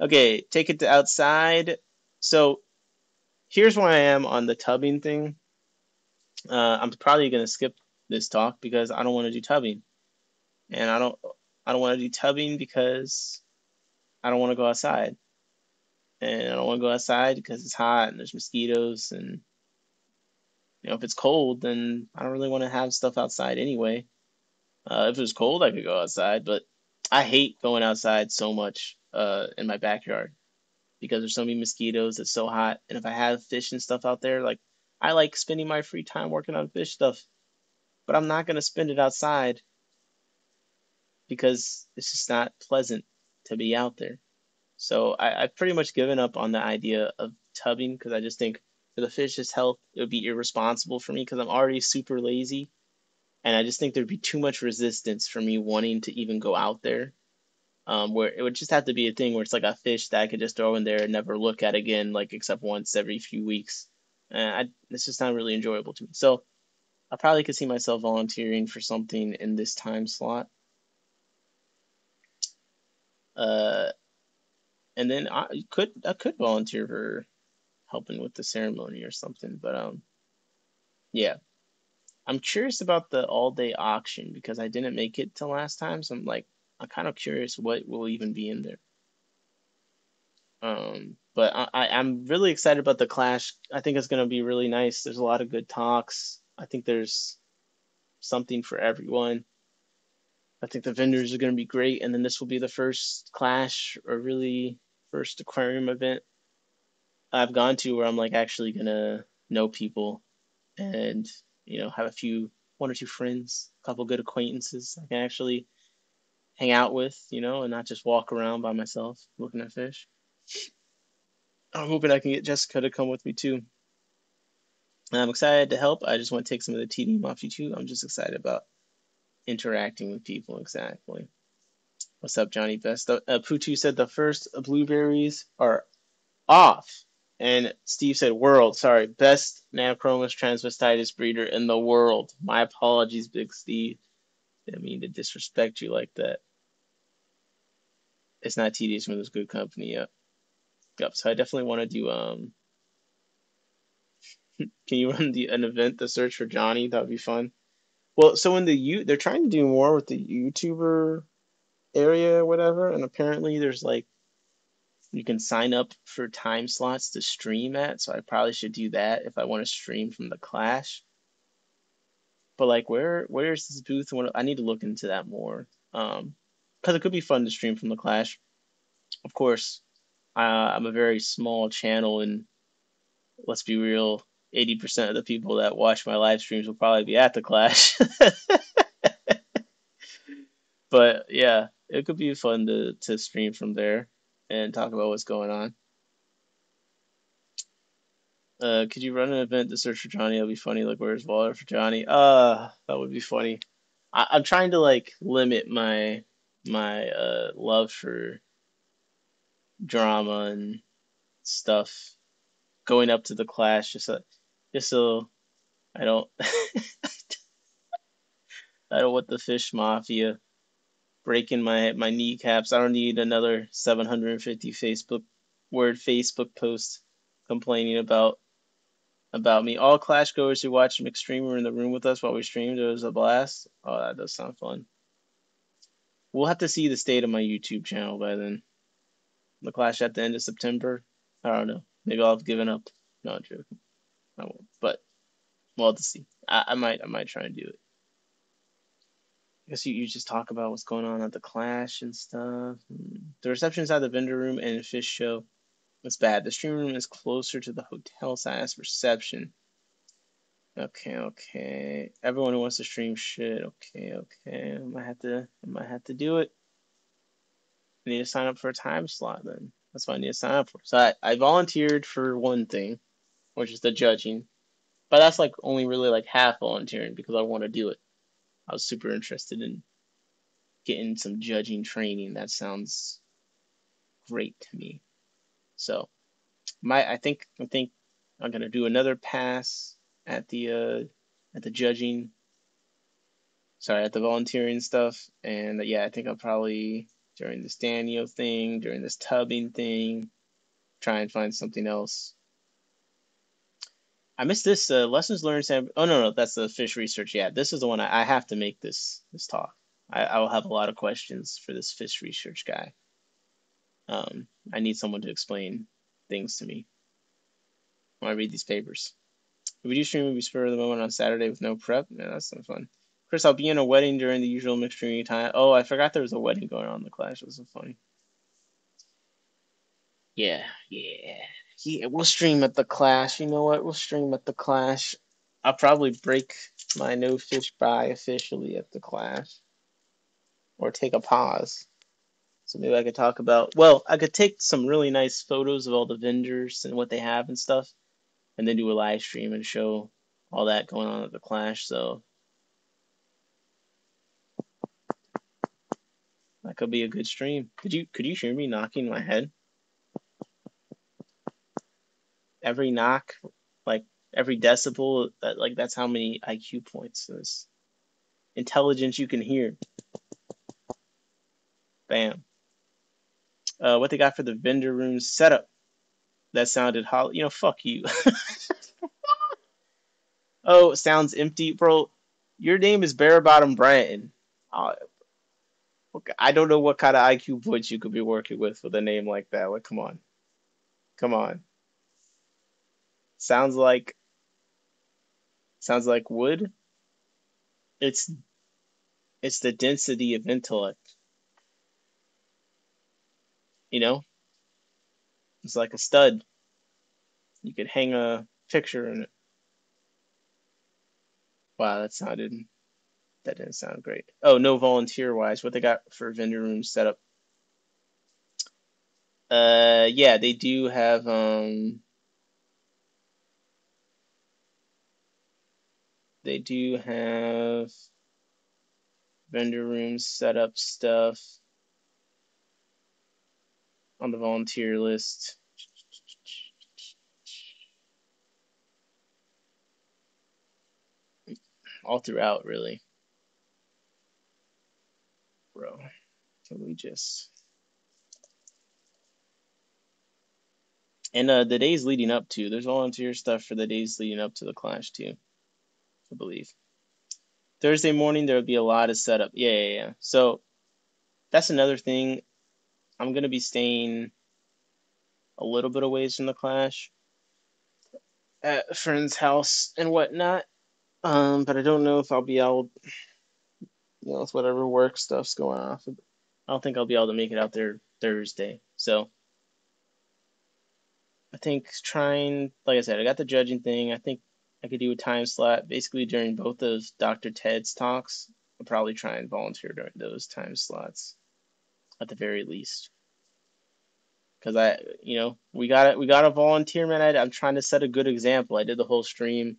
Okay, take it to outside. So here's where I am on the tubbing thing. I'm probably gonna skip this talk because I don't want to do tubbing, and I don't want to do tubbing because I don't want to go outside, and I don't want to go outside because it's hot and there's mosquitoes, and if it's cold, then I don't really want to have stuff outside anyway. If it was cold, I could go outside, but I hate going outside so much in my backyard because there's so many mosquitoes. It's so hot, and if I have fish and stuff out there, like I like spending my free time working on fish stuff, but I'm not gonna spend it outside because it's just not pleasant to be out there. So I've pretty much given up on the idea of tubbing because I just think for the fish's health, it would be irresponsible for me because I'm already super lazy. And I just think there'd be too much resistance for me wanting to even go out there. Where it would just have to be a thing where it's like a fish that I could just throw in there and never look at again, like except once every few weeks. It's just not really enjoyable to me. So I probably could see myself volunteering for something in this time slot. Uh, and then I could volunteer for helping with the ceremony or something. But yeah, I'm curious about the all day auction because I didn't make it till last time, so I'm kind of curious what will even be in there. But I'm really excited about the Clash. I think it's gonna be really nice. There's a lot of good talks. I think there's something for everyone. I think the vendors are gonna be great, and then this will be the first Clash or really first aquarium event I've gone to where I'm like actually gonna know people and have one or two friends, a couple good acquaintances I can actually hang out with, and not just walk around by myself looking at fish. I'm hoping I can get Jessica to come with me too. I'm excited to help. I just want to take some of the tedium off you too. I'm just excited about interacting with people. Exactly. What's up, Johnny Best? Putu said the first blueberries are off. And Steve said world. Sorry, best Nanochromis transvestitis breeder in the world. My apologies, Big Steve. Didn't mean to disrespect you like that. It's not tedious when there's good company. Yep. Yep. So I definitely want to do can you run an event, the search for Johnny? That would be fun. Well, so in they're trying to do more with the YouTuber area or whatever, and apparently there's like you can sign up for time slots to stream at, so I probably should do that if I want to stream from the Clash. But like where's this booth? I need to look into that more. Because it could be fun to stream from the Clash. Of course, I'm a very small channel, and let's be real, 80% of the people that watch my live streams will probably be at the Clash. But yeah, it could be fun to stream from there and talk about what's going on. Could you run an event to search for Johnny? That'd be funny. Like, where's Waller for Johnny? That would be funny. I'm trying to like limit my love for drama and stuff going up to the Clash, just so I don't I don't want the Fish Mafia breaking my kneecaps. I don't need another 750 Facebook post complaining about me. All Clash goers who watched McStream were in the room with us while we streamed. It was a blast. Oh, that does sound fun. We'll have to see the state of my YouTube channel by then. The Clash at the end of September. I don't know. Maybe I'll have given up. No, I'm joking. I won't. But we'll have to see. I might try and do it. I guess you just talk about what's going on at the Clash and stuff. The reception inside the vendor room and Fish show was bad. The stream room is closer to the hotel size reception. Okay. Everyone who wants to stream shit. Okay. I might have to do it. I need to sign up for a time slot then. That's what I need to sign up for. So I volunteered for one thing, which is the judging. But that's like only really like half volunteering because I want to do it. I was super interested in getting some judging training. That sounds great to me. So I think I'm gonna do another pass at the judging. Sorry, at the volunteering stuff. And yeah, I think I'll probably during this Daniel thing, during this tubbing thing, try and find something else. I missed this lessons learned. Oh no, that's the fish research. Yeah, this is the one I have to make this talk. I will have a lot of questions for this fish research guy. I need someone to explain things to me when I read these papers. If we do stream, we spur of the moment on Saturday with no prep. Yeah, that's some fun. Chris, I'll be in a wedding during the usual mixed streaming time. Oh, I forgot there was a wedding going on in the Clash. It was so funny. Yeah. We'll stream at the Clash. You know what? We'll stream at the Clash. I'll probably break my no fish buy officially at the Clash, or take a pause. So maybe I could talk about. Well, I could take some really nice photos of all the vendors and what they have and stuff, and then do a live stream and show all that going on at the Clash. So that could be a good stream. Could you hear me knocking my head? Every knock, like every decibel, that's how many IQ points. There's intelligence you can hear. Bam. What they got for the vendor room setup? That sounded hollow. Fuck you. Oh, it sounds empty, bro. Your name is Bare Bottom Bratton. Uh, I don't know what kind of IQ points you could be working with a name like that. Like, come on. Sounds like wood. It's it's the density of intellect. You know, it's like a stud. You could hang a picture in it. Wow, that didn't sound great. Oh, no volunteer wise. What they got for vendor room setup? Yeah, they do have vendor rooms set up stuff on the volunteer list. All throughout, really. Bro, can we just... And the days leading up to, there's volunteer stuff for the days leading up to the clash too, I believe. Thursday morning, there would be a lot of setup. Yeah. So that's another thing. I'm going to be staying a little bit away from the clash at a friend's house and whatnot. But I don't know if I'll be able, with whatever work stuff's going on. I don't think I'll be able to make it out there Thursday. So I think trying, like I said, I got the judging thing. I think I could do a time slot basically during both those Dr. Ted's talks. I'll probably try and volunteer during those time slots at the very least. Because we got a volunteer, man. I'm trying to set a good example. I did the whole stream.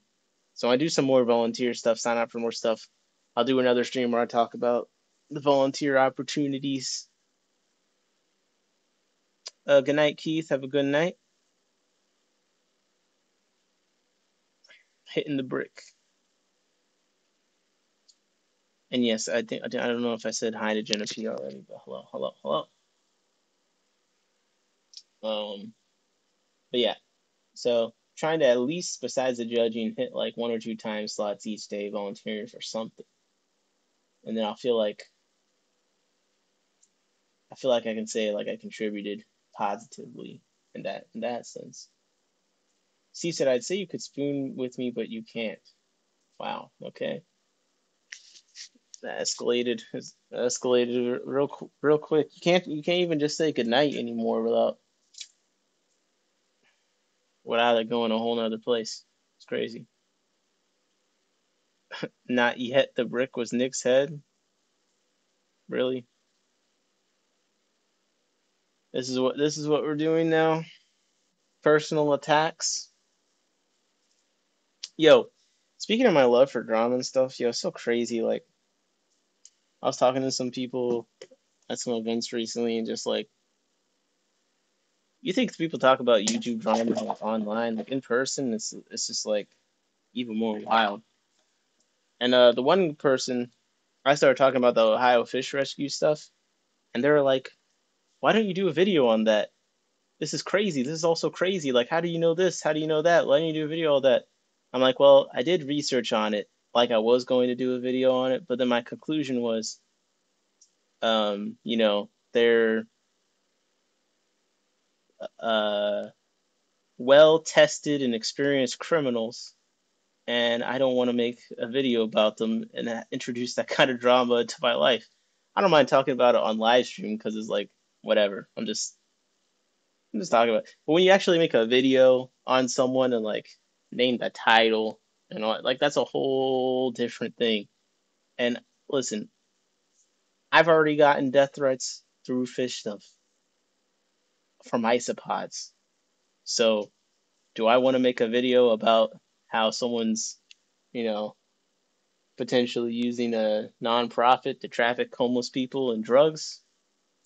So I do some more volunteer stuff, sign up for more stuff. I'll do another stream where I talk about the volunteer opportunities. Good night, Keith. Have a good night. Hitting the brick. And yes, I don't know if I said hi to Jenna P already, but hello. But yeah, so trying to at least, besides the judging, hit like 1 or 2 time slots each day, volunteering for something, and then I feel like I can say like I contributed positively in that sense. Steve said, "I'd say you could spoon with me, but you can't." Wow. Okay. That escalated real quick. You can't even just say goodnight anymore without it going a whole nother place. It's crazy. Not yet. The brick was Nick's head. Really? This is what we're doing now. Personal attacks. Yo, speaking of my love for drama and stuff, yo, it's so crazy. Like, I was talking to some people at some events recently, and just like, you think people talk about YouTube drama like online, like in person, it's just like even more wild. And the one person, I started talking about the Ohio fish rescue stuff, and they were like, "Why don't you do a video on that? This is crazy. This is also crazy. Like, how do you know this? How do you know that? Why don't you do a video on that?" I'm like, "Well, I did research on it, like I was going to do a video on it, but then my conclusion was, they're uh well tested and experienced criminals, and I don't want to make a video about them and introduce that kind of drama into my life. I don't mind talking about it on live stream because it's like whatever. I'm just talking about it. But when you actually make a video on someone and like name the title and all, like that's a whole different thing. And listen, I've already gotten death threats through fish stuff from isopods. So do I want to make a video about how someone's, you know, potentially using a nonprofit to traffic homeless people and drugs?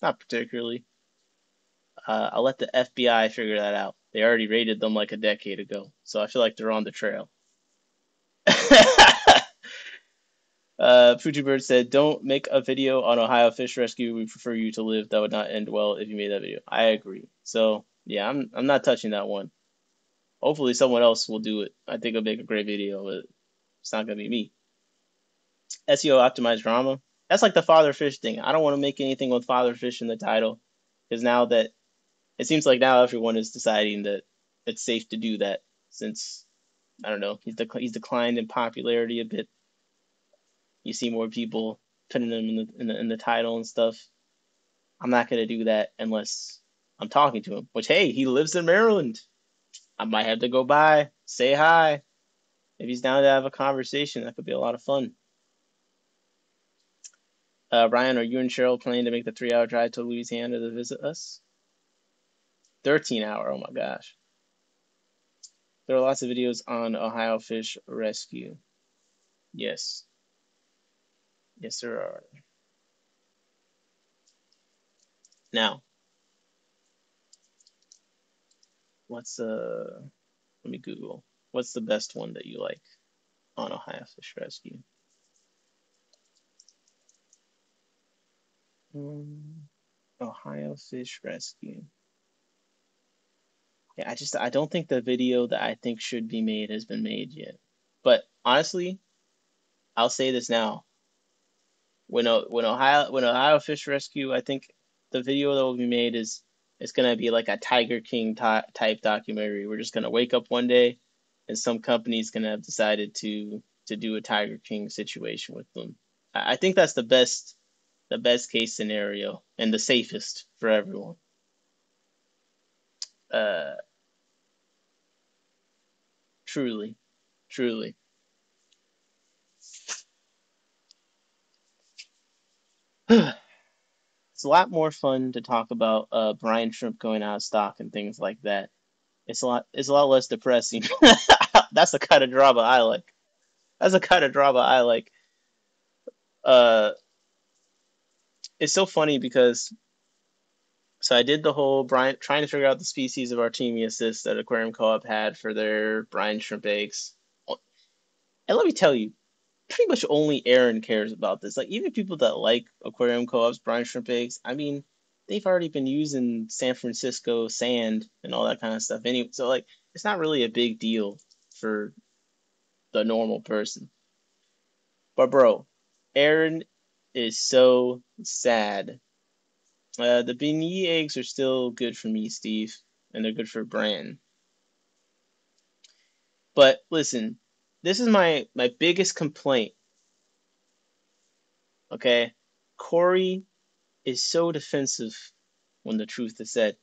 Not particularly. I'll let the FBI figure that out. They already raided them like a decade ago, so I feel like they're on the trail. Fuji Bird said, "Don't make a video on Ohio fish rescue. We prefer you to live. That would not end well if you made that video." I agree. So yeah, I'm not touching that one. Hopefully someone else will do it. I think it'll make a great video, but it's not gonna be me. SEO optimized drama. That's like the father fish thing. I don't want to make anything with father fish in the title because now that it seems like now everyone is deciding that it's safe to do that since I don't know he's declined in popularity a bit. You see more people putting him in the title and stuff. I'm not gonna do that unless I'm talking to him. Which hey, he lives in Maryland. I might have to go by, say hi. If he's down to have a conversation, that could be a lot of fun. Ryan, are you and Cheryl planning to make the 3-hour drive to Louisiana to visit us? 13 hour. Oh my gosh. There are lots of videos on Ohio fish rescue. Yes. Yes, there are. Now, what's let me Google. What's the best one that you like on Ohio fish rescue? Ohio fish rescue. Yeah, I don't think the video that I think should be made has been made yet. But honestly, I'll say this now. When Ohio Fish Rescue, I think the video that will be made is it's gonna be like a Tiger King type documentary. We're just gonna wake up one day, and some company's gonna have decided to do a Tiger King situation with them. I think that's the best case scenario and the safest for everyone. Uh, truly, truly. It's a lot more fun to talk about brine shrimp going out of stock and things like that. It's a lot less depressing. That's the kind of drama I like. That's the kind of drama I like. Uh, it's so funny because so I did the whole brine trying to figure out the species of Artemia cis that Aquarium Co-op had for their brine shrimp eggs. And let me tell you, pretty much only Aaron cares about this. Like even people that like Aquarium Co-op's brine shrimp eggs, I mean, they've already been using San Francisco sand and all that kind of stuff anyway. So like, it's not really a big deal for the normal person. But bro, Aaron is so sad. The beanie eggs are still good for me, Steve, and they're good for Bran. But listen, this is my biggest complaint. Okay, Corey is so defensive when the truth is said.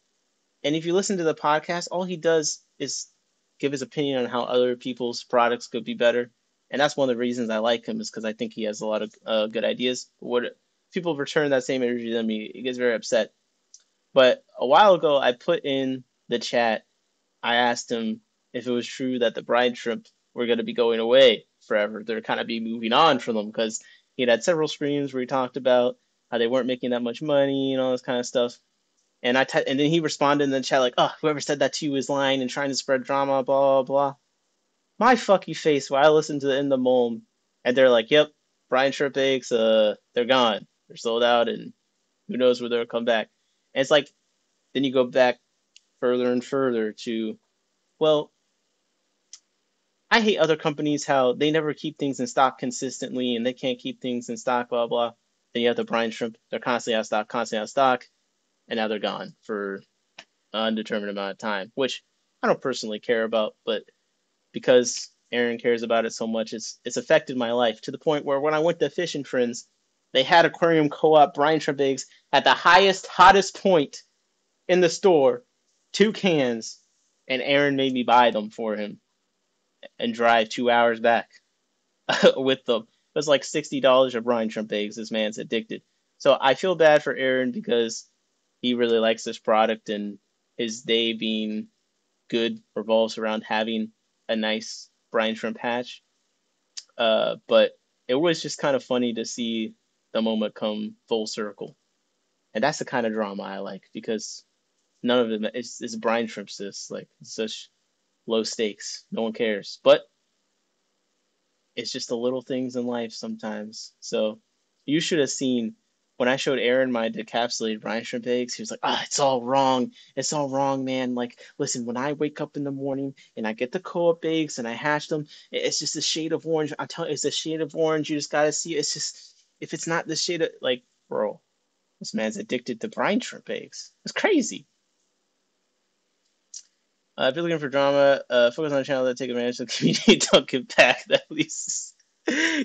And if you listen to the podcast, all he does is give his opinion on how other people's products could be better. And that's one of the reasons I like him is because I think he has a lot of good ideas. But what people return that same energy to me, he gets very upset. But a while ago, I put in the chat. I asked him if it was true that the bride shrimp were going to be going away forever. They're kind of be moving on from them because he had several streams where he talked about how they weren't making that much money and all this kind of stuff. And then he responded in the chat like, "Oh, whoever said that to you is lying and trying to spread drama, blah blah blah." My fucking face while I listened to the In the Mold, and they're like, "Yep, Brian Shrimp eggs, they're gone, they're sold out, and who knows where they'll come back." And it's like, then you go back further and further to, well, I hate other companies how they never keep things in stock consistently, and they can't keep things in stock, blah blah. Then you have the Brian Shrimp, they're constantly out of stock, constantly out of stock, and now they're gone for undetermined amount of time, which I don't personally care about, but because Aaron cares about it so much, it's affected my life to the point where when I went to Fish and Friends, they had Aquarium Co-op brine shrimp eggs at the highest, hottest point in the store, 2 cans, and Aaron made me buy them for him and drive 2 hours back with them. It was like $60 of brine shrimp eggs. This man's addicted. So I feel bad for Aaron because he really likes this product and his day being good revolves around having a nice brine shrimp hatch. But it was just kind of funny to see the moment come full circle. And that's the kind of drama I like because none of it is brine shrimp sis. Like it's such low stakes. No one cares. But it's just the little things in life sometimes. So you should have seen when I showed Aaron my decapsulated brine shrimp eggs. He was like, "Ah, it's all wrong. It's all wrong, man. Like, listen, when I wake up in the morning and I get the co-op eggs and I hatch them, it's just a shade of orange. I tell you, it's a shade of orange. You just gotta see. It's just if it's not the shade of like, bro, this man's addicted to brine shrimp eggs. It's crazy." If you're looking for drama, focus on a channel that take advantage of the community. Don't give back. That least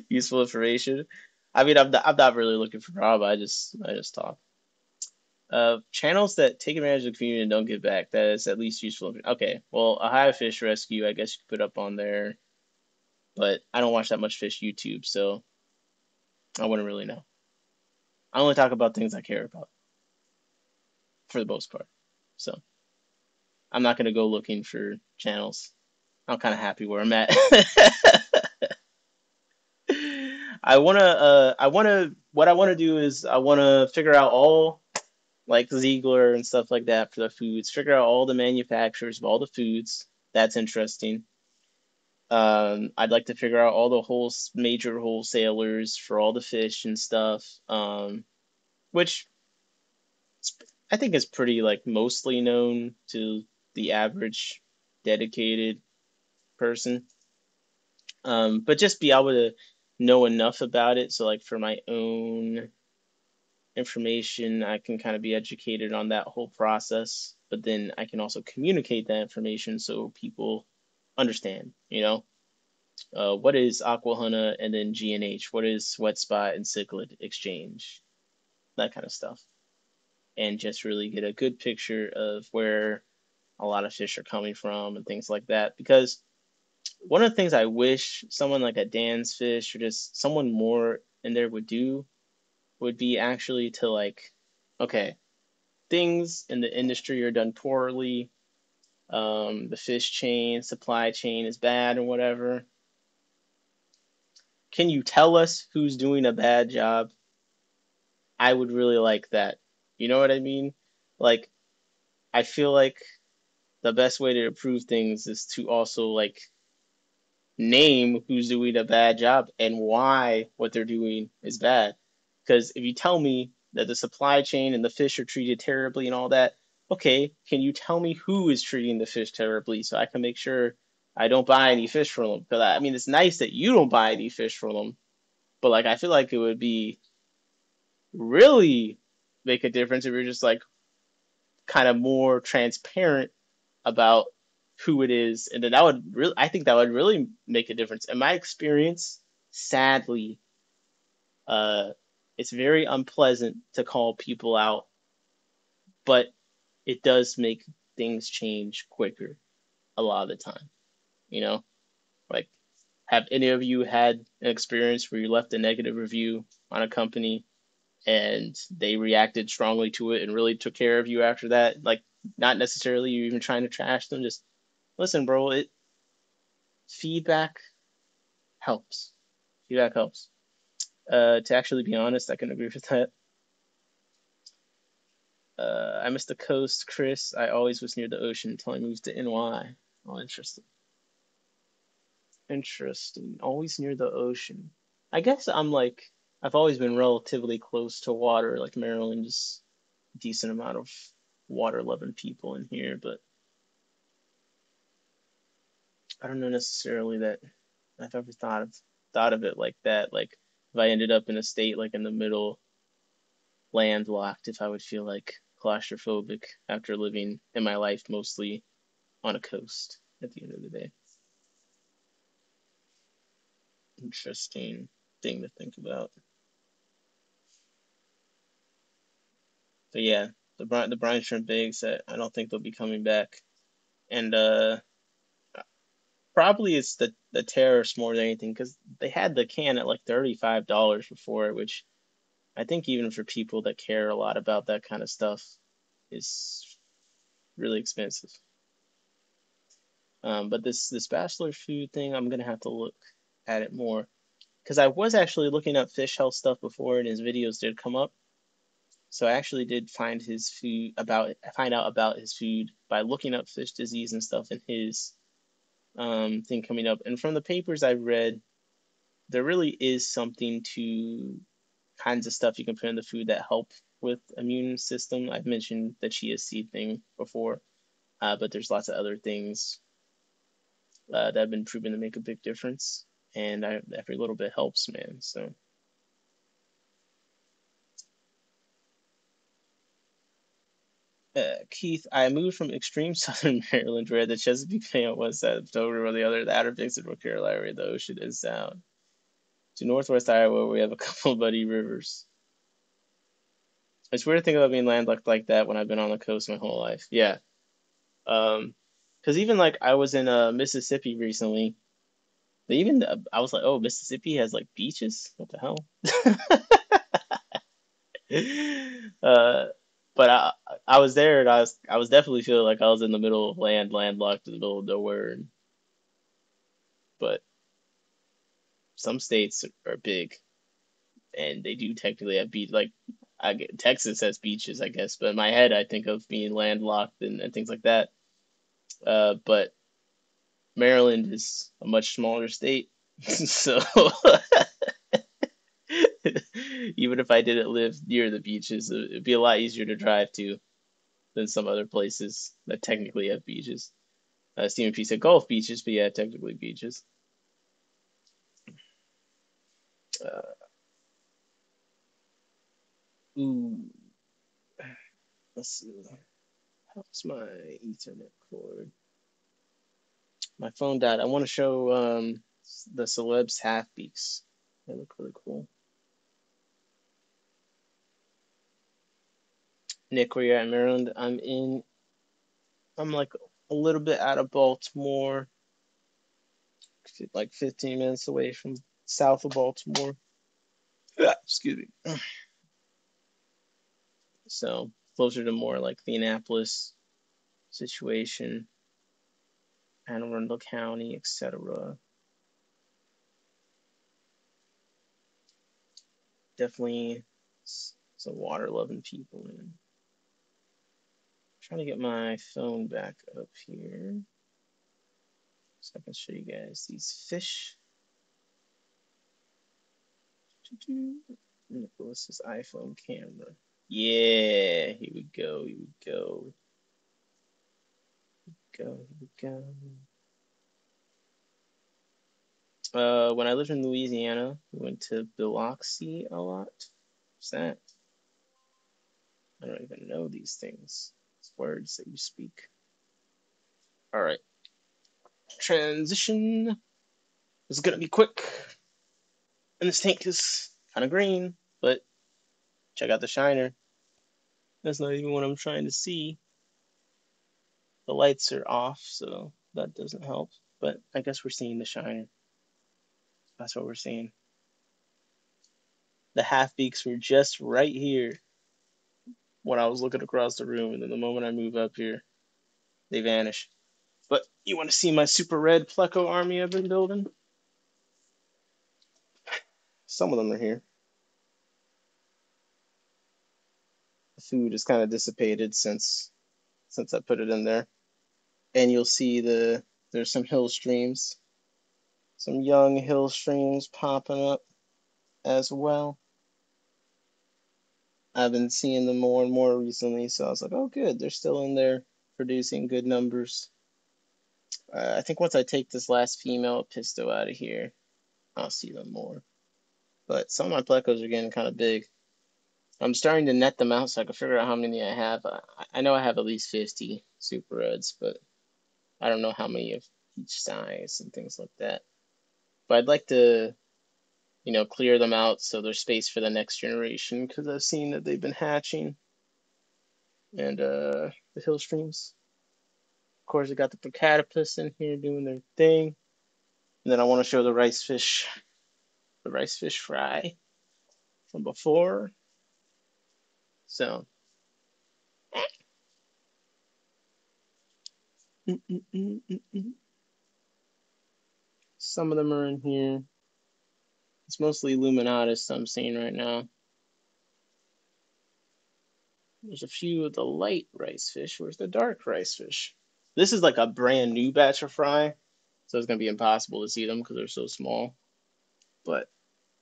useful information. I mean, I'm not really looking for drama. I just talk. Channels that take advantage of the community and don't give back. That is at least useful. Okay, well, Ohio Fish Rescue, I guess you could put up on there, but I don't watch that much fish YouTube, so I wouldn't really know. I only talk about things I care about for the most part. So I'm not gonna go looking for channels. I'm kind of happy where I'm at. What I wanna do is I wanna figure out all like Ziegler and stuff like that for the foods. Figure out all the manufacturers of all the foods. That's interesting. I'd like to figure out all the major wholesalers for all the fish and stuff. Which I think is pretty like mostly known to the average dedicated person. But just be able to know enough about it so like for my own information, I can kind of be educated on that whole process. But then I can also communicate that information so people understand, what is Aquahana and then G&H? What is Sweat Spot and Cichlid Exchange? That kind of stuff. And just really get a good picture of where a lot of fish are coming from and things like that. Because one of the things I wish someone like a Dan's Fish or just someone more in there would do would be actually to like, okay, things in the industry are done poorly. The fish chain, supply chain is bad or whatever. Can you tell us who's doing a bad job? I would really like that. You know what I mean? Like, I feel like the best way to improve things is to also like name who's doing a bad job and why what they're doing is bad. Because if you tell me that the supply chain and the fish are treated terribly and all that, okay, can you tell me who is treating the fish terribly so I can make sure I don't buy any fish from them? Because I mean, it's nice that you don't buy any fish from them, but like I feel like it would be really make a difference if you're just like kind of more transparent about who it is, and then that would really, I think that would really make a difference. In my experience, sadly, uh, it's very unpleasant to call people out, but it does make things change quicker a lot of the time. You know, like have any of you had an experience where you left a negative review on a company and they reacted strongly to it and really took care of you after that? Like, not necessarily you even trying to trash them, just listen, bro, feedback helps. Feedback helps. To actually be honest, I can agree with that. I missed the coast, Chris. I always was near the ocean until I moved to NY. Oh, interesting. Interesting. Always near the ocean. I guess I've always been relatively close to water. Like Maryland is a decent amount of water loving people in here, but I don't know necessarily that I've ever thought of it like that. Like if I ended up in a state like in the middle, landlocked, if I would feel like claustrophobic after living in my life mostly on a coast at the end of the day. Interesting thing to think about. But yeah, the brine shrimp bigs, I don't think they'll be coming back, and probably it's the tariffs more than anything because they had the can at like $35 before, which I think even for people that care a lot about that kind of stuff is really expensive. But this bachelor food thing, I'm gonna have to look at it more because I was actually looking up fish health stuff before, and his videos did come up. So I actually did find find out about his food by looking up fish disease and stuff in his thing coming up. And from the papers I've read, there really is something to kinds of stuff you can put in the food that help with immune system. I've mentioned the chia seed thing before, but there's lots of other things that have been proven to make a big difference. And every little bit helps, man. So Keith, I moved from extreme southern Maryland, where the Chesapeake Bay on one side of Dover, or the other, the Outer Banks of North Carolina, where the ocean is down, to northwest Iowa, where we have a couple of muddy rivers. It's weird to think about being landlocked like that when I've been on the coast my whole life. Yeah. Because even like I was in Mississippi recently. I was like, oh, Mississippi has like beaches? What the hell? uh, But I was there, and I was definitely feeling like I was in the middle of landlocked in the middle of nowhere. But some states are big, and they do technically have beach. Like Texas has beaches, I guess. But in my head, I think of being landlocked and things like that. But Maryland is a much smaller state, so even if I didn't live near the beaches, it'd be a lot easier to drive to than some other places that technically have beaches. Stephen P said golf beaches, but yeah, technically beaches. Uh, ooh, let's see. How's my Ethernet cord? My phone died. I want to show the celebs half beaks. They look really cool. Nick, where you at in Maryland? I'm like a little bit out of Baltimore, like 15 minutes away from south of Baltimore. Excuse me. So closer to more like the Annapolis situation, Anne Arundel County, etc. Definitely some water loving people, man. Trying to get my phone back up here so I can show you guys these fish. Nicholas's iPhone camera. Yeah, here we go. Here we go. Here we go. When I lived in Louisiana, we went to Biloxi a lot. What's that? I don't even know these things. It's words that you speak. All right. Transition. This is gonna be quick. And this tank is kind of green, but check out the shiner. That's not even what I'm trying to see. The lights are off, so that doesn't help. But I guess we're seeing the shiner. That's what we're seeing. The half beaks were just right here when I was looking across the room, and then the moment I move up here, they vanish. But you want to see my super red pleco army I've been building? Some of them are here. The food is kind of dissipated since I put it in there. And you'll see there's some hill streams, some young hill streams popping up as well. I've been seeing them more and more recently, so I was like, oh, good, they're still in there producing good numbers. I think once I take this last female pisto out of here, I'll see them more. But some of my plecos are getting kind of big. I'm starting to net them out so I can figure out how many I have. I know I have at least 50 super reds, but I don't know how many of each size and things like that. But I'd like to, clear them out so there's space for the next generation because I've seen that they've been hatching. And the hill streams. Of course, I got the Procatopus in here doing their thing. And then I want to show the rice fish fry from before. So, some of them are in here. It's mostly Luminatus I'm seeing right now. There's a few of the light rice fish. Where's the dark rice fish? This is like a brand new batch of fry, so it's going to be impossible to see them because they're so small. But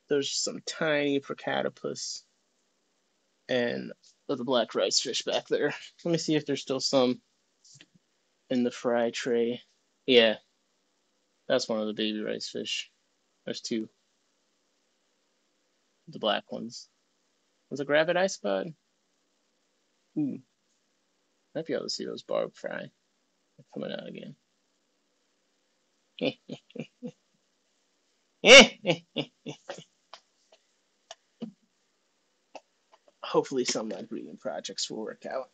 there's some tiny Procatopus and the black rice fish back there. Let me see if there's still some in the fry tray. Yeah, that's one of the baby rice fish. There's two. The black ones. Was a gravid eye spot? Ooh. Might be able to see those barb fry. They're coming out again. Hopefully some of my breeding projects will work out.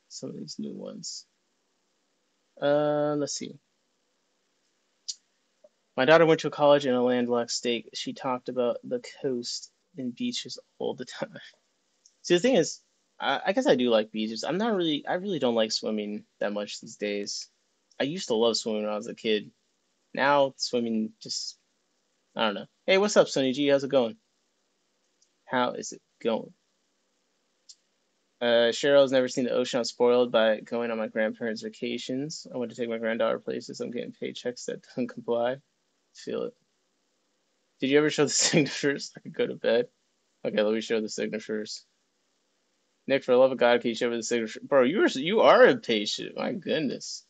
Some of these new ones. Let's see. My daughter went to college in a landlocked state. She talked about the coast and beaches all the time. See, the thing is, I guess I do like beaches. I really don't like swimming that much these days. I used to love swimming when I was a kid. Now swimming just, I don't know. Hey, what's up, Sonny G? How's it going? How is it going? Cheryl's never seen the ocean. I'm spoiled by going on my grandparents' vacations. I went to take my granddaughter places. I'm getting paychecks that don't comply. Feel it. Did you ever show the signatures? I could go to bed. Okay, let me show the signatures. Nick, for the love of God, can you show me the signature? Bro, you are impatient. My goodness.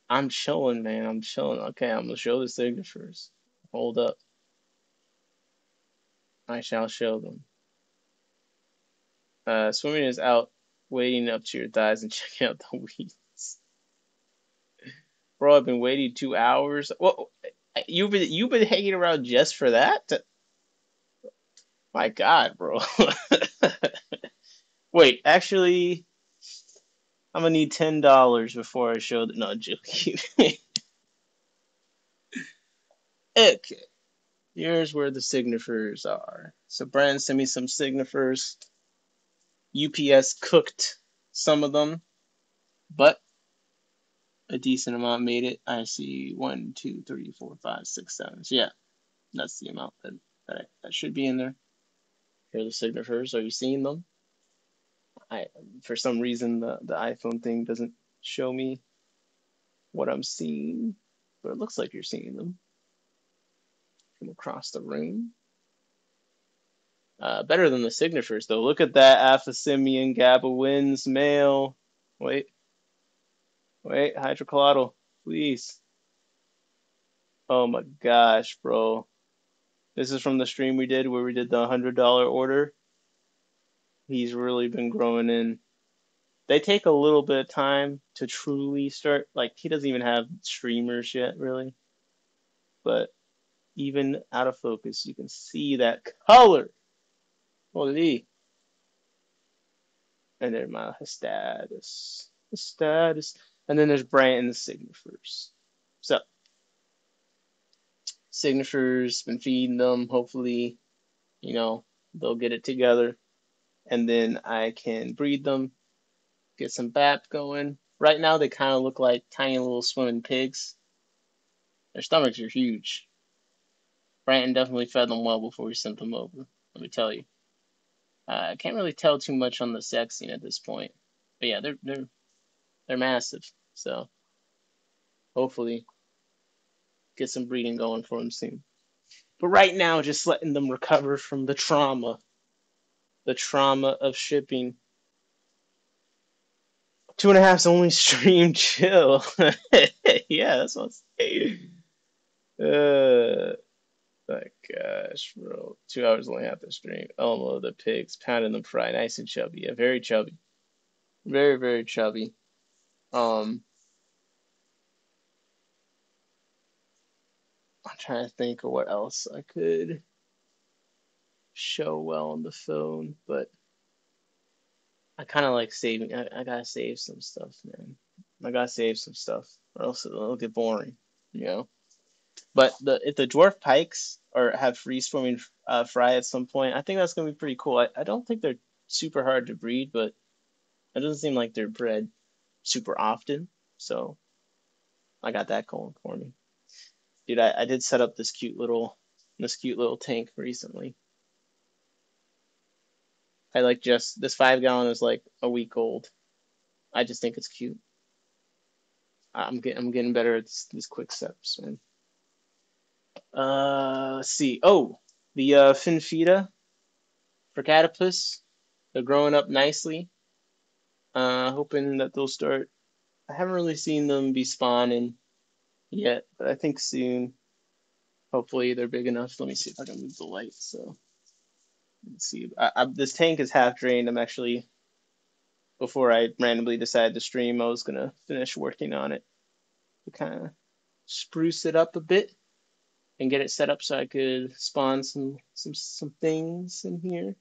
I'm chilling, man. I'm chilling. Okay, I'm gonna show the signatures. Hold up. I shall show them. Swimming is out wading up to your thighs and checking out the weeds. Bro, I've been waiting 2 hours. Well, you've been hanging around just for that? My God, bro. Wait, actually, I'm gonna need $10 before I show the. No, I'm joking. Okay, here's where the signatures are. So Brandon sent me some signatures. UPS cooked some of them, but a decent amount made it. I see 1, 2, 3, 4, 5, 6, 7. So yeah, that's the amount that should be in there. Here are the signatures. Are you seeing them? For some reason the iPhone thing doesn't show me what I'm seeing, but it looks like you're seeing them from across the room. Better than the signatures though. Look at that. Alpha Simeon Gabba wins mail. Wait, hydrocolloidal, please. Oh my gosh, bro. This is from the stream we did where we did the $100 order. He's really been growing in. They take a little bit of time to truly start. Like, he doesn't even have streamers yet, really. But even out of focus, you can see that color. Holy. And then my status. The status. And then there's Brandon's signatures. So, signatures, been feeding them. Hopefully, they'll get it together. And then I can breed them, get some BAP going. Right now, they kind of look like tiny little swimming pigs. Their stomachs are huge. Brandon definitely fed them well before we sent them over, let me tell you. I can't really tell too much on the sexing at this point. But yeah, they're massive. So hopefully get some breeding going for them soon. But right now, just letting them recover from the trauma of shipping. 2.5's only stream chill. Yeah, that's what I'm saying. My gosh, bro. 2 hours only half the stream. Elmo the pigs, pounding them fry, nice and chubby. Yeah, very chubby. Very, very chubby. I'm trying to think of what else I could show well on the phone, but I kind of like saving. I gotta save some stuff, man. I gotta save some stuff, or else it'll get boring, you know. But if the dwarf pikes or have free swimming fry at some point, I think that's gonna be pretty cool. I don't think they're super hard to breed, but it doesn't seem like they're bred super often, so I got that going for me. Dude, I did set up this cute little tank recently. I like just this 5 gallon is like a week old. I just think it's cute. I'm getting better at these quick steps, man. Let's see. Oh, the Finfida for Catapus. They're growing up nicely. Hoping that they'll start. I haven't really seen them be spawning yet, but I think soon. Hopefully they're big enough. Let me see if I can move the light. So let's see. This tank is half drained. I'm actually, before I randomly decided to stream, I was gonna finish working on it to kind of spruce it up a bit and get it set up so I could spawn some things in here.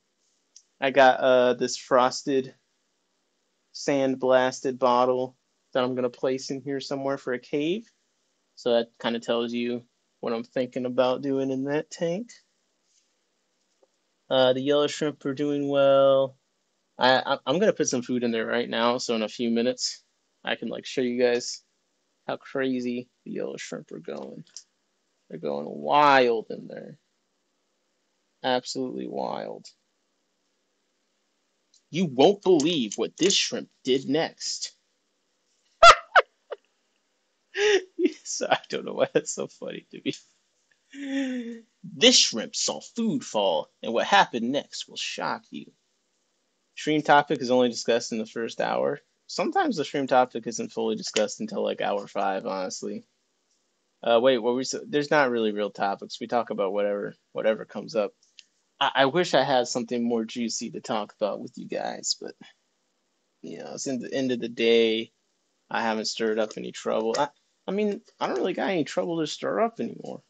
I got this frosted sand blasted bottle that I'm gonna place in here somewhere for a cave. So that kind of tells you what I'm thinking about doing in that tank. The yellow shrimp are doing well. I'm gonna put some food in there right now, so in a few minutes I can like show you guys how crazy the yellow shrimp are going. They're going wild in there. Absolutely wild. You won't believe what this shrimp did next. So I don't know why that's so funny to me. This shrimp saw food fall, and what happened next will shock you. Stream topic is only discussed in the first hour. Sometimes the stream topic isn't fully discussed until like hour 5, honestly. Wait, there's not really real topics. We talk about whatever comes up. I wish I had something more juicy to talk about with you guys, but it's in the end of the day. I haven't stirred up any trouble. I mean, I don't really got any trouble to stir up anymore.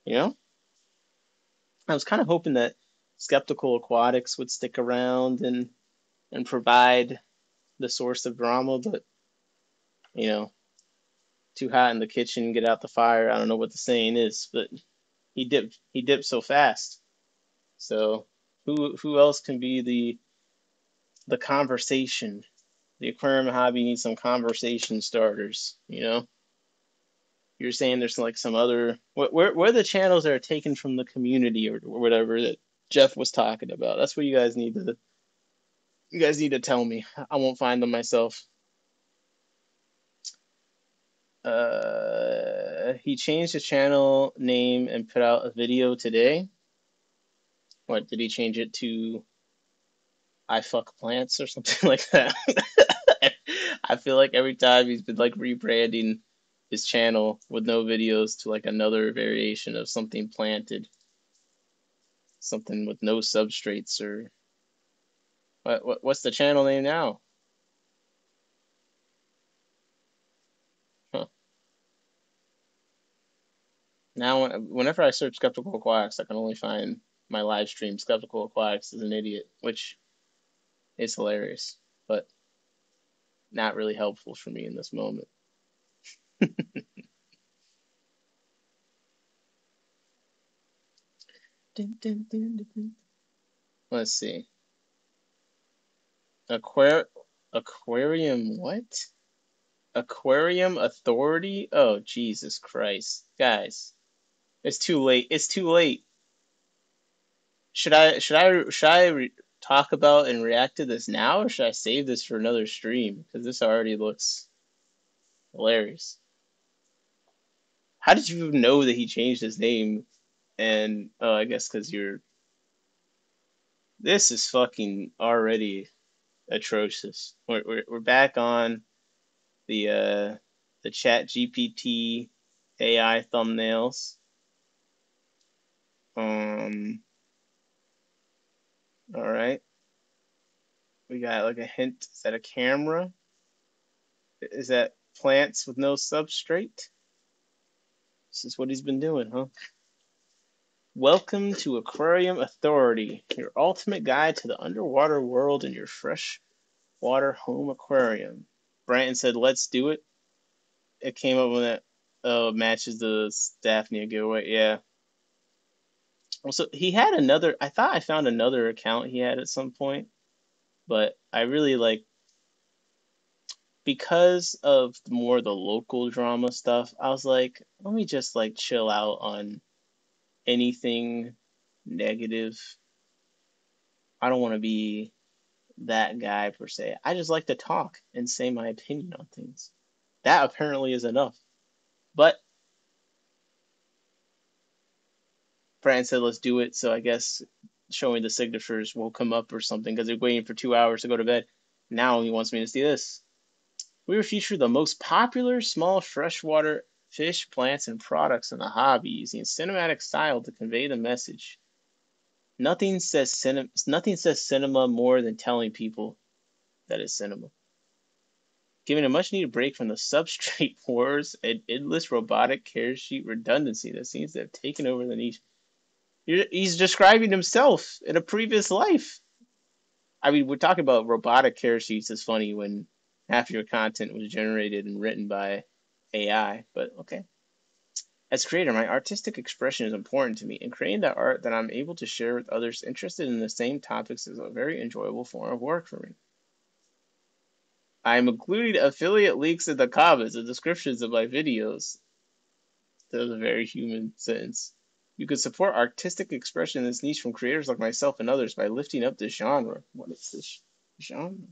You know, I was kind of hoping that Skeptical Aquatics would stick around and provide the source of drama, but you know, too hot in the kitchen, get out the fire. I don't know what the saying is, but he dipped so fast. So who else can be the conversation? The aquarium hobby needs some conversation starters, you know? You're saying there's like some other where are the channels that are taken from the community or whatever that Jeff was talking about. That's what you guys need to tell me. I won't find them myself. He changed his channel name and put out a video today. What did he change it to? I fuck plants or something like that. I feel like every time he's been like rebranding his channel with no videos to like another variation of something planted, something with no substrates or what's the channel name now? Huh. Now whenever I search skeptical aquatics, I can only find my live stream skeptical aquatics is an idiot, which is hilarious, but not really helpful for me in this moment. Let's see. Aquarium what? Aquarium Authority? Oh, Jesus Christ. Guys, it's too late. It's too late. Should I talk about and react to this now, or should I save this for another stream? Because this already looks hilarious. How did you know that he changed his name? And oh, I guess because you're. This is fucking already atrocious. We're back on the Chat GPT AI thumbnails. All right. We got like a hint. Is that a camera? Is that plants with no substrate? This is what he's been doing, huh? Welcome to Aquarium Authority, your ultimate guide to the underwater world in your freshwater home aquarium. Branton said, let's do it. It came up when that matches the Daphne giveaway. Yeah. Also, he had another. I thought I found another account he had at some point, but I really like because of more the local drama stuff. I was like, let me just like chill out on anything negative. I don't want to be that guy per se. I just like to talk and say my opinion on things. That apparently is enough. But Fran said, let's do it. So I guess showing the signatures will come up or something because they're waiting for 2 hours to go to bed. Now he wants me to see this. We will feature the most popular small freshwater fish, plants, and products in the hobby using cinematic style to convey the message. Nothing says cinema more than telling people that it's cinema. Giving a much needed break from the substrate wars and endless robotic care sheet redundancy that seems to have taken over the niche. He's describing himself in a previous life. I mean, we're talking about robotic care sheets is funny when half your content was generated and written by AI, but okay. As creator, my artistic expression is important to me, and creating that art that I'm able to share with others interested in the same topics is a very enjoyable form of work for me. I'm including affiliate links in the comments and descriptions of my videos. That was a very human sentence. You can support artistic expression in this niche from creators like myself and others by lifting up the genre. What is this genre?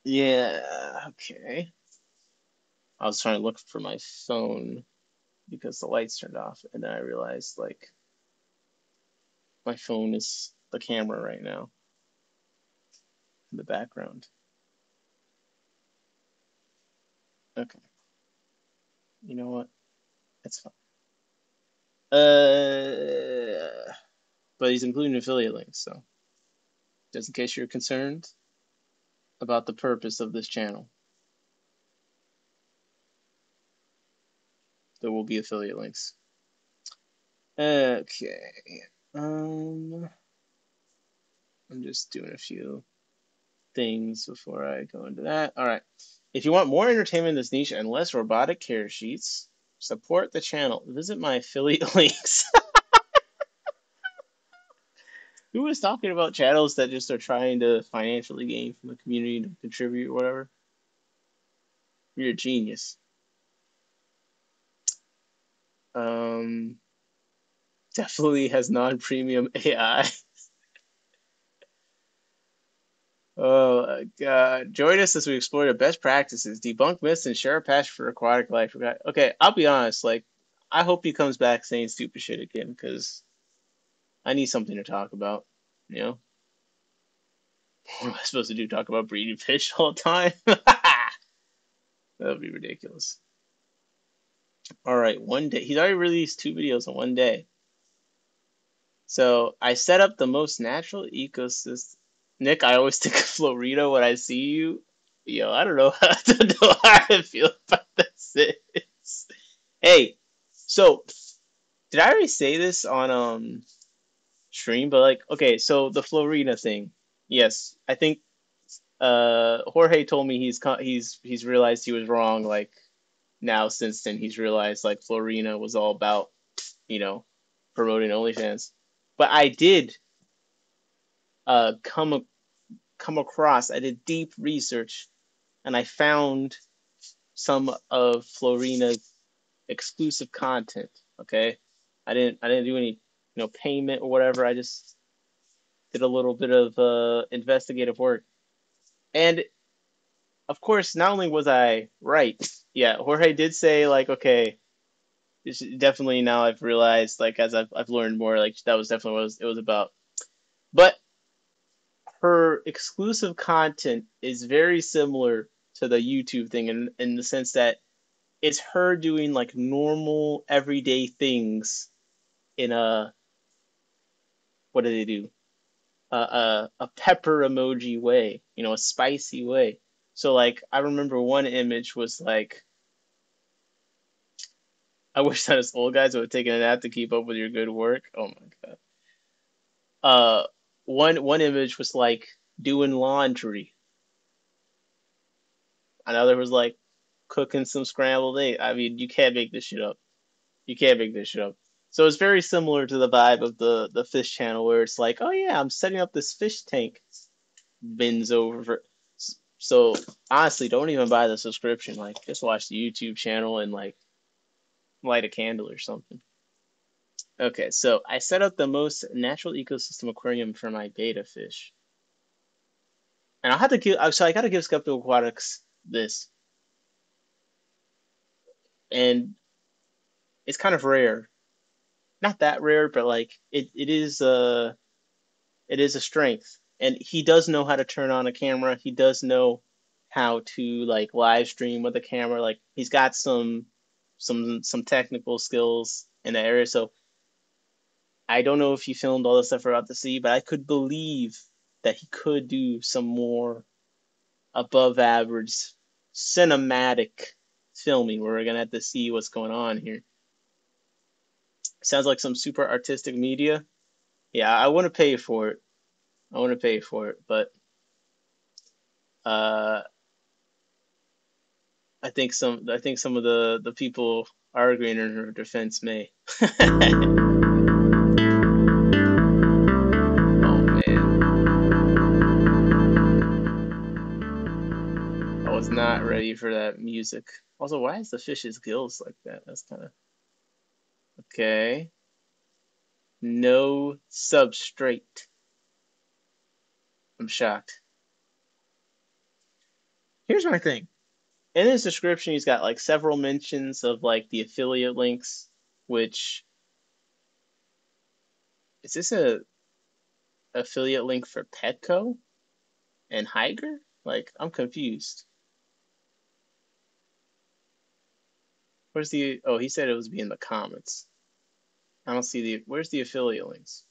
Yeah, okay. I was trying to look for my phone because the lights turned off, and then I realized, like, my phone is the camera right now in the background. Okay. You know what? That's fine. But he's including affiliate links, so just in case you're concerned about the purpose of this channel, there will be affiliate links. Okay. I'm just doing a few things before I go into that. All right. If you want more entertainment in this niche and less robotic care sheets, support the channel. Visit my affiliate links. Who was talking about channels that just are trying to financially gain from the community to contribute or whatever? You're a genius. Um, Definitely has non-premium AI. Oh God! Join us as we explore the best practices, debunk myths, and share a passion for aquatic life. Okay, I'll be honest. Like, I hope he comes back saying stupid shit again because I need something to talk about. You know, what am I supposed to do? Talk about breeding fish all the time? That would be ridiculous. All right, one day. He's already released 2 videos in one day. So I set up the most natural ecosystem. Nick, I always think of Florida when I see you. Yo, I don't know how to know how I feel about this. Hey, so did I already say this on stream? But like, okay, so the Florida thing. Yes, I think Jorge told me he's realized he was wrong. Like now since then, he's realized like Florina was all about you know promoting OnlyFans. But I did uh come come across. I did deep research, and I found some of Florina's exclusive content. Okay, I didn't do any payment or whatever. I just did a little bit of investigative work, and of course, not only was I right, yeah, Jorge did say like, okay, this is definitely now I've realized like as I've learned more, like that was definitely what it was about. But her exclusive content is very similar to the YouTube thing in the sense that it's her doing like normal everyday things in a what do they do? A pepper emoji way, a spicy way. So like I remember one image was like I wish that us old guys would have taken a nap to keep up with your good work. Oh my god. Uh one image was like doing laundry. Another was like cooking some scrambled eggs. I mean, you can't make this shit up. You can't make this shit up. So it's very similar to the vibe of the fish channel where it's like, oh yeah, I'm setting up this fish tank. Bins over for. So honestly, don't even buy the subscription. Like, just watch the YouTube channel and like light a candle or something. Okay, so I set up the most natural ecosystem aquarium for my beta fish, and I'll have to give. So I got to give Skeptical Aquatics this, and it's kind of rare. Not that rare, but like it is a strength. And he does know how to turn on a camera. He does know how to like live stream with a camera. Like he's got some technical skills in that area. So I don't know if he filmed all the stuff we're about to see, but I could believe that he could do some more above average cinematic filming where we're gonna have to see what's going on here. Sounds like some super artistic media. Yeah, I want to pay for it. I want to pay for it, but uh I think some of the people arguing in her defense may. Oh man, I was not ready for that music. Also, why is the fish's gills like that? That's kind of okay. No substrate. I'm shocked. Here's my thing. In his description, he's got like several mentions of like the affiliate links, which is this a affiliate link for Petco and Higer? Like, I'm confused. Where's the, oh, he said it was be in the comments. I don't see where's the affiliate links?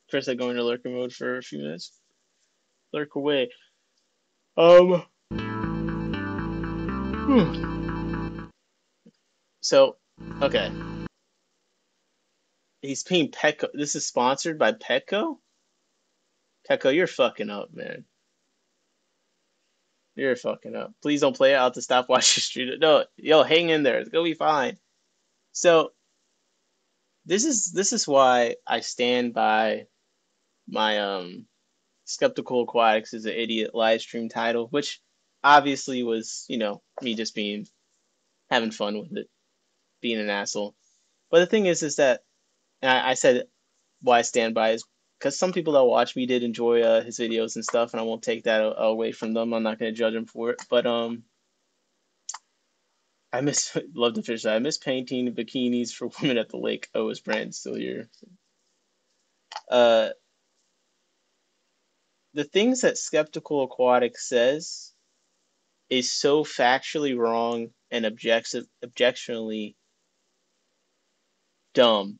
First, I go into lurker mode for a few minutes. Lurk away. Um, so, okay. He's paying Petco. This is sponsored by Petco? Petco, you're fucking up, man. You're fucking up. Please don't play it. I'll have to stop watching stream. No, yo, hang in there. It's gonna be fine. So this is why I stand by my Skeptical Aquatics is an idiot live stream title, which obviously was, me just being having fun with it, being an asshole. But the thing is that, and I said why I stand by is because some people that watch me did enjoy his videos and stuff, and I won't take that away from them. I'm not gonna judge them for it, but I miss love to fish. I miss painting bikinis for women at the lake. Oh, is Brandon still here? Uh, the things that Skeptical Aquatics says is so factually wrong and objectionably dumb.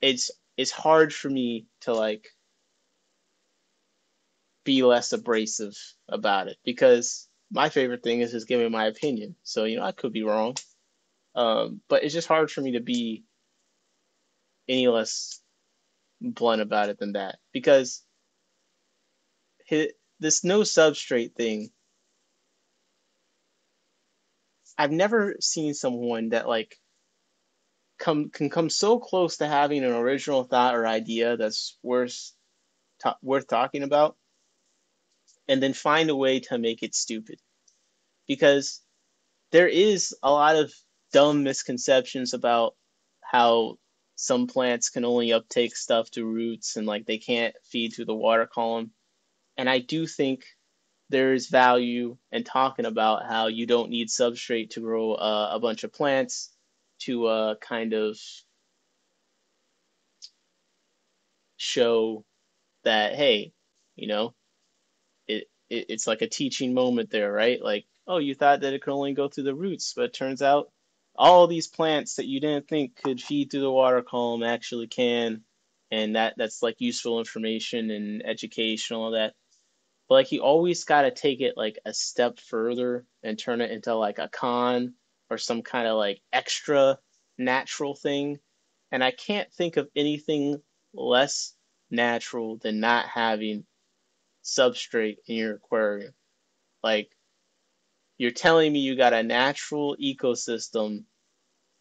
It's hard for me to like be less abrasive about it because my favorite thing is just giving my opinion. So I could be wrong, but it's just hard for me to be any less blunt about it than that because this no substrate thing. I've never seen someone that like can come so close to having an original thought or idea that's worth talking about, and then find a way to make it stupid. Because there is a lot of dumb misconceptions about how some plants can only uptake stuff through roots and like they can't feed through the water column. And I do think there is value in talking about how you don't need substrate to grow a bunch of plants to kind of show that, hey, you know, it's like a teaching moment there, right? Like, oh, you thought that it could only go through the roots, but it turns out all these plants that you didn't think could feed through the water column actually can, and that's like useful information and educational and all that. But like you always got to take it like a step further and turn it into like a con or some kind of like extra natural thing. And I can't think of anything less natural than not having substrate in your aquarium. Like you're telling me you got a natural ecosystem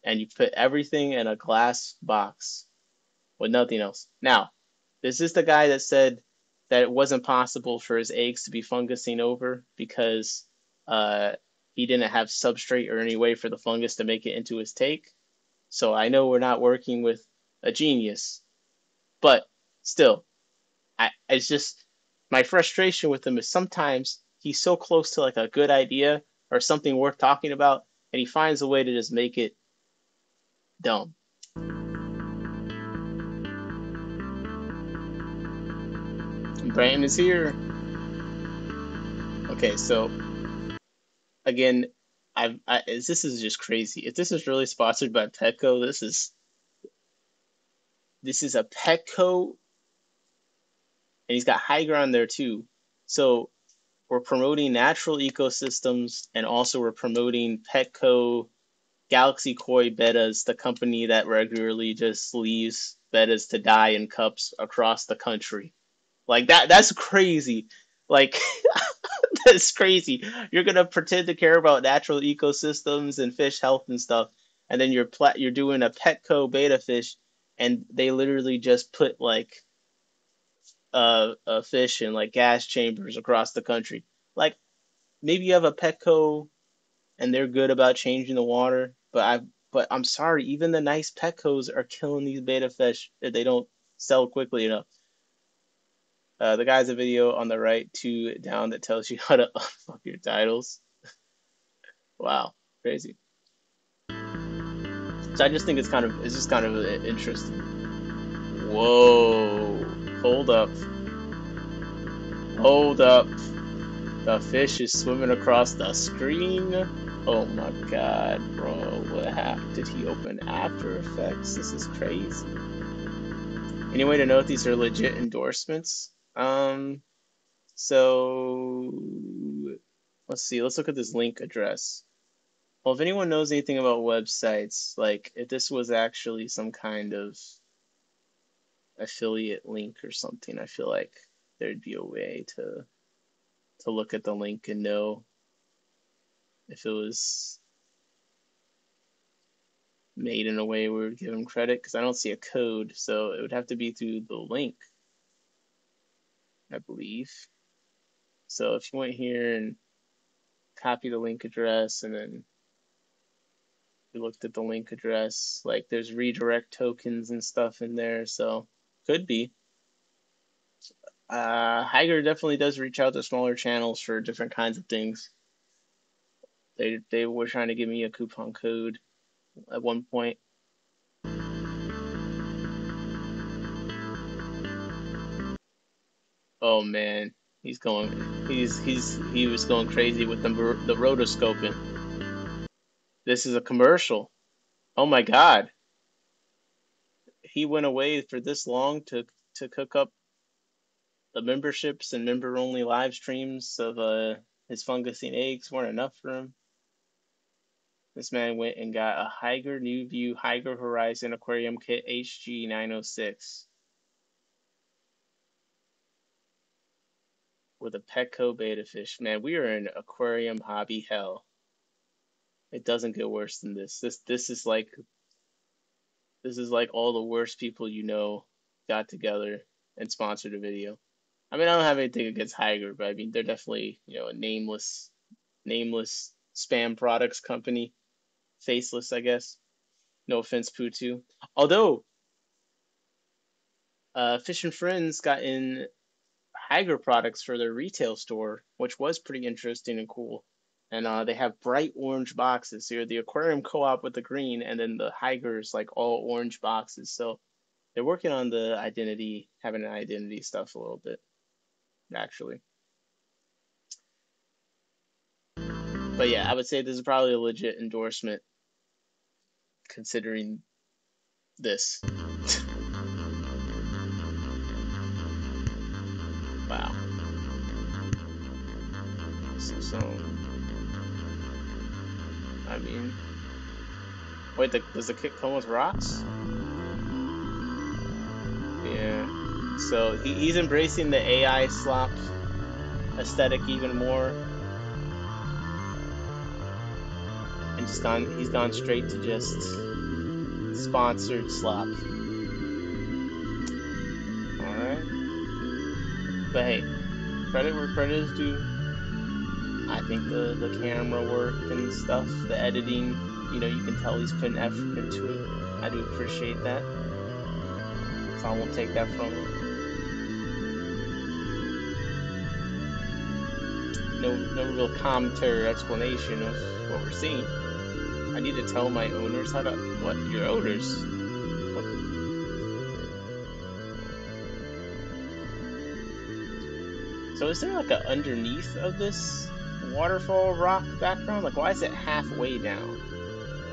and you put everything in a glass box with nothing else. Now, this is the guy that said that it wasn't possible for his eggs to be fungusing over because he didn't have substrate or any way for the fungus to make it into his tank. So I know we're not working with a genius, but still, it's just my frustration with him is sometimes he's so close to like a good idea or something worth talking about, and he finds a way to just make it dumb. Brandon is here. Okay, so again, this is just crazy. If this is really sponsored by Petco, this is a Petco, and he's got high ground there too. So we're promoting natural ecosystems, and also we're promoting Petco Galaxy Koi Bettas, the company that regularly just leaves bettas to die in cups across the country. Like that's crazy. Like It's crazy. You're gonna pretend to care about natural ecosystems and fish health and stuff, and then you're doing a Petco beta fish, and they literally just put like a fish in like gas chambers across the country. Like maybe you have a Petco and they're good about changing the water, but I'm sorry, even the nice Petcos are killing these beta fish if they don't sell quickly enough. The guy's a video on the right, two down, that tells you how to unfuck your titles. Wow, crazy. So I just think it's just kind of interesting. Whoa, hold up, hold up. The fish is swimming across the screen. Oh my god, bro, what happened? Did he open After Effects? This is crazy. Any way to know if these are legit endorsements? So let's see. Let's look at this link address. Well, if anyone knows anything about websites, like if this was actually some kind of affiliate link or something, I feel like there'd be a way to look at the link and know if it was made in a way we would give them credit, because I don't see a code, so it would have to be through the link, I believe. So if you went here and copy the link address and then you looked at the link address, like there's redirect tokens and stuff in there, so could be. Higer definitely does reach out to smaller channels for different kinds of things. They were trying to give me a coupon code at one point. Oh man, he was going crazy with the rotoscoping. This is a commercial. Oh my god. He went away for this long to cook up the memberships and member only live streams of his fungusine eggs weren't enough for him. This man went and got a Higer New View Higer Horizon Aquarium Kit HG906 with a Petco beta fish. Man, we are in aquarium hobby hell. It doesn't get worse than this. This is like all the worst people you know got together and sponsored a video. I mean, I don't have anything against Higer, but I mean they're definitely, a nameless spam products company. Faceless, I guess. No offense, Putu. Although Fish and Friends got in Higer products for their retail store, which was pretty interesting and cool. And they have bright orange boxes. So you're the aquarium co-op with the green, and then the Higer's like all orange boxes. So they're working on the identity, having an identity stuff a little bit, actually. But yeah, I would say this is probably a legit endorsement, considering this. Wow. So, I mean, wait, does the kit come with rocks? Yeah. So he's embracing the AI slop aesthetic even more, and he's gone straight to just sponsored slop. All right. But hey, credit where credit is due. I think the camera work and stuff, the editing, you can tell he's putting effort into it. I do appreciate that. So I won't take that from him. No real commentary or explanation of what we're seeing. I need to tell my owners how to... What? Your owners? What? So is there like a underneath of this waterfall rock background? Like, why is it halfway down?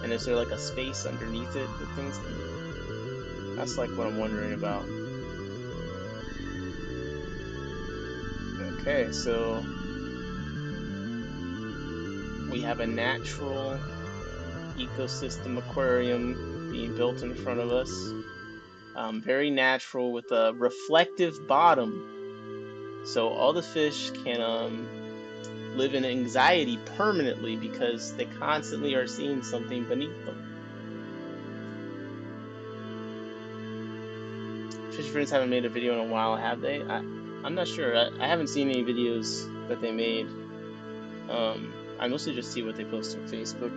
And is there like a space underneath it that things can... That's like what I'm wondering about. Okay, so we have a natural ecosystem aquarium being built in front of us. Very natural with a reflective bottom. So all the fish can live in anxiety permanently because they constantly are seeing something beneath them. Fish friends haven't made a video in a while, have they? I'm not sure. I haven't seen any videos that they made. I mostly just see what they post on Facebook.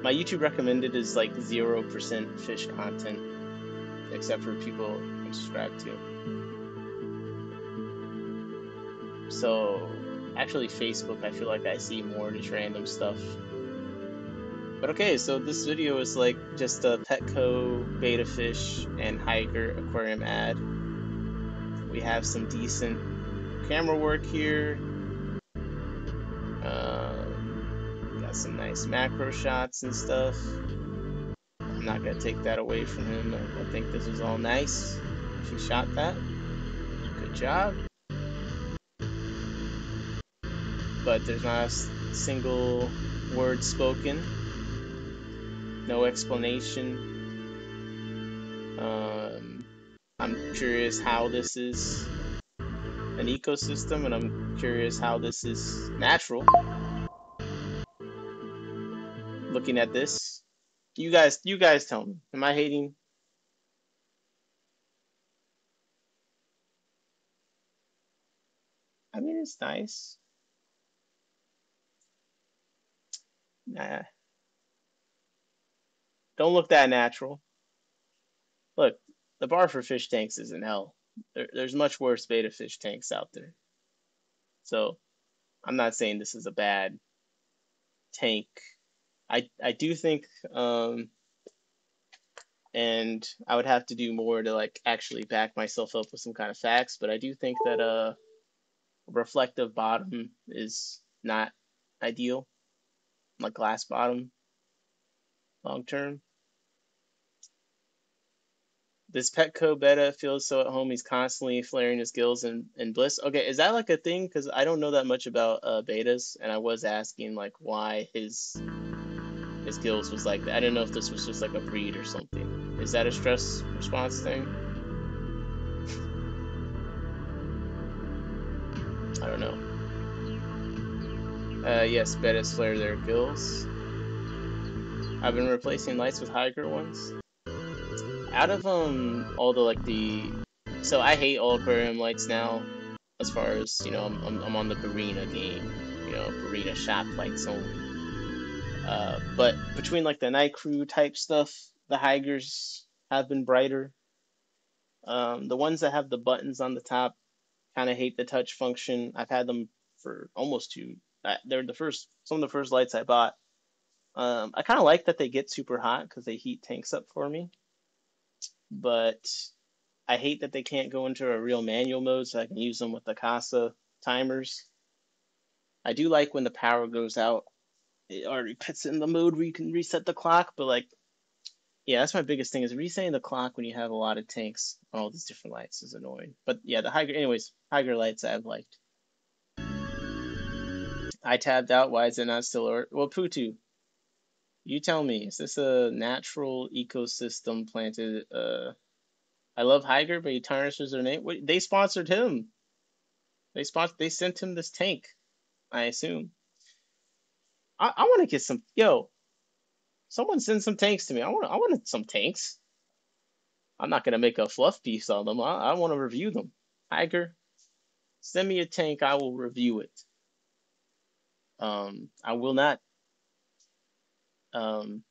My YouTube recommended is like 0% fish content, except for people I'm subscribed to. So actually Facebook, I feel like I see more just random stuff. But okay, so this video is like just a Petco, beta fish, and hiker aquarium ad. We have some decent camera work here. Got some nice macro shots and stuff. I'm not gonna take that away from him. I think this is all nice. If he shot that, good job. But there's not a single word spoken. No explanation. I'm curious how this is an ecosystem, and I'm curious how this is natural. Looking at this, you guys tell me. Am I hating? I mean, it's nice. Nah, don't look that natural. Look, the bar for fish tanks is in hell. There's much worse beta fish tanks out there. So I'm not saying this is a bad tank. I do think, and I would have to do more to like actually back myself up with some kind of facts, but I do think that a reflective bottom is not ideal, like glass bottom long term. This Petco beta feels so at home. He's constantly flaring his gills in bliss. Okay, is that like a thing? Because I don't know that much about betas, and I was asking like why his gills was like that. I didn't know if this was just like a breed or something. Is that a stress response thing? I don't know. Yes, betas flare their gills. I've been replacing lights with higher ones. Out of all the like the, so I hate all aquarium lights now. As far as you know, I'm on the Barina game. You know, Barina shop lights only. But between like the night crew type stuff, the Higers have been brighter. The ones that have the buttons on the top kind of hate the touch function. I've had them for almost two. They're some of the first lights I bought. I kind of like that they get super hot because they heat tanks up for me. But I hate that they can't go into a real manual mode so I can use them with the Casa timers. I do like when the power goes out, it already puts it in the mode where you can reset the clock, but like, yeah, that's my biggest thing is resetting the clock when you have a lot of tanks on all these different lights is annoying. But yeah, higher lights I've liked. I tabbed out. Why is it not still well, Putu, you tell me, is this a natural ecosystem planted? I love Higer, but he tarnishes their name. Wait, they sponsored him. They sent him this tank, I assume. I want to get some. Yo, someone send some tanks to me. I want some tanks. I'm not gonna make a fluff piece on them. I want to review them. Higer, send me a tank. I will review it. I will not. Um,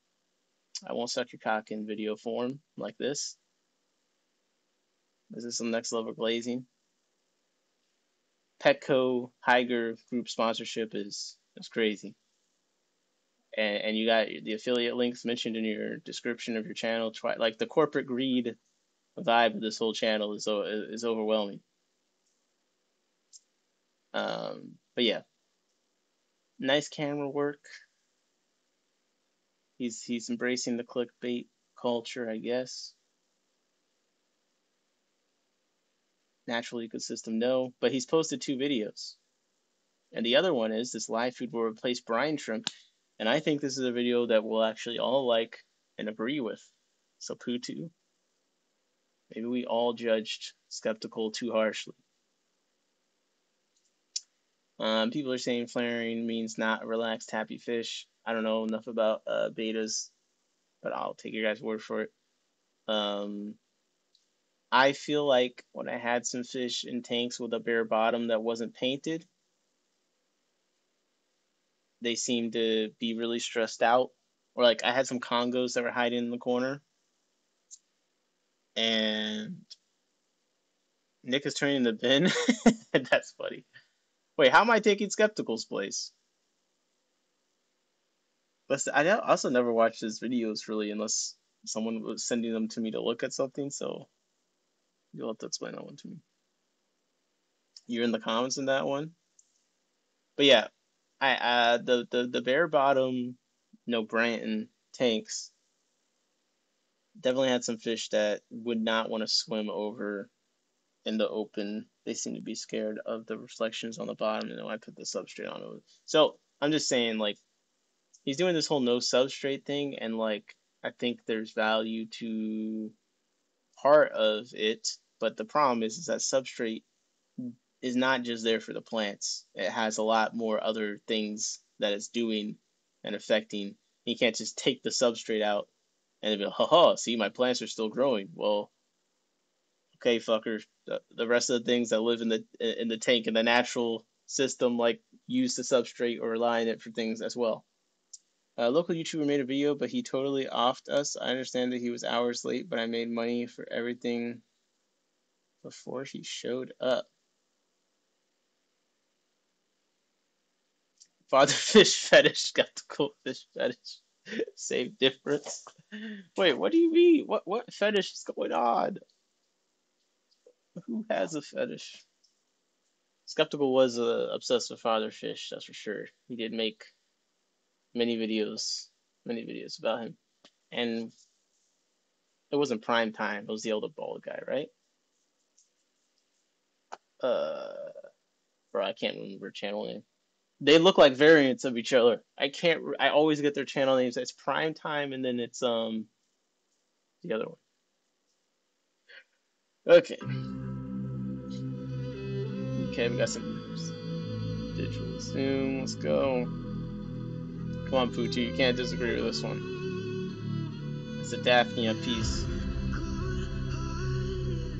I won't suck your cock in video form like this. This is some next level glazing. Petco Higer group sponsorship is crazy. And you got the affiliate links mentioned in your description of your channel. Like the corporate greed vibe of this whole channel is overwhelming. But yeah, nice camera work. He's embracing the clickbait culture, I guess. Natural ecosystem, no, but he's posted 2 videos. And the other one is this live food will replace brine shrimp. And I think this is a video that we'll actually all like and agree with. So Putu, maybe we all judged Skeptical too harshly. People are saying flaring means not relaxed, happy fish. I don't know enough about betas, but I'll take your guys' word for it. I feel like when I had some fish in tanks with a bare bottom that wasn't painted, they seemed to be really stressed out. Or like I had some Congos that were hiding in the corner, and Nick is turning the bin. That's funny. Wait, how am I taking Skeptical's place? I also never watched his videos really unless someone was sending them to me to look at something, so you'll have to explain that one to me. You're in the comments in that one. But yeah, the bare bottom, Branton tanks definitely had some fish that would not want to swim over in the open. They seem to be scared of the reflections on the bottom, and then I put the substrate on it. So I'm just saying, like, he's doing this whole no substrate thing, and like I think there's value to part of it, but the problem is that substrate is not just there for the plants. It has a lot more other things that it's doing and affecting. You can't just take the substrate out and be like, haha, see, my plants are still growing. Well, okay, fucker. The rest of the things that live in the tank in the natural system, like, use the substrate or rely on it for things as well. A local YouTuber made a video, but he totally offed us. I understand that he was hours late, but I made money for everything before he showed up. Father fish fetish, skeptical fish fetish. Same difference. Wait, what do you mean? What fetish is going on? Who has a fetish? Skeptical was obsessed with father fish, that's for sure. He did make many videos about him. And it wasn't prime time. It was the older bald guy, right? Bro, I can't remember channel name. They look like variants of each other. I always get their channel names. It's prime time, and then it's the other one. Okay. Okay, we got some digital zoom. Let's go. Come on, Poochie. You can't disagree with this one. It's a Daphnia piece.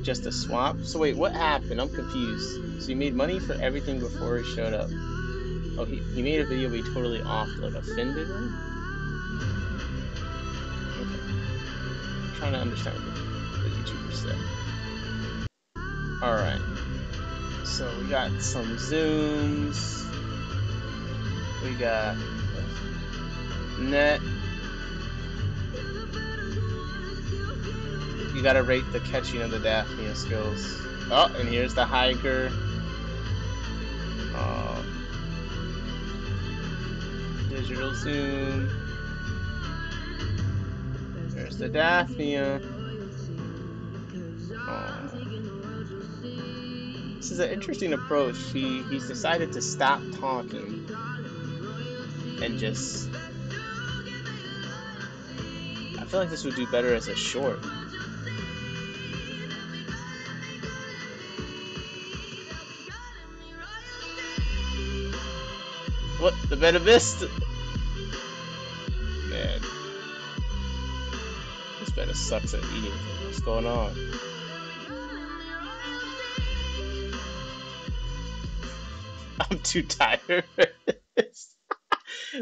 Just a swap? So wait, what happened? I'm confused. So he made money for everything before he showed up. Oh, he made a video, but he totally offed, like, offended him? Okay. I'm trying to understand what the YouTuber said. Alright. So we got some zooms. We got net. You gotta rate the catching of the Daphnia skills. Oh, and here's the hiker. Digital zoom. There's the Daphnia. This is an interesting approach. He's decided to stop talking and just... I feel like this would do better as a short. What? The beta missed? Man. This beta sucks at eating. What's going on? I'm too tired for this.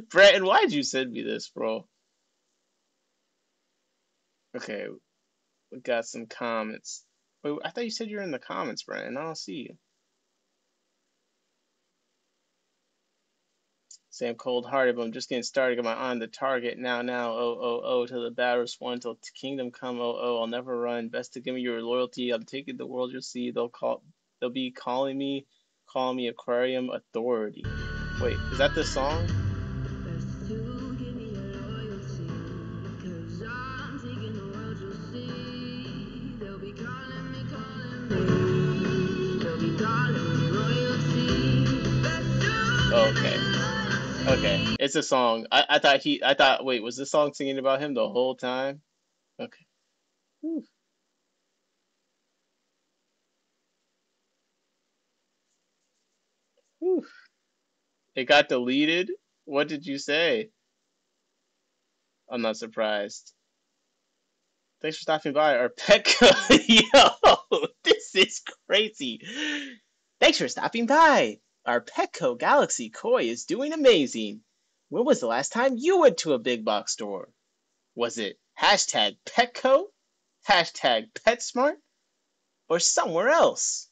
Bratton, why'd you send me this, bro? Okay, we got some comments. Wait, I thought you said you were in the comments, Bratton. I don't see you. Say I'm cold-hearted, but I'm just getting started. Got my eye on the target now. Oh, till the batters won, till kingdom come. I'll never run. Best to give me your loyalty. I'm taking the world. You'll see. They'll be calling me Aquarium Authority. Wait, is that this song? Okay. Okay, it's a song. I thought, wait, was this song singing about him the whole time? Okay. Whew. Whew. It got deleted? What did you say? I'm not surprised. Thanks for stopping by our Petco. Yo, this is crazy. Thanks for stopping by. Our Petco Galaxy Koi is doing amazing. When was the last time you went to a big box store? Was it hashtag Petco, hashtag PetSmart, or somewhere else?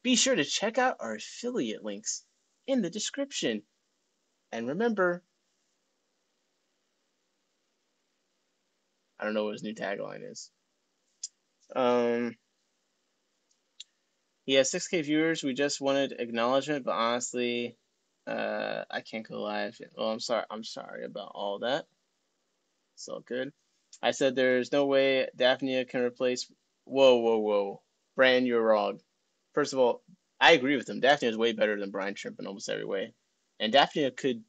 Be sure to check out our affiliate links in the description. And remember, I don't know what his new tagline is. He has 6K viewers. We just wanted acknowledgement, but honestly, I can't go live. Well, I'm sorry. I'm sorry about all that. It's all good. I said there's no way Daphnia can replace. Whoa, whoa, whoa. Brand, you're wrong. First of all, I agree with him. Daphnia is way better than Brine Shrimp in almost every way, and Daphnia could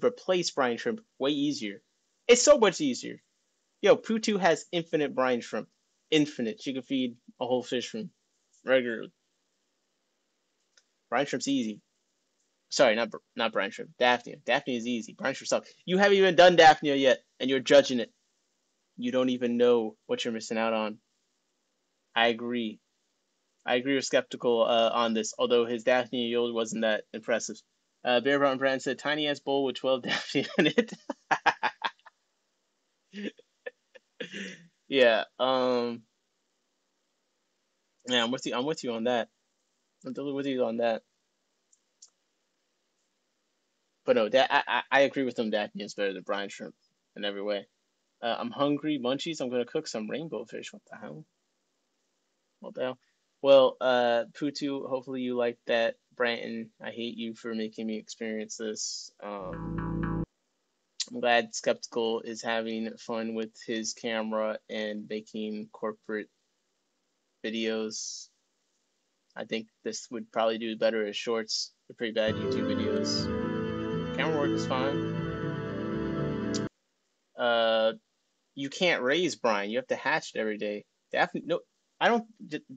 replace Brine Shrimp way easier. It's so much easier. Yo, Putu has infinite Brine Shrimp. Infinite. She could feed a whole fish room regularly. Brine Shrimp's easy. Sorry, not Brine Shrimp. Daphnia. Daphnia is easy. Brine Shrimp sucks. You haven't even done Daphnia yet, and you're judging it. You don't even know what you're missing out on. I agree. I agree with Skeptical on this, although his Daphnia yield wasn't that impressive. Bear Brown Brand said, tiny ass bowl with 12 Daphnia in it. Yeah, yeah, I'm with you on that. I'm totally with you on that. But no, I agree with him. Daphnia is better than brine shrimp in every way. I'm hungry, munchies. I'm gonna cook some rainbow fish. What the hell? What the hell? Well, Putu, hopefully you like that. Branton, I hate you for making me experience this. I'm glad Skeptical is having fun with his camera and making corporate videos. I think this would probably do better as shorts. They're pretty bad YouTube videos. Camera work is fine. You can't raise Brian. You have to hatch it every day. Daphne, no, I don't,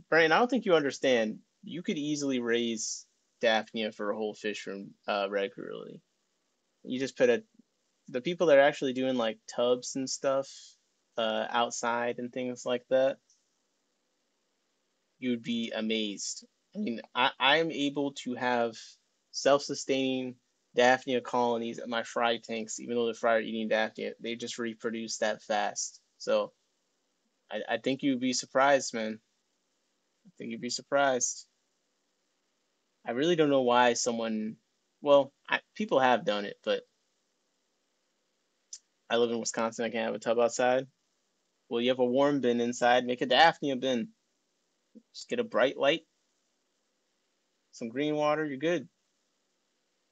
Brian. I don't think you understand. You could easily raise Daphnia for a whole fish room regularly. You just put the people that are actually doing like tubs and stuff outside and things like that. You'd be amazed. I mean, I'm able to have self-sustaining Daphnia colonies at my fry tanks, even though the fry are eating Daphnia. They just reproduce that fast. So I think you'd be surprised, man. I think you'd be surprised. I really don't know why someone, well, people have done it, but I live in Wisconsin. I can't have a tub outside. Well, you have a warm bin inside. Make a Daphnia bin. Just get a bright light, some green water. You're good.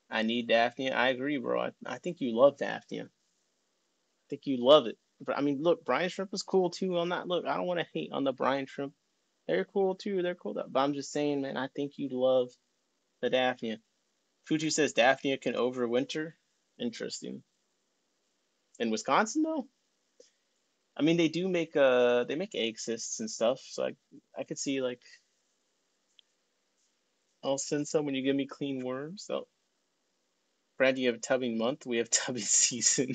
I need Daphnia. I agree, bro. I think you love Daphnia. I think you love it. But I mean, look, brine shrimp is cool too. Look, I don't want to hate on the brine shrimp. They're cool too. They're cool. But I'm just saying, man, I think you love the Daphnia. Fuji says Daphnia can overwinter. Interesting. In Wisconsin though? I mean, they make egg cysts and stuff. So I could see like I'll send some when you give me clean worms. So Brad, you have tubbing month. We have tubbing season.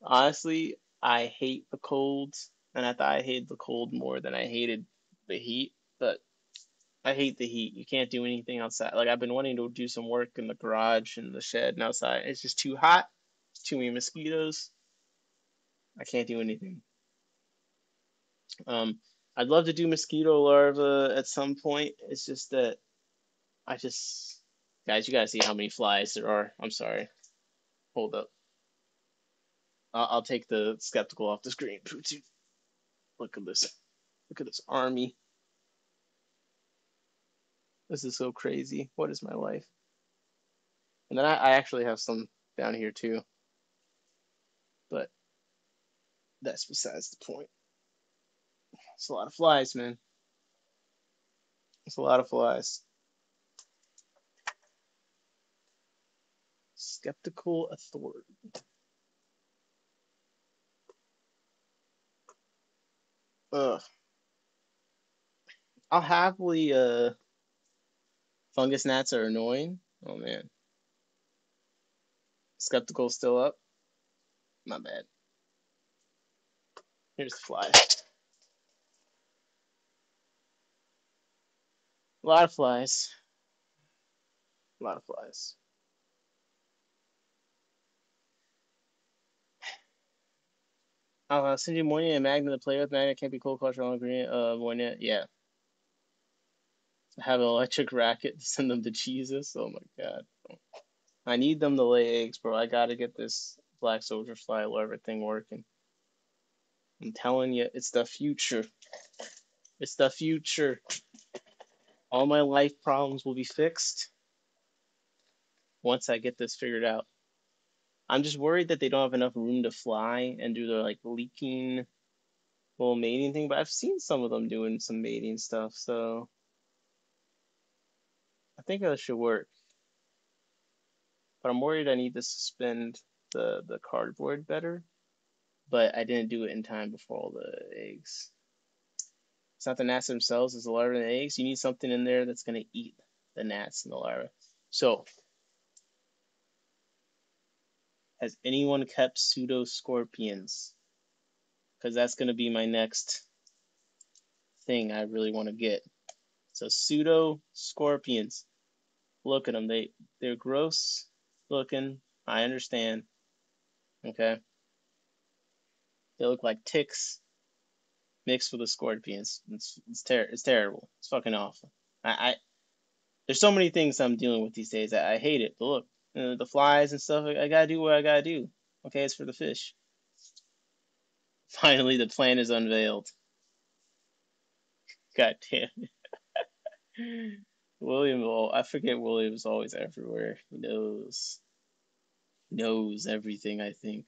Honestly, I hate the cold, and I thought I hated the cold more than I hated the heat. But I hate the heat. You can't do anything outside. Like I've been wanting to do some work in the garage and the shed and outside. It's just too hot. It's too many mosquitoes. I can't do anything. Um, I'd love to do mosquito larvae at some point. It's just that I just, guys, you gotta see how many flies there are. I'm sorry. Hold up. I'll take the skeptical off the screen. Look at this. Look at this army. This is so crazy. What is my life? And then I actually have some down here too. But that's besides the point. It's a lot of flies, man. It's a lot of flies. Skeptical authority. Ugh. I'll happily Fungus gnats are annoying. Oh man. Skeptical still up. My bad. Here's the fly. A lot of flies. A lot of flies. I'll send you Moynier and Magna to play with. Magna can't be cold culture on ingredient. Moynier, yeah. I have an electric racket to send them to Jesus. Oh my god. I need them to lay eggs, bro. I gotta get this black soldier fly larva thing working. I'm telling you, it's the future. It's the future. All my life problems will be fixed once I get this figured out. I'm just worried that they don't have enough room to fly and do their like leaking little mating thing, but I've seen some of them doing some mating stuff, so I think that should work. But I'm worried I need to suspend the cardboard better, but I didn't do it in time before all the eggs. It's not the gnats themselves, it's the larvae and the eggs. You need something in there that's going to eat the gnats and the larvae. So, has anyone kept pseudo scorpions? Because that's going to be my next thing I really want to get. So pseudo scorpions. Look at them. They're gross looking. I understand. Okay. They look like ticks mixed with the scorpions. It's terrible. It's fucking awful. There's so many things I'm dealing with these days. I hate it. But look, the flies and stuff. I gotta do what I gotta do. Okay, it's for the fish. Finally, the plan is unveiled. God damn it. William, I forget William's always everywhere. He knows everything, I think.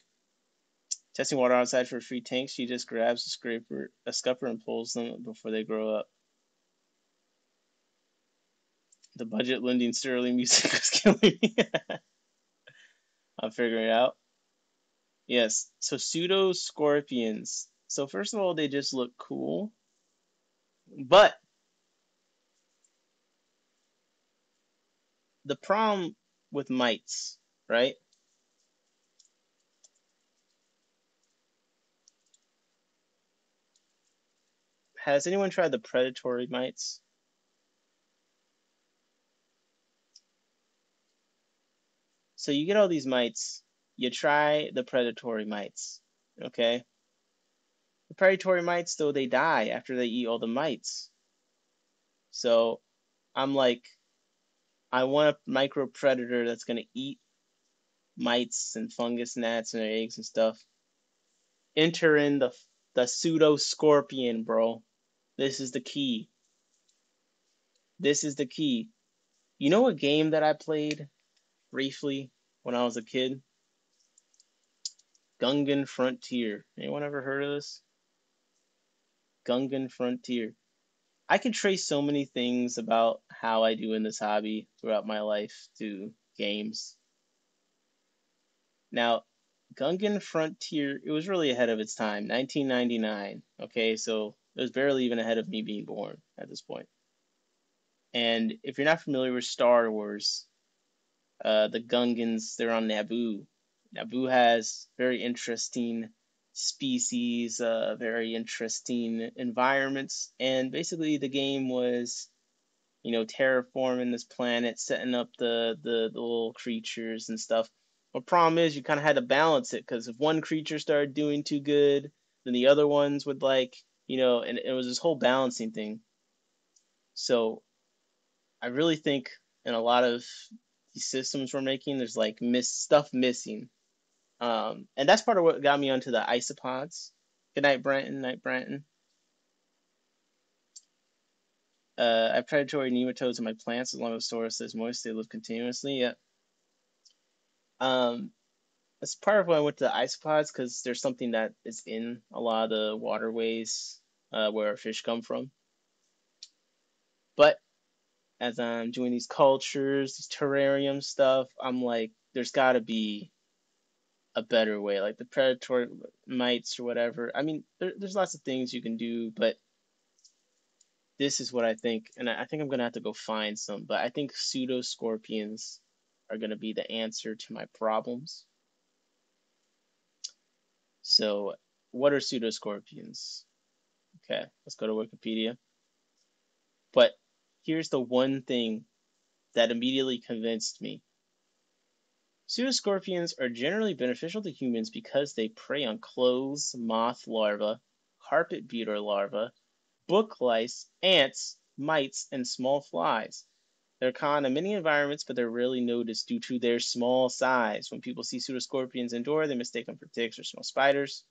Testing water outside for free tanks. She just grabs a scupper and pulls them before they grow up. The budget Lyndon Sterling music is killing me. I'm figuring it out. Yes, so pseudo scorpions. So first of all, they just look cool. But the problem with mites, right? Has anyone tried the predatory mites? So you get all these mites, you try the predatory mites, okay? The predatory mites, though, they die after they eat all the mites. So I'm like, I want a micro predator that's going to eat mites and fungus gnats and eggs and stuff. Enter in the pseudo scorpion, bro. This is the key. This is the key. You know a game that I played briefly when I was a kid? Gungan Frontier. Anyone ever heard of this? Gungan Frontier. I can trace so many things about how I do in this hobby throughout my life to games. Now, Gungan Frontier, it was really ahead of its time, 1999. Okay, so it was barely even ahead of me being born at this point. And if you're not familiar with Star Wars, the Gungans, they're on Naboo. Naboo has very interesting species, very interesting environments, and basically the game was, terraforming this planet, setting up the little creatures and stuff. The problem is you kind of had to balance it because if one creature started doing too good, then the other ones would and it was this whole balancing thing. So I really think in a lot of these systems we're making, there's like stuff missing. And that's part of what got me onto the isopods. Good night, Brenton. Night, Brenton. I have predatory nematodes in my plants as long as the soil stays moist. They live continuously. Yeah. That's part of why I went to the isopods because there's something that is in a lot of the waterways where fish come from. But as I'm doing these cultures, these terrarium stuff, I'm like, there's got to be a better way, like the predatory mites or whatever. I mean, there's lots of things you can do, but this is what I think, and I think I'm gonna have to go find some, but I think pseudoscorpions are gonna be the answer to my problems. So, what are pseudoscorpions? Okay, let's go to Wikipedia. But here's the one thing that immediately convinced me. Pseudoscorpions are generally beneficial to humans because they prey on clothes, moth larvae, carpet beetle larvae, book lice, ants, mites, and small flies. They're common in many environments, but they're rarely noticed due to their small size. When people see pseudoscorpions indoor, they mistake them for ticks or small spiders.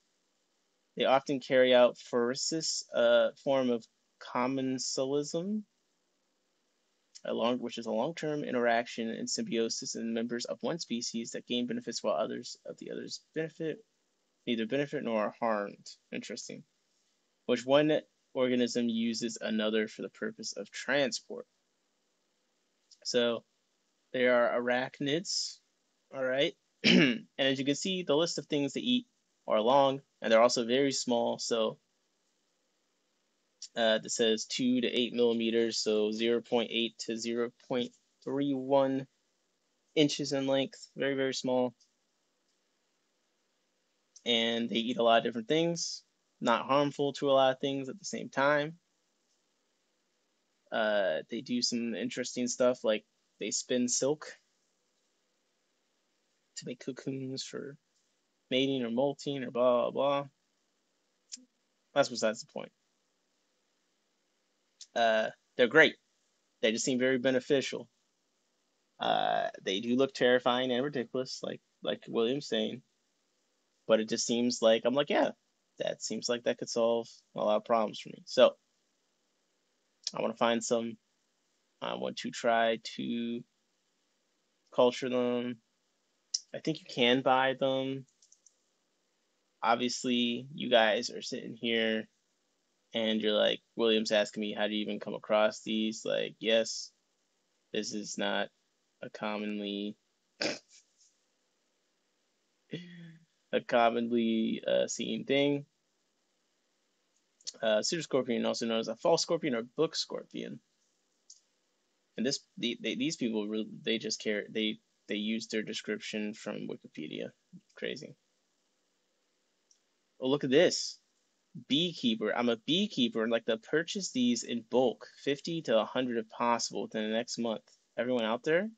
They often carry out phoresis, a form of commensalism, which is a long-term interaction and symbiosis in members of one species that gain benefits while others of the others neither benefit nor are harmed. Interesting. Which one organism uses another for the purpose of transport. So they are arachnids, all right? And as you can see, the list of things they eat are long, and they're also very small. So this says 2 to 8 millimeters, so 0.8 to 0.31 inches in length, very, very small. And they eat a lot of different things, not harmful to a lot of things at the same time. They do some interesting stuff, like they spin silk to make cocoons for mating or molting or blah, blah, blah. That's besides the point. They're great. They just seem very beneficial. They do look terrifying and ridiculous, like William's saying. But it just seems like, I'm like, yeah, that seems like that could solve a lot of problems for me. So I want to find some. I want to try to culture them. I think you can buy them. Obviously, you guys are sitting here and you're like, William's asking me, how do you even come across these? Like, yes, this is not a commonly seen thing. Pseudoscorpion, also known as a false scorpion or book scorpion. And these people really, they just care. They use their description from Wikipedia. Crazy. Oh, look at this. Beekeeper. I'm a beekeeper and like to purchase these in bulk, 50 to 100 if possible within the next month. Everyone out there?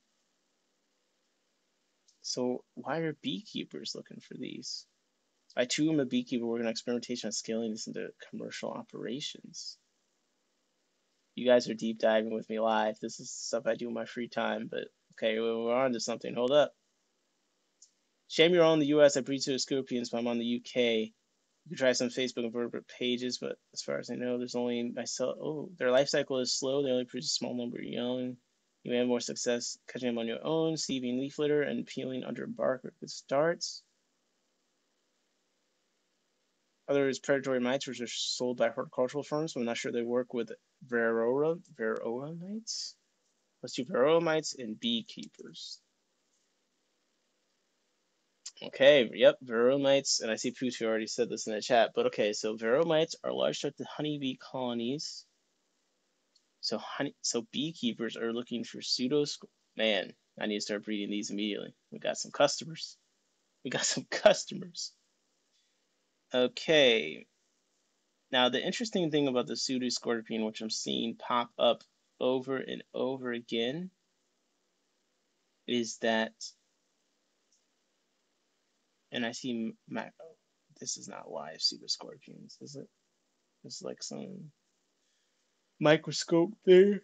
So why are beekeepers looking for these? I too am a beekeeper working on experimentation on scaling this into commercial operations. You guys are deep diving with me live. This is stuff I do in my free time, but okay, we're on to something. Hold up. Shame you're all in the US. I breed pseudoscorpions, but I'm on the UK. You can try some Facebook and vertebrate pages, but as far as I know, there's only myself. Oh, their life cycle is slow. They only produce a small number of young. You may have more success catching them on your own, sieving leaf litter, and peeling under bark with good starts. Others predatory mites, which are sold by horticultural firms, but I'm not sure they work with varroa mites. Let's do varroa mites and beekeepers. Okay, yep, varroa mites, and I see Pooch already said this in the chat, but okay, so varroa mites are large-structured honeybee colonies. So beekeepers are looking for man, I need to start breeding these immediately. We got some customers. Okay. Now, the interesting thing about the pseudoscorpion, which I'm seeing pop up over and over again, is that, and I see, this is not live pseudoscorpions, is it? There's like some microscope there.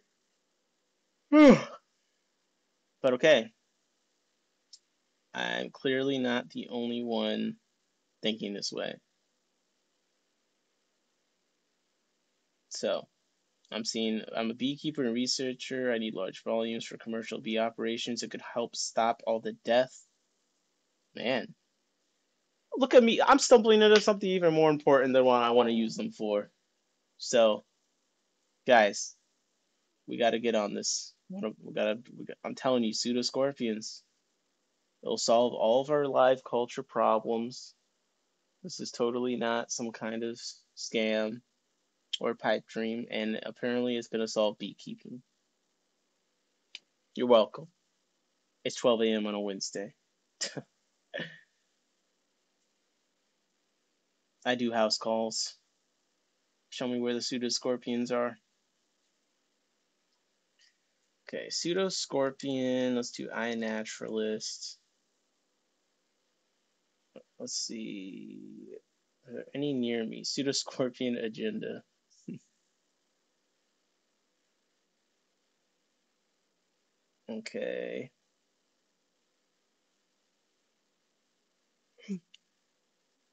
But okay. I'm clearly not the only one thinking this way. So, I'm a beekeeper and researcher. I need large volumes for commercial bee operations. It could help stop all the death. Man, look at me. I'm stumbling into something even more important than what I want to use them for. So, guys, we got to get on this. I'm telling you, pseudoscorpions. It'll solve all of our live culture problems. This is totally not some kind of scam. or pipe dream, and apparently it's gonna solve beekeeping. You're welcome. It's 12 a.m. on a Wednesday. I do house calls. Show me where the pseudoscorpions are. Okay, pseudoscorpion. Let's do iNaturalist. Let's see. Are there any near me? Pseudoscorpion agenda. Okay.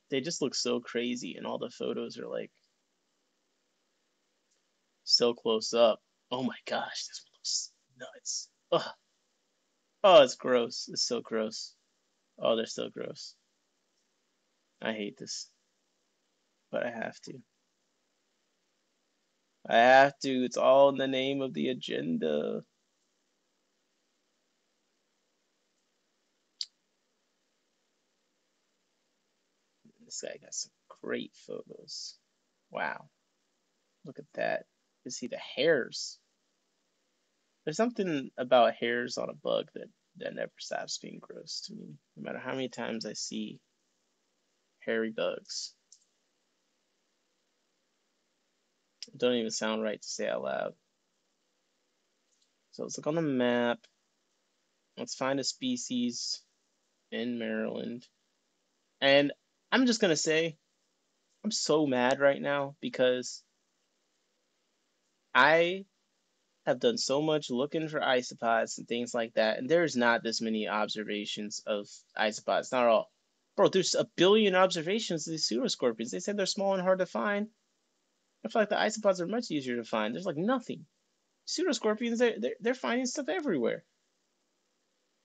They just look so crazy, and all the photos are like so close up. Oh my gosh, this one looks nuts. Ugh. Oh, it's gross. It's so gross. Oh, they're so gross. I hate this, but I have to. I have to. It's all in the name of the agenda. This guy got some great photos. Wow. Look at that. You see the hairs. There's something about hairs on a bug that never stops being gross to me, no matter how many times I see hairy bugs. It don't even sound right to say out loud. So let's look on the map. Let's find a species in Maryland. And I'm just gonna say, I'm so mad right now because I have done so much looking for isopods and things like that, and there's not this many observations of isopods. Not at all. Bro, there's a billion observations of these pseudoscorpions. They said they're small and hard to find. I feel like the isopods are much easier to find. There's like nothing. Pseudoscorpions, they're finding stuff everywhere.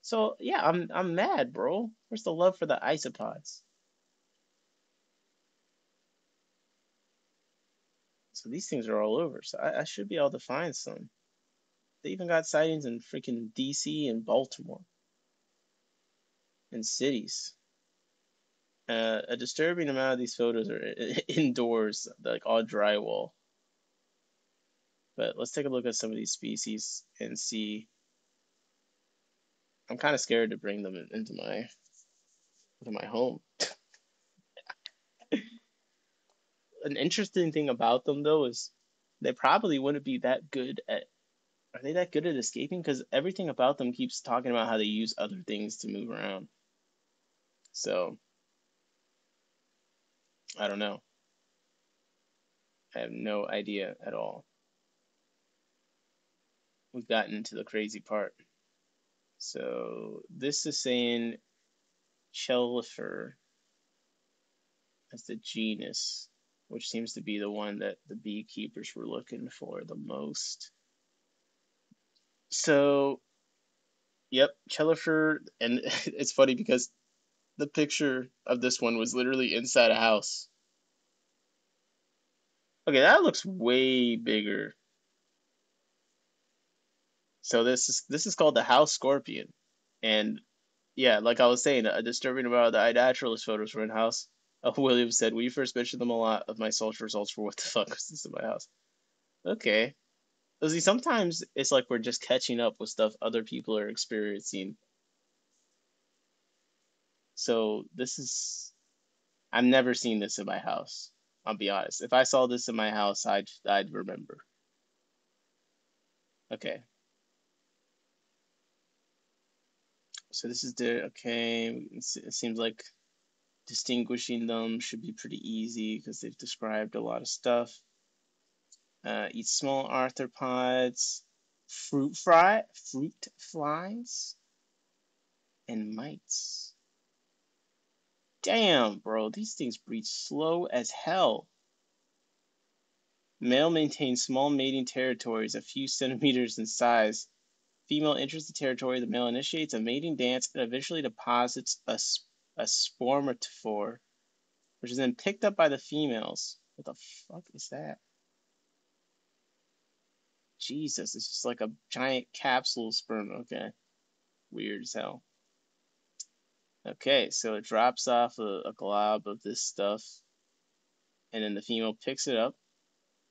So yeah, I'm mad, bro. Where's the love for the isopods? So these things are all over. So I should be able to find some. They even got sightings in freaking DC and Baltimore and cities. A disturbing amount of these photos are indoors, like on drywall. But let's take a look at some of these species and see. I'm kind of scared to bring them into my home. An interesting thing about them though is they probably wouldn't be that good at. Are they that good at escaping? Because everything about them keeps talking about how they use other things to move around. So I don't know. I have no idea at all. We've gotten into the crazy part. So this is saying Chellifer as the genus, which seems to be the one that the beekeepers were looking for the most. So, yep, Chellifer, and it's funny because the picture of this one was literally inside a house. Okay, that looks way bigger. So this is called the house scorpion, and yeah, like I was saying, a disturbing about the iNaturalist photos were in house. Williams said, "We first mentioned them a lot of my search results for what the fuck was this in my house?" Okay. See, sometimes it's like we're just catching up with stuff other people are experiencing. So this is, I've never seen this in my house. I'll be honest. If I saw this in my house, I'd remember. Okay. So this is the okay. It seems like distinguishing them should be pretty easy because they've described a lot of stuff. Eat small arthropods, fruit flies, and mites. Damn, bro, these things breed slow as hell. Male maintains small mating territories a few centimeters in size. Female enters the territory, the male initiates a mating dance and eventually deposits a spermatophore, which is then picked up by the females. What the fuck is that? Jesus, it's just like a giant capsule sperm. Okay. Weird as hell. Okay, so it drops off a glob of this stuff, and then the female picks it up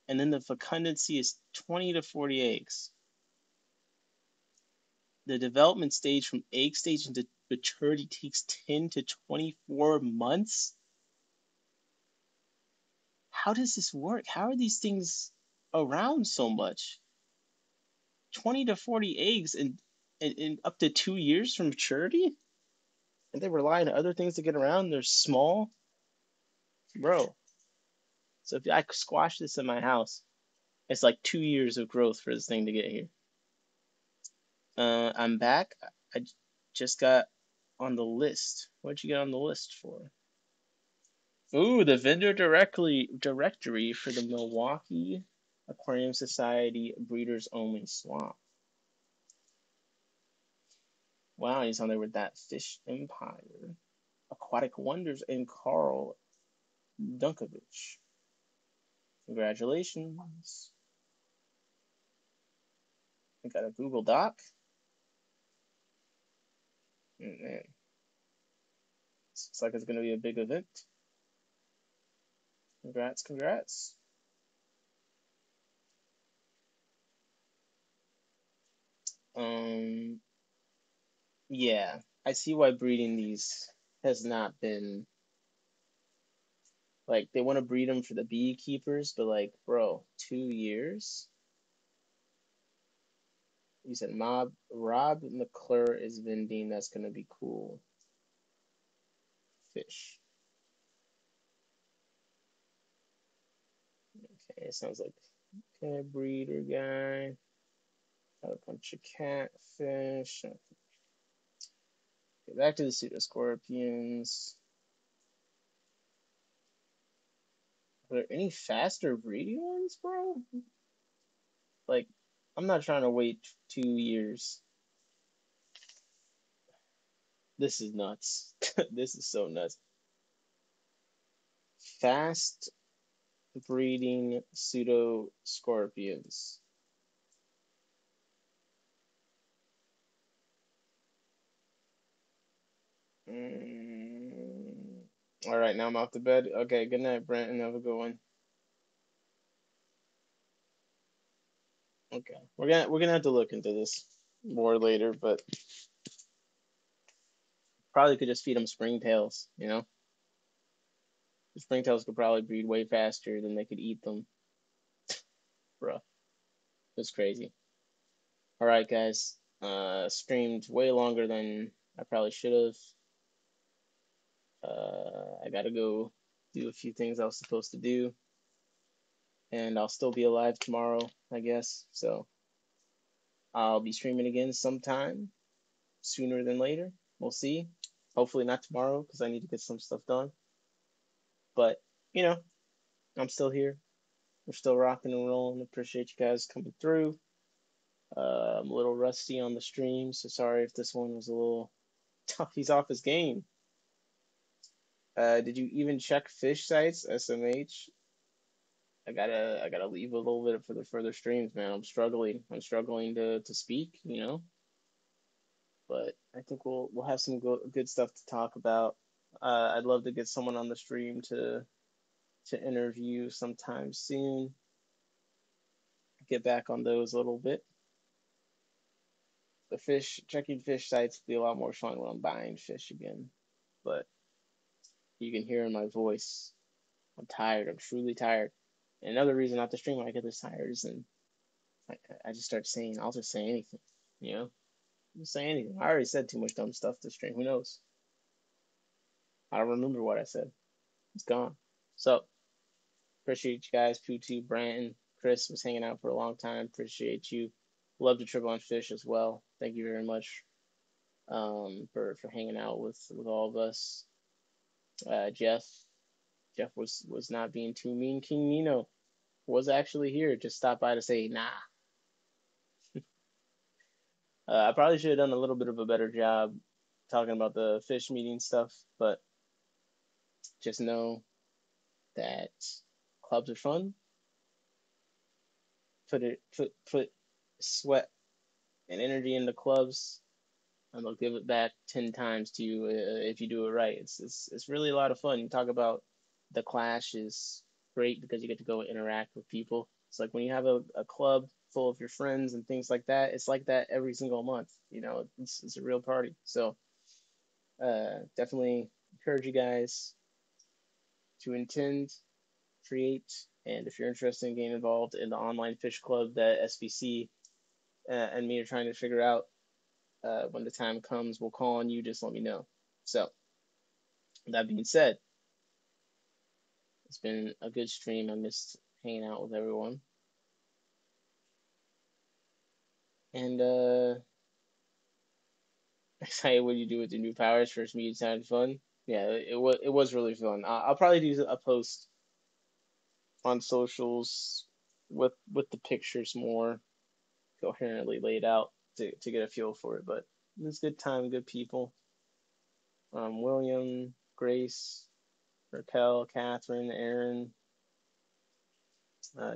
And then the fecundancy is 20 to 40 eggs. The development stage from egg stage into maturity takes 10 to 24 months. How does this work? How are these things around so much? 20 to 40 eggs in up to 2 years from maturity? And they rely on other things to get around. They're small. Bro. So if I squash this in my house, it's like 2 years of growth for this thing to get here. I'm back. I just got on the list. What'd you get on the list for? Ooh, the vendor directory for the Milwaukee Aquarium Society Breeders Only Swap. Wow, he's on there with that Fish Empire, Aquatic Wonders, and Carl Dunkovich. Congratulations. I got a Google Doc. Man, looks like it's going to be a big event. Congrats, congrats. Yeah, I see why breeding these has not been, like, they want to breed them for the beekeepers, but, like, bro, 2 years? You said Rob McClure is vending. That's going to be cool. Fish. Okay, it sounds like a breeder guy. Got a bunch of catfish. Okay, back to the pseudoscorpions. Are there any faster breeding ones, bro? Like, I'm not trying to wait 2 years. This is nuts. This is so nuts. Fast breeding pseudoscorpions. All right, now I'm off to bed. Okay, good night, Brent, and have a good one. Okay, we're gonna have to look into this more later, but probably could just feed them springtails. The springtails could probably breed way faster than they could eat them, bro. It's crazy. All right, guys. Streamed way longer than I probably should have. I gotta go do a few things I was supposed to do, and I'll still be alive tomorrow, I guess. So I'll be streaming again sometime sooner than later. We'll see. Hopefully not tomorrow because I need to get some stuff done. But I'm still here. We're still rocking and rolling. Appreciate you guys coming through. I'm a little rusty on the stream, so sorry if this one was a little tough. He's off his game. Did you even check fish sites, SMH? I gotta leave a little bit for the further streams, man. I'm struggling. I'm struggling to speak, But I think we'll have some good stuff to talk about. I'd love to get someone on the stream to interview sometime soon. Get back on those a little bit. The checking fish sites will be a lot more fun when I'm buying fish again. But you can hear in my voice, I'm tired. I'm truly tired. And another reason not to stream when I get this tired is then I just start saying, I'll just say anything, Just say anything. I already said too much dumb stuff to stream. Who knows? I don't remember what I said. It's gone. So, appreciate you guys. Putu, Brandon, Chris was hanging out for a long time. Appreciate you. Love to trip on fish as well. Thank you very much for hanging out with all of us. Jeff was not being too mean. King Nino was actually here. Just stopped by to say, nah. I probably should have done a little bit of a better job talking about the fish meeting stuff, but just know that clubs are fun. Put sweat and energy into clubs, and they'll give it back 10 times to you if you do it right. It's really a lot of fun. You talk about the Clash is great because you get to go interact with people. It's like when you have a club full of your friends and things like that, it's like that every single month. It's a real party. So definitely encourage you guys to intend, create, and if you're interested in getting involved in the online fish club that SBC and me are trying to figure out, when the time comes, we'll call on you. Just let me know. So, that being said, it's been a good stream. I missed hanging out with everyone. And excited what you do with the new powers. First meeting sounded fun. Yeah, it was really fun. I'll probably do a post on socials with the pictures more coherently laid out to get a feel for it. But it was a good time, good people. William, Grace, Raquel, Catherine, Aaron,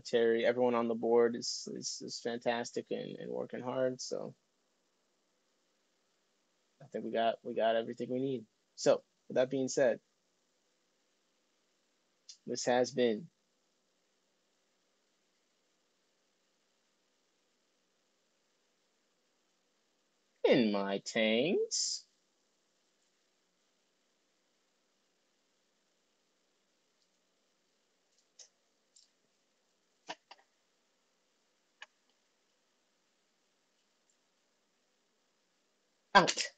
Terry, everyone on the board is fantastic and working hard. So I think we got everything we need. So with that being said, this has been In My Tanks. Out.